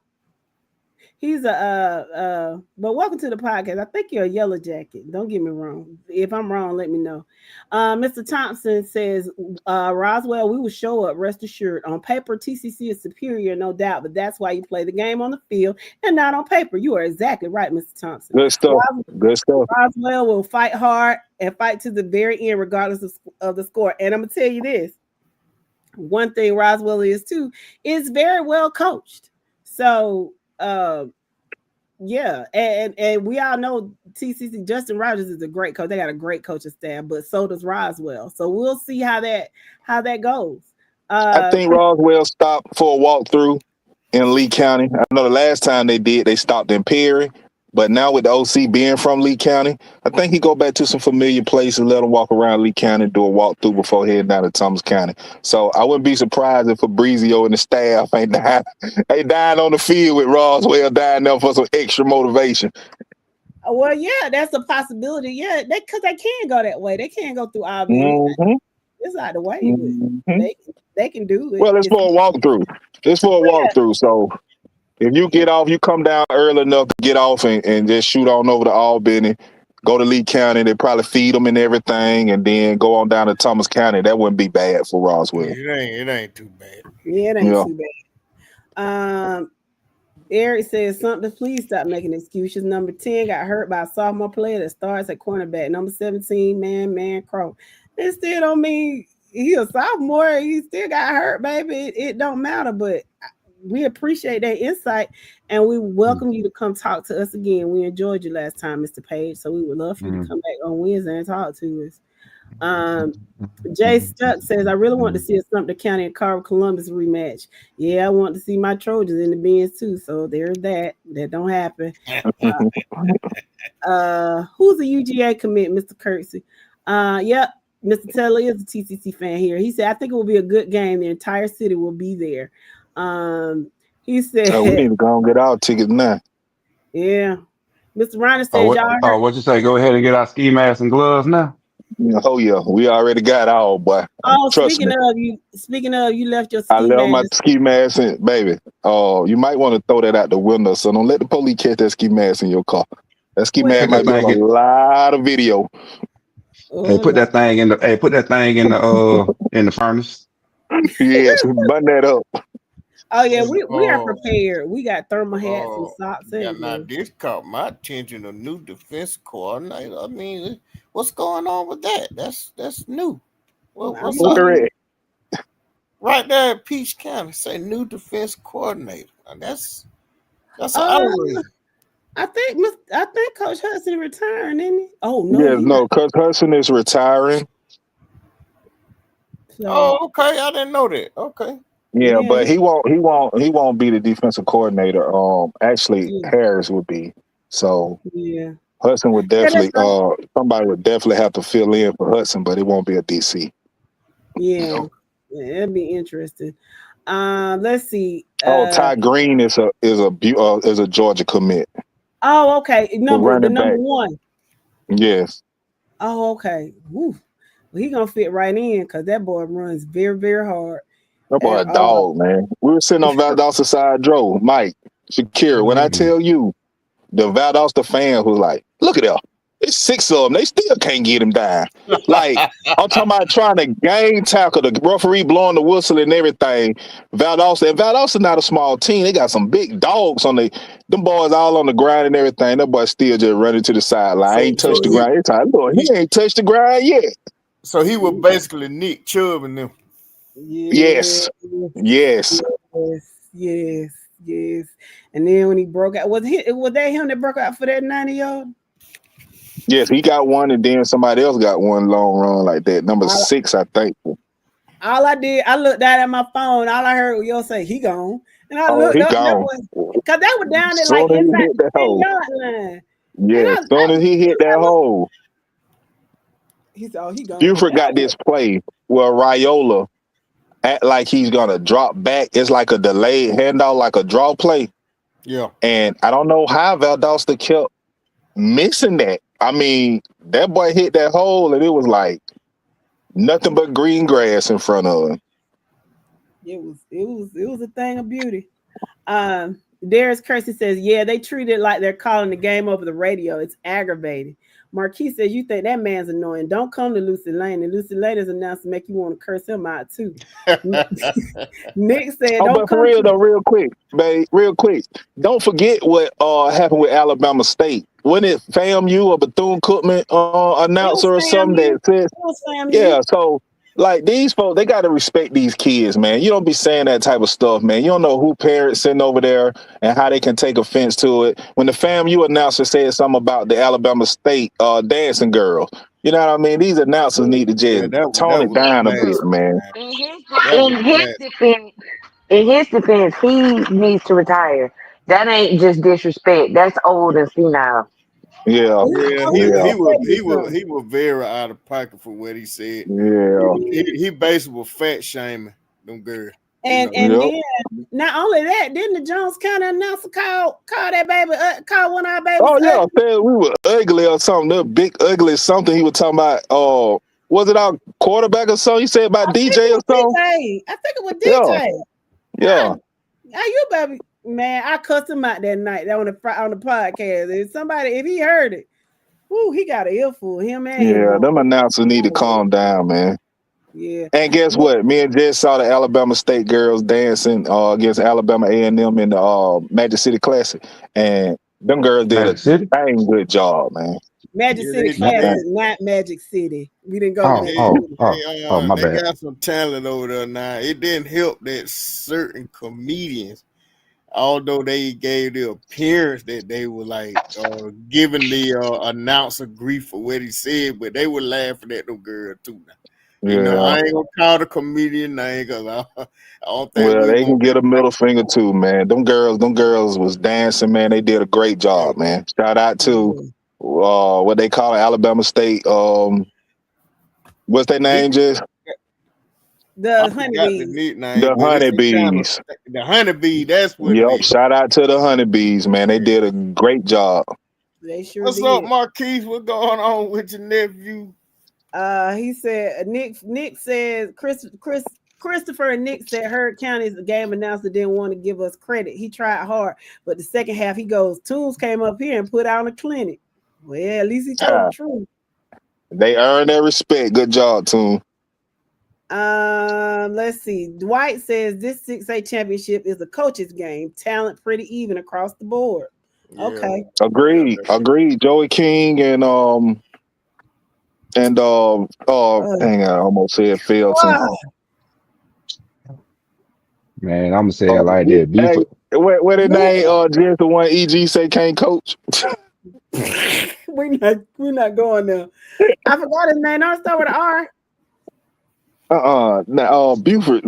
He's but welcome to the podcast. I think you're a yellow jacket. Don't get me wrong. If I'm wrong, let me know. Mr. Thompson says, Roswell, we will show up, rest assured. On paper, TCC is superior, no doubt, but that's why you play the game on the field and not on paper. You are exactly right, Mr. Thompson. Good stuff. Good stuff. Roswell will fight hard and fight to the very end, regardless of the score. And I'm going to tell you this. One thing Roswell is too, is very well coached. So, yeah, and we all know TCC Justin Rogers is a great coach. They got a great coaching staff, but so does Roswell. So we'll see how that goes. I think Roswell stopped for a walkthrough in Lee County. I know the last time they stopped in Perry, but now with the OC being from Lee County, I think he go back to some familiar places, let him walk around Lee County, do a walkthrough before heading down to Thomas County. So I wouldn't be surprised if Fabrizio and the staff ain't dying on the field with Roswell dying there for some extra motivation. Well, yeah, that's a possibility. Yeah, because they can go that way. They can go through Albany. It's out the way, but they can do it. Well, it's for a walkthrough. It's for a walkthrough. So if you get off, you come down early enough to get off and just shoot on over to Albany, go to Lee County. They probably feed them and everything, and then go on down to Thomas County. That wouldn't be bad for Roswell. It ain't too bad. Yeah, it ain't too bad. Eric says something. Please stop making excuses. Number 10 got hurt by a sophomore player that starts at cornerback. Number 17, man, Crow. It still don't mean he's a sophomore. He still got hurt, baby. It don't matter, but we appreciate that insight, and we welcome you to come talk to us again. We enjoyed you last time, Mr. Page, so we would love for you to come back on Wednesday and talk to us. Jay Stuck says, I really want to see a Sumter County and Carver Columbus rematch. Yeah, I want to see my Trojans in the bins too. So there's that. That don't happen. Who's a UGA commit, Mr. Kirksey? Yep, Mr. Taylor is a TCC fan here. He said, I think it will be a good game. The entire city will be there. He said, we need to go and get our tickets now. Yeah. Mr. Reiner said, y'all what you say? Go ahead and get our ski masks and gloves now. Oh yeah, we already got all, boy. Speaking of, you left your ski mask. I left my ski mask in, baby. Oh, you might want to throw that out the window, so don't let the police catch that ski mask in your car. That ski mask might be on a lot of video. Hey, put that thing in the furnace. Yes, button that up. Oh yeah, we are prepared. We got thermal hats and socks. Now this caught my attention. A new defensive coordinator. I mean, what's going on with that? That's new. What's up? Right there at Peach County, say new defense coordinator. And that's outrageous. I think Coach Hudson retiring, isn't he? Oh no. Yes, no, Coach Hudson is retiring. So, okay, I didn't know that. Okay. Yeah, but he won't be the defensive coordinator. Actually Harris would be. So Hudson would definitely somebody would definitely have to fill in for Hudson, but it won't be a DC. Yeah, that'd be interesting. Let's see. Ty Green is a Georgia commit. Oh, okay. The number one. Yes. Oh, okay. Woo. Well, he gonna fit right in because that boy runs very, very hard. That boy a dog, man. We were sitting on Valdosta side row, Mike, Shakira. When I tell you, the Valdosta fan was like, look at that. It's 6 of them. They still can't get him down. Like, I'm talking about trying to game tackle, the referee blowing the whistle and everything. Valdosta not a small team. They got some big dogs on them boys all on the ground and everything. That boy still just running to the sideline. Ain't touched the ground. He ain't touched the ground yet. So he was basically Nick Chubb and them. Yes. And then when he broke out, was that him that broke out for that 90-yard? Yes, he got one, and then somebody else got one long run like that. Number 6, I think. All I did, I looked down at my phone. All I heard was y'all say he gone, and I looked up. Because they were down there like inside the 10-yard line. Yeah, as soon as he hit that hole, he said, he gone. You forgot this play where Raiola act like he's gonna drop back. It's like a delayed handoff, like a draw play. Yeah. And I don't know how Valdosta kept missing that. I mean, that boy hit that hole and it was like nothing but green grass in front of him. It was a thing of beauty. Darius Kersey says, yeah, they treat it like they're calling the game over the radio. It's aggravating. Marquis says, you think that man's annoying. Don't come to Lucy Lane. And Lucy Lane's announcement make you want to curse him out too. Nick said, but for real though, real quick. Don't forget what happened with Alabama State. Wasn't it FAMU or Bethune-Cookman announcer or something that said, yeah, so like these folks, they got to respect these kids, man. You don't be saying that type of stuff, man. You don't know who parents sitting over there and how they can take offense to it. When the FAMU announcer said something about the Alabama State dancing girl, you know what I mean? These announcers need to just tone it down a bit, man. In his defense, he needs to retire. That ain't just disrespect. That's old and senile. Yeah, he was very out of pocket for what he said. Yeah, he basically was fat shaming them girls. And then not only that, didn't the Jones County announcer call that baby, call one of our babies? Oh yeah, said we were ugly or something. The big ugly something he was talking about. Was it our quarterback or something? He said about DJ or something. I think it was DJ. Yeah. How you baby? Man, I cussed him out that night on the podcast. If he heard it, whoo, he got an earful. Him and him. Them announcers need to calm down, man. Yeah. And guess what? Me and Jess saw the Alabama State girls dancing against Alabama A&M in the Magic City Classic, and them girls did a dang good job, man. Magic City Classic, not Magic City. We didn't go to Magic City. My bad. They got some talent over there now. It didn't help that certain comedians, although they gave the appearance that they were like giving the announcer grief for what he said, but they were laughing at them girls too now. You know, I ain't gonna call the comedian name because I don't think. Well, they can get a middle finger too, man. Them girls was dancing, man. They did a great job, man. Shout out to what they call Alabama State. What's their name, Jess? The honeybees. The honeybees. The honeybee. That's what. Yep. Shout out to the honeybees, man. They did a great job. They sure What's did. up, Marquise? What's going on with your nephew? He said Nick says Christopher and Nick said Heard County's game announcer didn't want to give us credit. He tried hard, but the second half he goes, Tunes came up here and put out a clinic. Well, at least he told the truth. They earned their respect. Good job, Tune. Let's see. Dwight says this 6A championship is a coach's game. Talent pretty even across the board. Yeah. Okay. Agreed. Joey King and dang, I almost said Felton. Man, I'm gonna say it like that. What his name? Just the one EG say can't coach. We're not going there. I forgot his name. Don't start with an R. Buford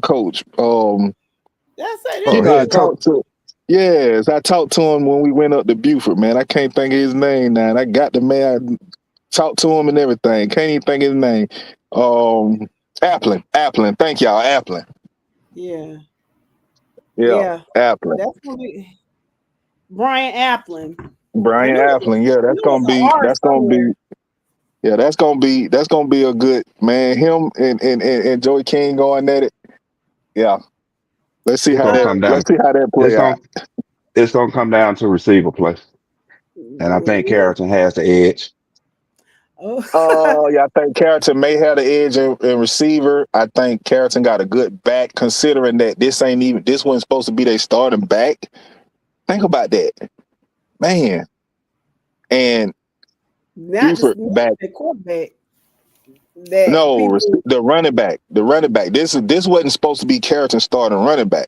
coach. I talked to. Yes, I talked to him when we went up to Buford. Man, I can't think of his name now. And I got the man. Talk to him and everything. Can't even think of his name. Applin. Thank y'all, Applin. Yeah. Applin. That's gonna be Brian Applin. Yeah, that's gonna be a good man. Him and Joey King going at it. Yeah. Let's see how that plays out. It's gonna come down to receiver play, and I think Carrollton has the edge. I think Carrollton may have the edge in receiver. I think Carrollton got a good back, considering that this wasn't supposed to be their starting back. Think about that, man. And Buford back. The quarterback. The running back. The running back. This wasn't supposed to be Carrollton starting running back.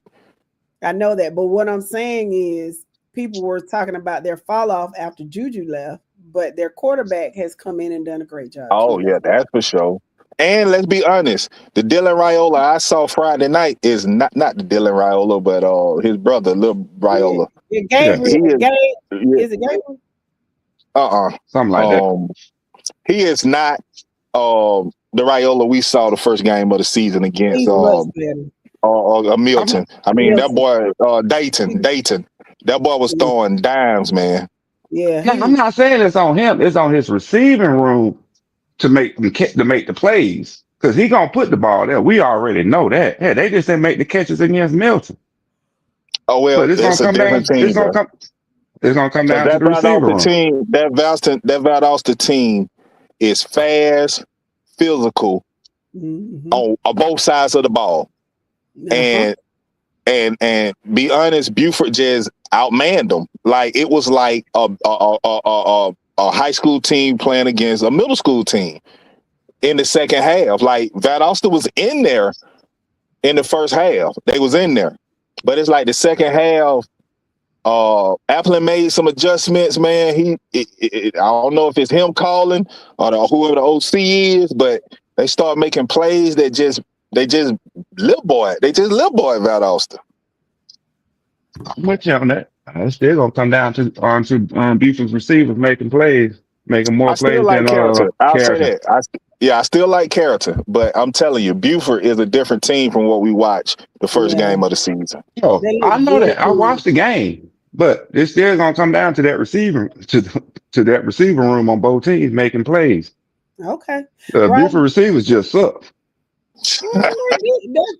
I know that, but what I'm saying is people were talking about their fall off after Juju left, but their quarterback has come in and done a great job. Oh, yeah, that's for sure. And let's be honest, the Dylan Raiola I saw Friday night is not the Dylan Raiola, but his brother, little Raiola. Yeah, Gabriel. Is it Gabriel? Something like that. He is not the Raiola we saw the first game of the season against Milton. I mean, that boy, Dayton. That boy was throwing dimes, man. Yeah, I'm not saying it's on him. It's on his receiving room to make the plays, because he gonna put the ball there. We already know that. Yeah, they just didn't make the catches against Milton. Oh well, but it's gonna come down. It's gonna come down to the receiver room. That Valdosta team is fast, physical on both sides of the ball, and be honest, Buford just outmanned them. Like it was like a high school team playing against a middle school team in the second half. Like Valdosta was in there in the first half. They was in there, but it's like the second half. Applin made some adjustments, man. I don't know if it's him calling or whoever the OC is, but they start making plays that they just little boy Valdosta. I'm with you on that. It's still gonna come down to Buford's receivers making plays, making more plays than I'll say that. I still like Carrollton, but I'm telling you, Buford is a different team from what we watched the first Yeah, game of the season. Oh, they I look know good that. I too. watched the game, but it's still gonna come down to that receiver to that receiver room on both teams making plays. Okay, The right. Buford receivers just suck. See,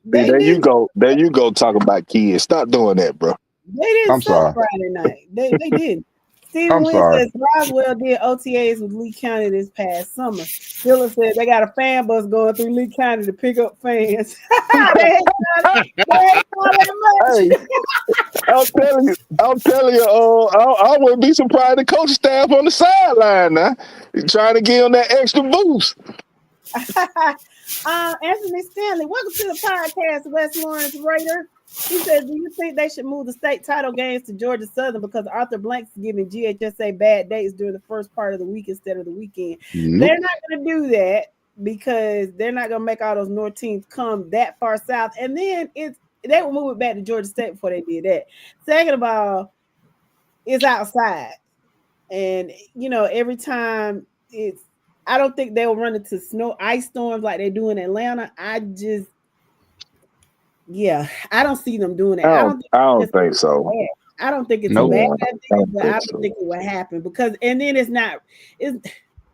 They there you did. go. There you go. Talk about kids. Stop doing that, bro. They didn't I'm suck sorry. Friday night. They did. Stephen I'm Wynn sorry. says Roswell did OTAs with Lee County this past summer. Phyllis said they got a fan bus going through Lee County to pick up fans. They ain't calling much. Hey, I'm telling you, I wouldn't be surprised the coach staff on the sideline now, trying to give him that extra boost. Anthony Stanley, welcome to the podcast, West Lawrence Raider. He says, do you think they should move the state title games to Georgia Southern because Arthur Blanks is giving GHSA bad dates during the first part of the week instead of the weekend? Nope. They're not going to do that because they're not going to make all those North teams come that far south. And then they will move it back to Georgia State before they did that. Second of all, it's outside. And, every time I don't think they'll run into ice storms like they do in Atlanta. I don't see them doing that. I don't think so. I don't think it's Nope. a bad I thing, don't but think I don't so. think it will happen because I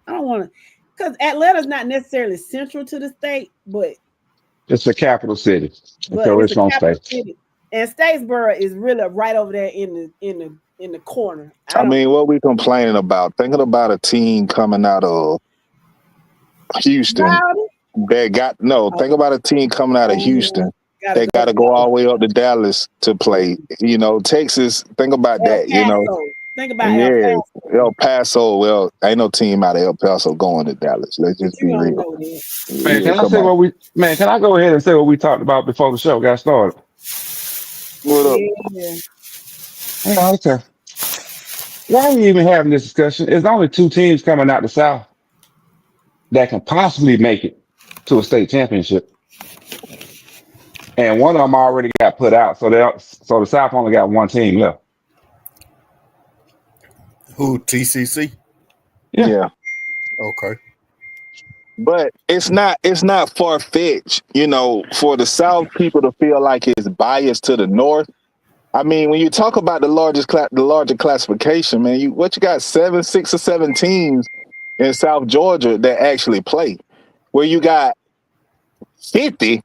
don't want to, because Atlanta's not necessarily central to the state, but It's the capital city, but so it's it's a gonna capital stay. city, and Statesboro is really right over there in the corner. I mean, what we complaining about? Thinking about a team coming out of Houston Think about a team coming out of Houston. They got to go all the way up to Dallas to play. Texas. Think about that. Think about El Paso. El Paso. Well, ain't no team out of El Paso going to Dallas. Let's just be real. Man, can I say what can I go ahead and say what we talked about before the show got started? What up? Yeah. Okay. Why are we even having this discussion? There's only two teams coming out the South that can possibly make it to a state championship. And one of them already got put out, so the South only got one team left. Who, TCC? Yeah. Okay. But it's not far fetched, for the South people to feel like it's biased to the North. I mean, when you talk about the larger classification, man, you got 6 or 7 teams in South Georgia that actually play, where you got 50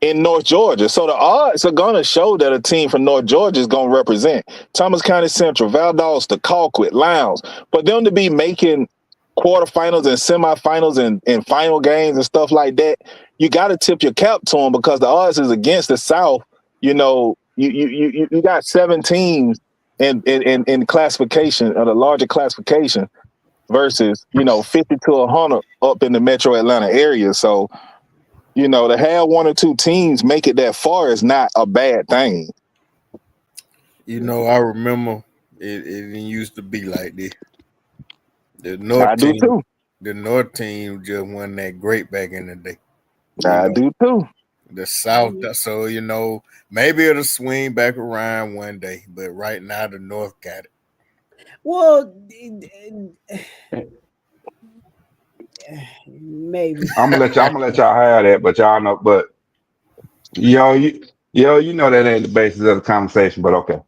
in North Georgia. So the odds are going to show that a team from North Georgia is going to represent Thomas County Central, Valdosta, Colquitt, Lowndes. But them to be making quarterfinals and semifinals and final games and stuff like that, you got to tip your cap to them because the odds is against the South. You got 7 teams in classification of the larger classification versus 50 to 100 up in the Metro Atlanta area. So to have 1 or 2 teams make it that far is not a bad thing. I remember it used to be like this. The North team just won that great back in the day. I do too. The South, so maybe it'll swing back around one day, but right now the North got it. Well, maybe I'm gonna let y'all have that, but y'all know, but you know that ain't the basis of the conversation, but okay.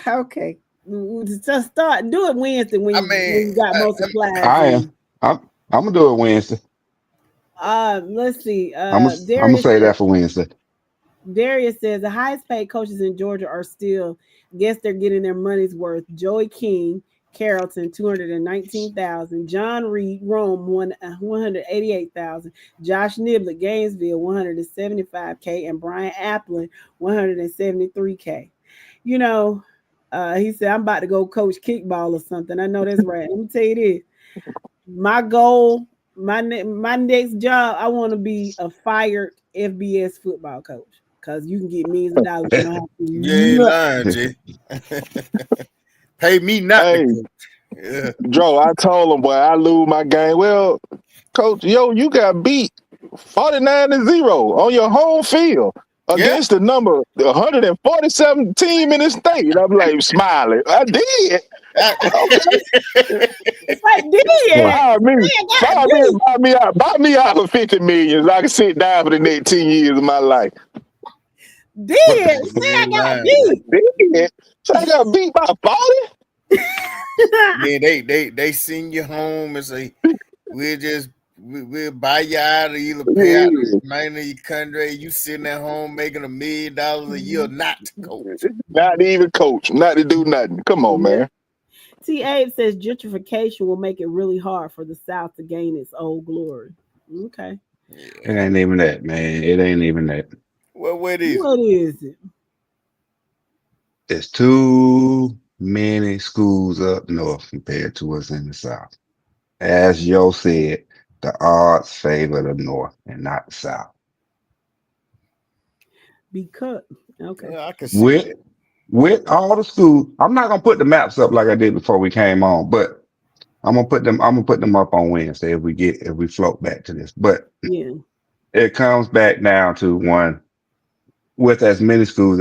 Okay. Just do it Wednesday when you got most supplies. I am. I'm gonna do it Wednesday. Let's see. I'm gonna say that for Wednesday. Darius says the highest paid coaches in Georgia are still, guess they're getting their money's worth. Joey King, Carrollton, $219,000. John Reed, Rome, $188,000. Josh Niblett, Gainesville, $175K, and Brian Applin, $173K. He said, I'm about to go coach kickball or something. I know that's right. Let me tell you this. My goal, my next job, I want to be a fired FBS football coach because you can get millions of dollars. You don't have to You ain't lying, G. Pay me not to coach. Yeah. Joe, I told him, boy, I lose my game. Well, coach, you got beat 49-0 on your home field against the number 147 team in the state. I'm like smiling. I did. It's like, buy me out for 50 million so I can sit down for the next 10 years of my life. Say I got beat. So I got beat by 40? Yeah, they send you home and say, we'll buy you out of either pay out the remainder of your country. You sitting at home making $1 million a year not to coach. Not to even coach, not to do nothing. Come on, man. T. Abe says gentrification will make it really hard for the South to gain its old glory. Okay. It ain't even that, man. It ain't even that. Well, what is it? There's too many schools up north compared to us in the South. As Yo said, the odds favor the North and not the South. Because I can see with all the schools, I'm not gonna put the maps up like I did before we came on, but I'm gonna put them up on Wednesday if we float back to this. But yeah, it comes back down to one with as many schools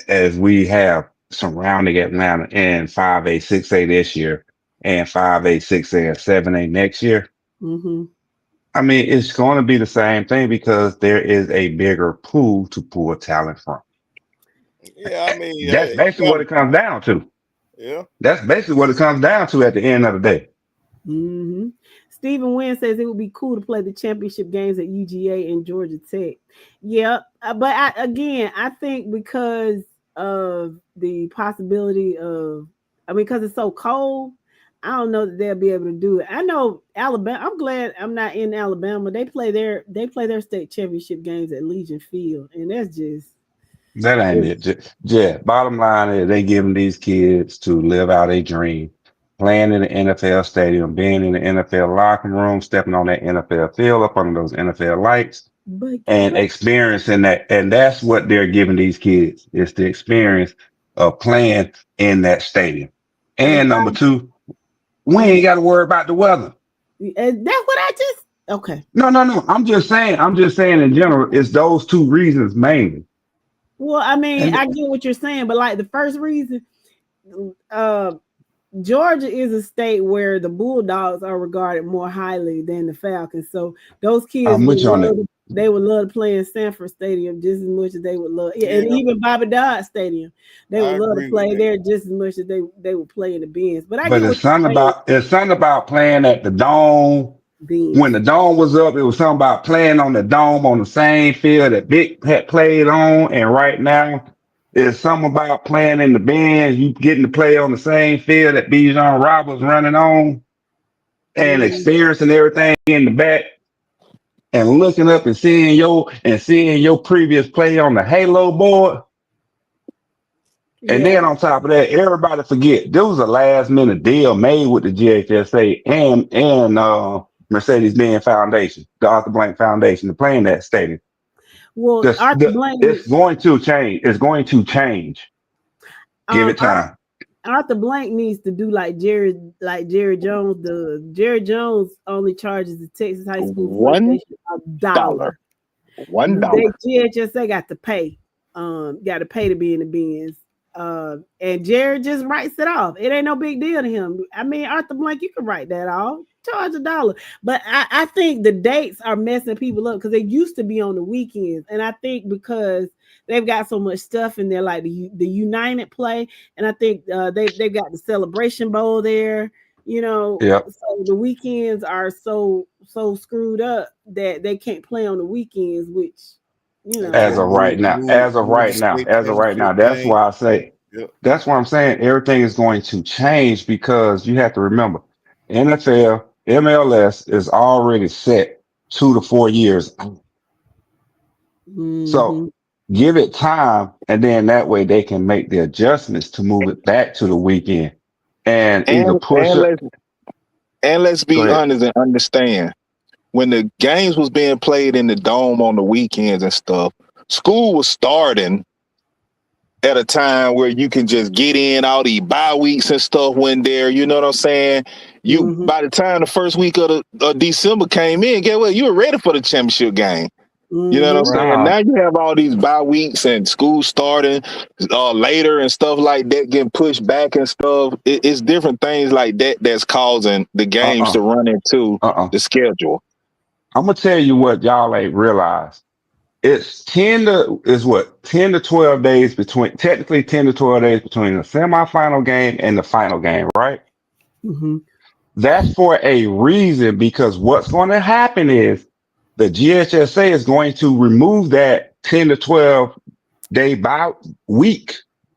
as we have surrounding Atlanta in 5A, 6A this year, and 5A, 6A, and 7A next year. Mm-hmm. I mean, it's going to be the same thing because there is a bigger pool to pull talent from. Yeah, I mean, that's basically what it comes down to. Yeah, that's basically what it comes down to at the end of the day. Mm-hmm. Stephen Wynn says it would be cool to play the championship games at UGA and Georgia Tech. Yeah, but I think because of the possibility of, because it's so cold, I don't know that they'll be able to do it. I know Alabama. I'm glad I'm not in Alabama. They play their state championship games at Legion Field, and that's just. That ain't it. Bottom line is they giving these kids to live out a dream, playing in the NFL stadium, being in the NFL locker room, stepping on that NFL field up under those NFL lights, and experiencing that. And that's what they're giving these kids is the experience of playing in that stadium. And number two, we ain't got to worry about the weather. That's what I just. Okay. No. I'm just saying in general, it's those two reasons mainly. Well, I mean, I get what you're saying, but like the first reason, Georgia is a state where the Bulldogs are regarded more highly than the Falcons. So those kids would love to play in Sanford Stadium just as much as they would love, and even Bobby Dodd Stadium. They would love to play there just as much as they would play in the Benz. But it's something about playing at the Dome. When the Dome was up, it was something about playing on the Dome on the same field that Big had played on. And right now, it's something about playing in the Benz. You getting to play on the same field that Bijan Roberts running on, and experiencing everything in the back, and looking up and seeing your previous play on the Halo board. And then on top of that, everybody forget there was a last minute deal made with the GHSA and Mercedes-Benz Foundation, the Arthur Blank Foundation, to play in that stadium. Well, it's going to change. It's going to change. Give it time. Arthur Blank needs to do like Jerry Jones does. Jerry Jones only charges the Texas High School $1. $1. $1. GHSA got to pay. Got to pay to be in the Benz. And Jared just writes it off. It ain't no big deal to him. I mean, Arthur Blank, you can write that off. Charge $1. But I think the dates are messing people up because they used to be on the weekends. And I think because they've got so much stuff in there, like the United play, and I think they've got the Celebration Bowl there. So the weekends are so screwed up that they can't play on the weekends, which as of right now, that's why I say that's why I'm saying everything is going to change, because you have to remember NFL, MLS is already set 2 to 4 years. Mm-hmm. So give it time, and then that way they can make the adjustments to move it back to the weekend and either push it. And let's be honest and understand, when the games was being played in the Dome on the weekends and stuff, school was starting at a time where you can just get in all these bye weeks and stuff when there, you know what I'm saying? By the time the first week of December came in, get what? You were ready for the championship game. You know what I'm saying? Nah. Now you have all these bye weeks and school starting later and stuff like that getting pushed back and stuff. It's different things like that that's causing the games to run into the schedule. I'm gonna tell you what y'all ain't realized. It's 10 to 12 days between, technically 10 to 12 days between the semifinal game and the final game, right? Mm-hmm. That's for a reason, because what's going to happen is the GHSA is going to remove that 10 to 12 day week,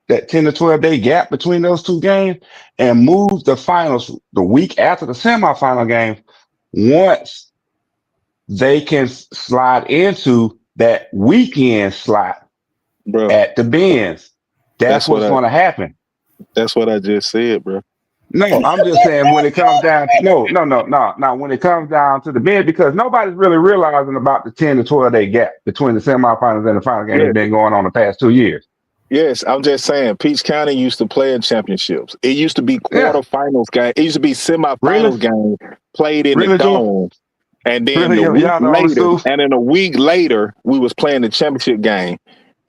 that 10 to 12 day gap between those two games, and move the finals the week after the semifinal game once they can slide into that weekend slot Bro, at the Benz. That's what's going to happen. That's what I just said, bro. No, I'm just saying when it comes down to, no. When it comes down to the Benz, because nobody's really realizing about the 10 to 12 day gap between the semifinals and the final game that's been going on the past 2 years. Yes, I'm just saying. Peach County used to play in championships. It used to be quarterfinals game. It used to be semifinals game played in the dome, and then the week later, and then a week later, we was playing the championship game.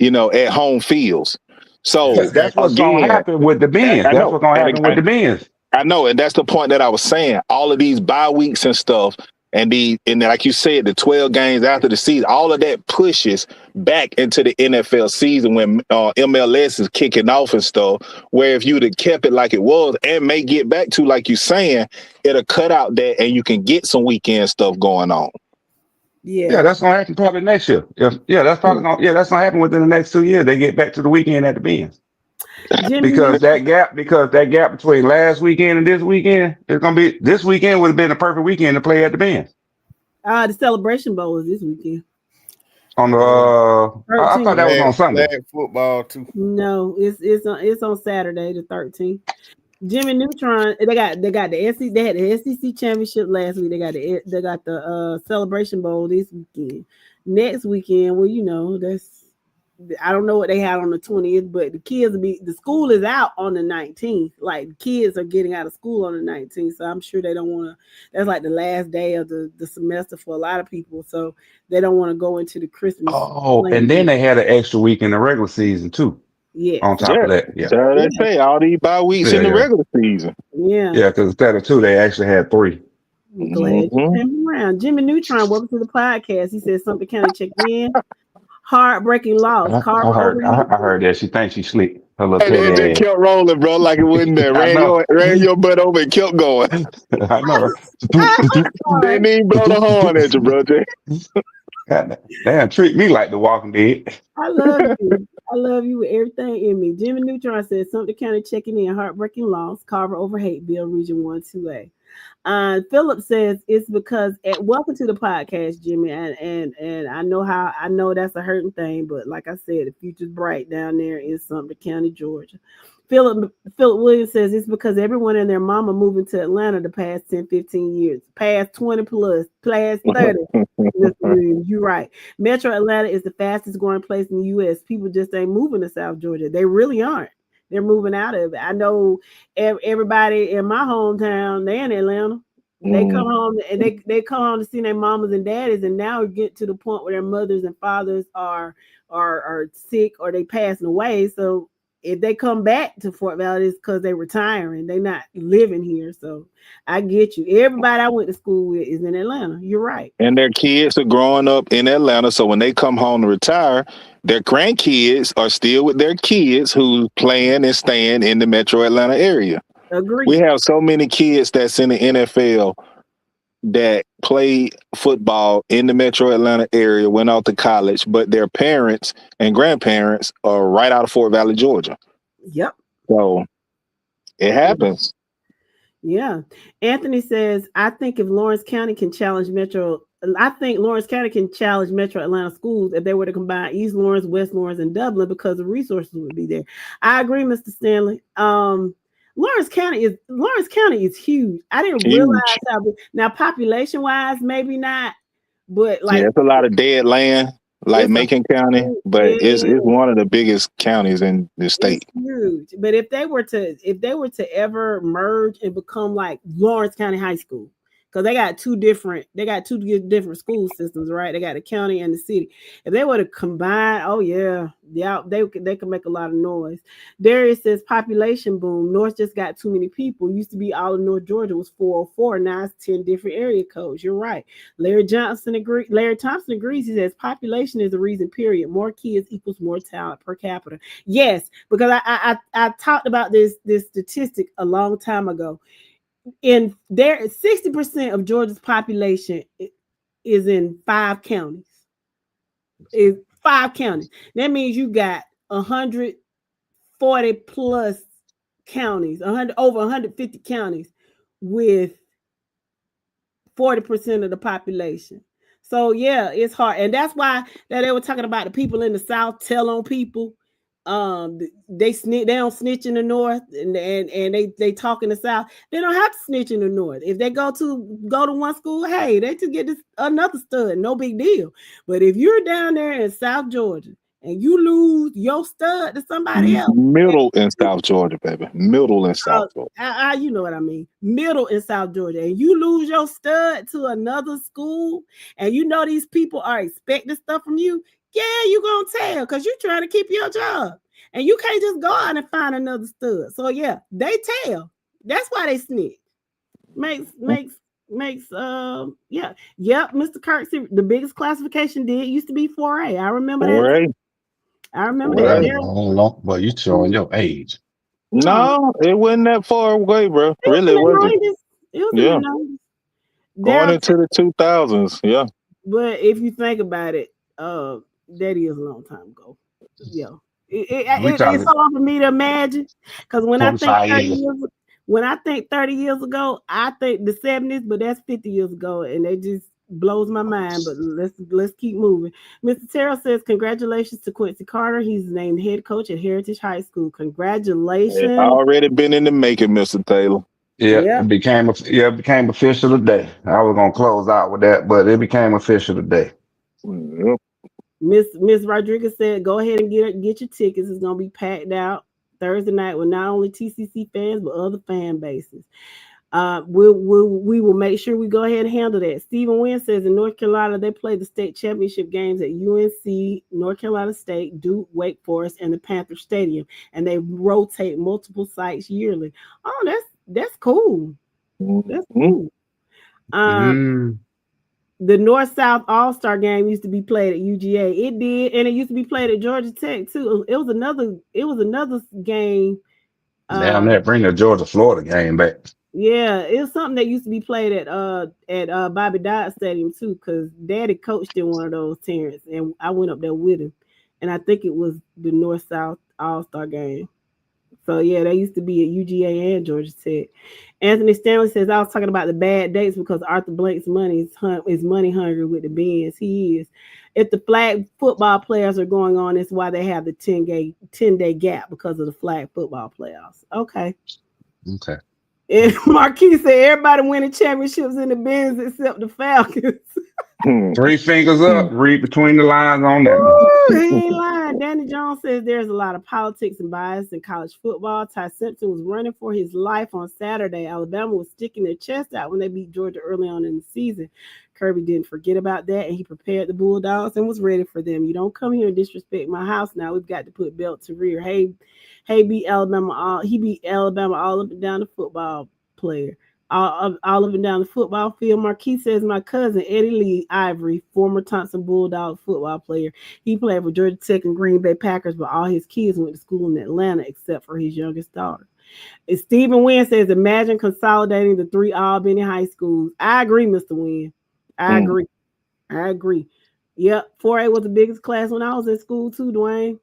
At home fields. So that's what's going to happen with the Benz. That's what's going to happen with the Benz. I know, and that's the point that I was saying. All of these bye weeks and stuff, and like you said, the 12 games after the season, all of that pushes back into the NFL season when MLS is kicking off and stuff. Where if you'd have kept it like it was, and may get back to like you're saying, it'll cut out that, and you can get some weekend stuff going on. Yeah, that's gonna happen probably next year. That's probably gonna happen within the next 2 years. They get back to the weekend at the Benz. Because that gap between last weekend and this weekend, it's gonna be, this weekend would have been a perfect weekend to play at the Benz. The Celebration Bowl is this weekend. On the I thought that was on Sunday. Football too. No, it's on Saturday the 13th. Jimmy Neutron, they got the SEC. They had the SEC championship last week. They got the Celebration Bowl this weekend. Next weekend, well, that's, I don't know what they had on the 20th, but the school is out on the 19th. Like, kids are getting out of school on the 19th, so I'm sure they don't want to. That's like the last day of the semester for a lot of people, so they don't want to go into the Christmas. Oh, and then they had an extra week in the regular season too. Yeah. On top of that, So they say all these bye weeks in the regular season. Yeah. Yeah, because instead of 2, they actually had 3. I'm glad you came around. Jimmy Neutron, welcome to the podcast. He said something kind of check in. Heartbreaking loss. I heard that. She thinks she's slick. Her little and then just kept rolling, bro, like it wasn't there. Ran your butt over and kept going. I know. Didn't even blow the horn at you, bro. Damn, treat me like the Walking Dead. I love you. I love you with everything in me. Jimmy Neutron said something kind of checking in. Heartbreaking loss. Carver over Hateville, Region 1-2A. Philip says it's because welcome to the podcast, Jimmy, and I know that's a hurting thing, but like I said, the future's bright down there in Sumter County, Georgia. Philip Williams says it's because everyone and their mama moving to Atlanta the past 10-15 years, past 20 plus, past 30. You're right. Metro Atlanta is the fastest growing place in the U.S. People just ain't moving to South Georgia. They really aren't. They're moving out of it. I know everybody in my hometown, they're in Atlanta. They come home and they come home to see their mamas and daddies, and now get to the point where their mothers and fathers are sick or they passing away. So if they come back to Fort Valley, it's because they're retiring. They're not living here. So I get you. Everybody I went to school with is in Atlanta. You're right. And their kids are growing up in Atlanta. So when they come home to retire, their grandkids are still with their kids who playing and staying in the Metro Atlanta area. Agreed. We have so many kids that's in the NFL that play football in the Metro Atlanta area, went out to college, but their parents and grandparents are right out of Fort Valley, Georgia. Yep. So it happens. Yeah. Anthony says, I think Lawrence County can challenge Metro Atlanta schools if they were to combine East Lawrence, West Lawrence, and Dublin, because the resources would be there. I agree, Mr. Stanley. Lawrence County is huge. I didn't realize how big. Now, population wise, maybe not, but like it's a lot of dead land, like Macon County, but it's one of the biggest counties in the state. It's huge. But if they were to ever merge and become like Lawrence County High School, because they got two different school systems, right? They got the county and the city. If they were to combine, oh yeah, they could make a lot of noise. Darius says population boom. North just got too many people. Used to be all of North Georgia was 404. Now it's 10 different area codes. You're right. Larry Thompson agrees. He says population is the reason. Period. More kids equals more talent per capita. Yes, because I talked about this statistic a long time ago. In there, 60% of Georgia's population is in 5 counties. Is 5 counties. That means you got 140 plus counties, over 150 counties with 40% of the population. So yeah, it's hard, and that's why that they were talking about the people in the South tell on people. They don't snitch in the North, and they talk in the South. They don't have to snitch in the North. If they go to one school, hey, they just get another stud, no big deal. But if you're down there in South Georgia and you lose your stud to somebody else, middle in South Georgia, baby, middle in South Georgia. You know what I mean, middle in South Georgia, and you lose your stud to another school, and you know these people are expecting stuff from you. Yeah, you gonna tell because you're trying to keep your job, and you can't just go out and find another stud. So yeah, they tell. That's why they snitch. Makes yeah. Yep, Mr. Kirk, the biggest classification used to be 4A. I remember 4A. That. I remember that. Long, but you showing your age. No, it wasn't that far away, bro. Really, it wasn't. It was in the 90s. Going into the 2000s, yeah. But if you think about it, that is a long time ago. Yeah, it's hard for me to imagine because when I think 30 years ago, I think the 70s, but that's 50 years ago, and it just blows my mind. But let's keep moving. Mr. Terrell says congratulations to Quincy Carter. He's named head coach at Heritage High School. Congratulations! It's already been in the making, Mr. Taylor. Yeah, it became official today. I was gonna close out with that, but it became official today. Yep. Miss Rodriguez said, "Go ahead and get your tickets. It's gonna be packed out Thursday night with not only TCC fans but other fan bases. We will make sure we go ahead and handle that." Stephen Wynn says in North Carolina they play the state championship games at UNC, North Carolina State, Duke, Wake Forest, and the Panther Stadium, and they rotate multiple sites yearly. Oh, that's cool. That's cool. The North-South All-Star game used to be played at UGA. It did, and it used to be played at Georgia Tech too. It was another game. Damn, that bring the Georgia-Florida game back. Yeah, it was something that used to be played at Bobby Dodd Stadium too, because Daddy coached in one of those, Terrence, and I went up there with him, and I think it was the North-South All-Star game. So yeah, they used to be at UGA and Georgia Tech. Anthony Stanley says I was talking about the bad dates because Arthur Blank's money is money hungry with the Benz. He is. If the flag football players are going on, it's why they have the 10-day gap because of the flag football playoffs. Okay. And Marquis said everybody winning championships in the Benz except the Falcons. 3 fingers up, read between the lines on that. Ooh, he ain't lying. Danny Jones says there's a lot of politics and bias in college football. Ty Simpson was running for his life on Saturday. Alabama was sticking their chest out when they beat Georgia early on in the season. Kirby didn't forget about that, and he prepared the Bulldogs and was ready for them. You don't come here and disrespect my house now. We've got to put belt to rear. He beat Alabama all up and down the football player. All up and down the football field. Marquis says my cousin Eddie Lee Ivory, former Thompson Bulldog football player. He played for Georgia Tech and Green Bay Packers, but all his kids went to school in Atlanta except for his youngest daughter. And Stephen Wynn says, imagine consolidating the 3 Albany high schools. I agree, Mr. Wynn. I agree. Yep, 4A was the biggest class when I was in school too, Dwayne.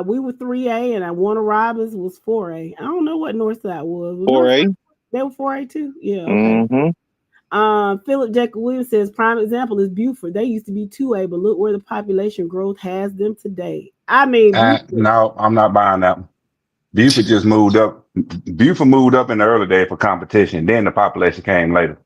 We were 3A, and Warner Robins was 4A. I don't know what Northside was. 4A. They were 4A too? Yeah. Okay. Philip Jacob Williams says prime example is Buford. They used to be 2A, but look where the population growth has them today. I mean, no, I'm not buying that one. Buford just moved up. Buford moved up in the early days for competition. Then the population came later.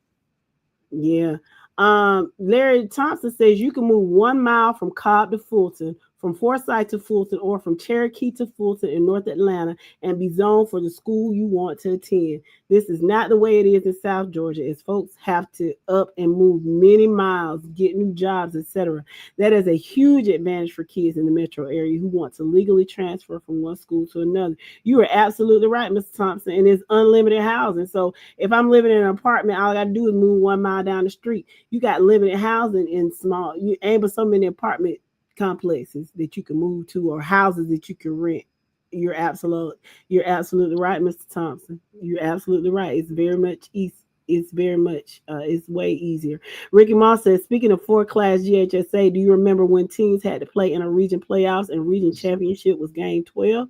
Yeah. Larry Thompson says you can move 1 mile from Cobb to Fulton from Forsyth to Fulton or from Cherokee to Fulton in North Atlanta and be zoned for the school you want to attend. This is not the way it is in South Georgia, as folks have to up and move many miles, get new jobs, etc. That is a huge advantage for kids in the metro area who want to legally transfer from one school to another. You are absolutely right, Mr. Thompson, and it's unlimited housing. So if I'm living in an apartment, all I gotta do is move 1 mile down the street. You got limited housing in small, you ain't but so many apartment complexes that you can move to or houses that you can rent. You're absolutely right, Mr. Thompson. You're absolutely right. It's very much east. It's very much it's way easier. Ricky Moss says, speaking of 4-class GHSA, do you remember when teams had to play in a region playoffs and region championship was game 12?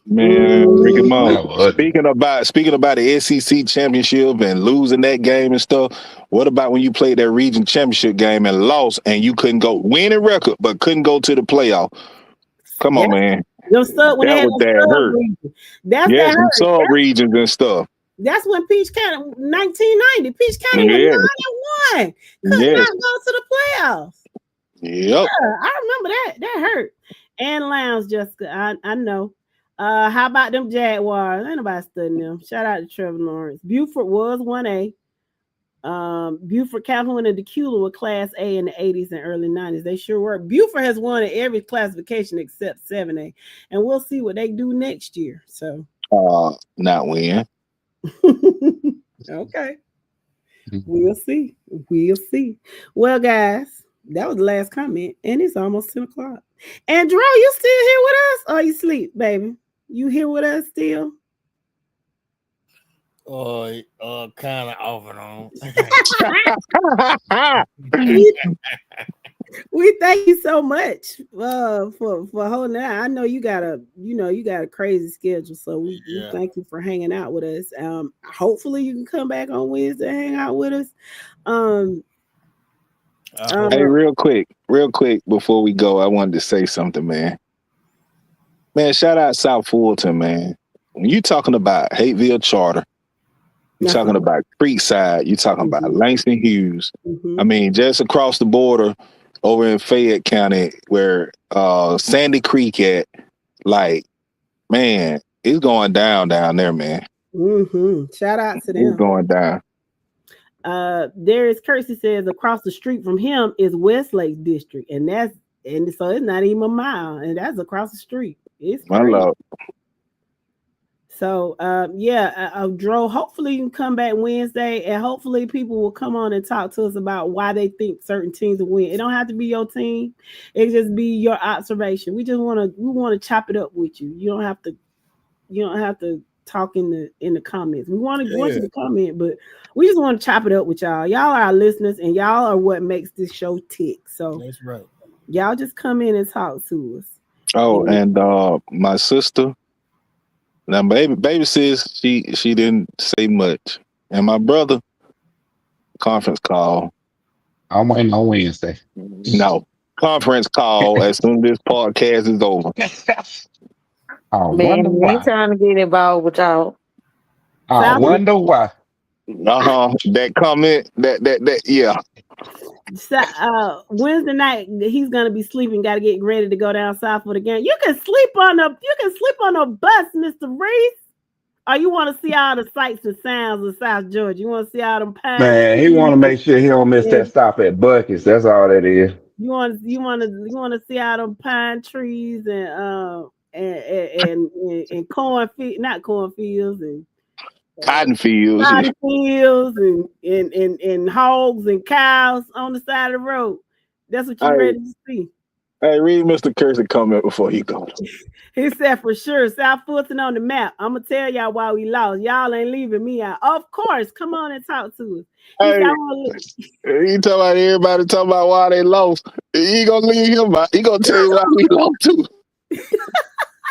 Man, Ricky Moss. That was Speaking about the SEC championship and losing that game and stuff. What about when you played that region championship game and lost and you couldn't go winning record but couldn't go to the playoff? Come on, man. When they had that hurt. Region. That's yes, that hurt. Sub regions and stuff. That's when Peach County 1990. Peach County was 9-1. Could not go to the playoffs. Yep. Yeah, I remember that. That hurt. And Lounge, Jessica. I know. How about them Jaguars? Ain't nobody studying them. Shout out to Trevor Lawrence. Buford was 1A. Buford, Calhoun, and Decula were Class A in the 80s and early 90s. They sure were. Buford has won at every classification except 7A. And we'll see what they do next year. So not win. Okay. We'll see. Well, guys, that was the last comment. And it's almost 10 o'clock. Andrew, you still here with us? Or you sleep, baby? You here with us still? Kind of off and on. We thank you so much for holding out. I know you got a crazy schedule, so we thank you for hanging out with us. Hopefully you can come back on Wednesday and hang out with us. Hey, real quick before we go, I wanted to say something, man. Man, shout out South Fulton, man. When you talking about Hateville Charter, you're talking about Creekside, you're talking about Langston Hughes. Mm-hmm. I mean, just across the border over in Fayette County where Sandy Creek at, like, man, it's going down there, man. Mm-hmm. Shout out to them. It's going down. Darius Kersey says across the street from him is Westlake District, and so it's not even a mile, and that's across the street. It's crazy. My love. So Dro, hopefully you can come back Wednesday, and hopefully people will come on and talk to us about why they think certain teams will win. It don't have to be your team; it just be your observation. We want to chop it up with you. You don't have to talk in the comments. We want you to comment, but we just want to chop it up with y'all. Y'all are our listeners, and y'all are what makes this show tick. So that's right. Y'all just come in and talk to us. Oh, and my sister. Now, baby says she didn't say much, and my brother conference call. I'm waiting on Wednesday. No conference call as soon as this podcast is over. I wonder why. We trying to get involved with y'all. I wonder why. That comment. That yeah. So, Wednesday night he's gonna be sleeping. Got to get ready to go down south for the game. You can sleep on a bus, Mr. Reese. Or you want to see all the sights and sounds of South Georgia? You want to see all them pines? Man, he want to make sure he don't miss that stop at Buc-ee's. That's all that is. You want to see all them pine trees and cornfield, not cornfields and cotton fields and hogs and cows on the side of the road. That's what you're ready to see. Hey, read Mr. Kersey comment before you go. He said for sure, South Fulton on the map. I'm gonna tell y'all why we lost. Y'all ain't leaving me out. Of course, come on and talk to us. You talking about everybody talking about why they lost. You gonna leave him out. He gonna tell you why we lost too.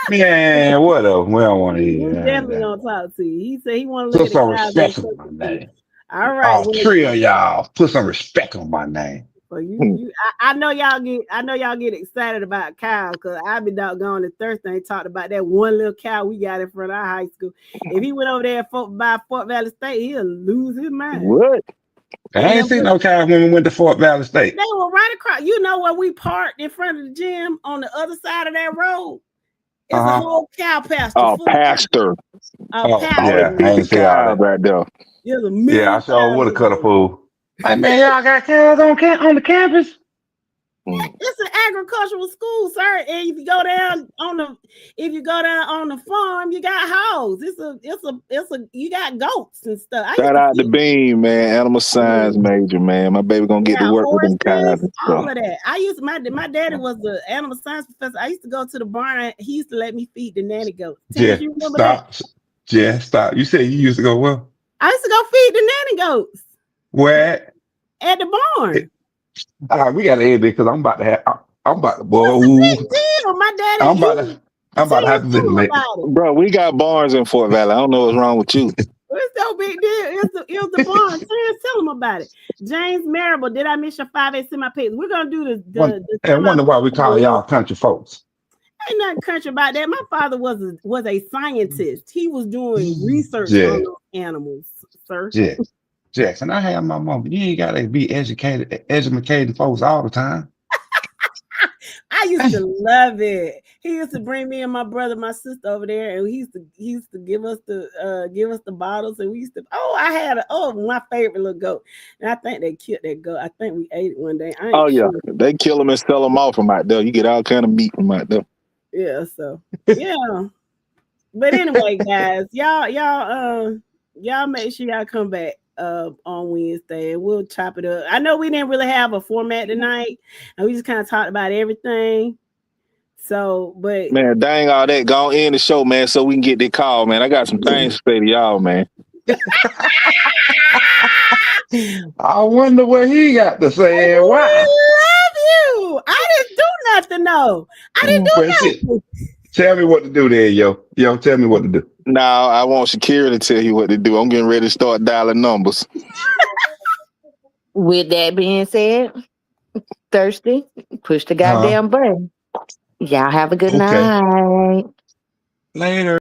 Man, what up? We don't want to hear. We're definitely gonna talk to you. He said he want to put some respect on my name. All right, all three of y'all put some respect on my name. So I know y'all get excited about cows because I be doggone it Thursday and talked about that one little cow we got in front of our high school. If he went over there by Fort Valley State, he'll lose his mind. What? I ain't seen no cows when we went to Fort Valley State. They were right across. You know where we parked in front of the gym on the other side of that road? It's a whole cow pasture. Oh, pastor. Yeah, I ain't see all that. Right there. Yeah, I sure would have cut a fool. Hey man, y'all got cows on the campus? It's an agricultural school, sir. And if you go down on the farm, you got hogs. You got goats and stuff. Shout out to Bean, man. Animal science major, man. My baby gonna get to work with them cows and stuff. All of that. My daddy was the animal science professor. I used to go to the barn and he used to let me feed the nanny goats. Yeah, you remember that? Yeah, stop. You said you used to go well? I used to go feed the nanny goats. Where? At the barn. We gotta end it because I'm about to boy. My daddy. I'm about to have to visit. Bro, we got barns in Fort Valley. I don't know what's wrong with you. It's no big deal. It was the barn. Tell them about it. James Marable, did I miss your 5-8 semi-page? We're gonna do I wonder why we call y'all country folks. Ain't nothing country about that. My father was a scientist. He was doing research on those animals, sir. Yeah. Jackson, I have my mom. You ain't gotta be educating folks all the time. I used to love it. He used to bring me and my brother, my sister over there, and he used to give us the bottles, and we used to. My favorite little goat, and I think they killed that goat. I think we ate it one day. Yeah, they kill them and sell them off from out there. You get all kind of meat from out there. Yeah, so yeah. But anyway, guys, y'all make sure y'all come back on Wednesday and we'll chop it up. I know we didn't really have a format tonight, and we just kind of talked about everything. So, but man, dang all that, go on in the show, man, so we can get the call, man. I got some things to say to y'all, man. I wonder what he got to say and why. I love you. I didn't do nothing, though. I didn't do nothing. Tell me what to do there, yo. Yo, tell me what to do. No, I want Shakira to tell you what to do. I'm getting ready to start dialing numbers. With that being said, thirsty, push the goddamn button. Y'all have a good night. Later.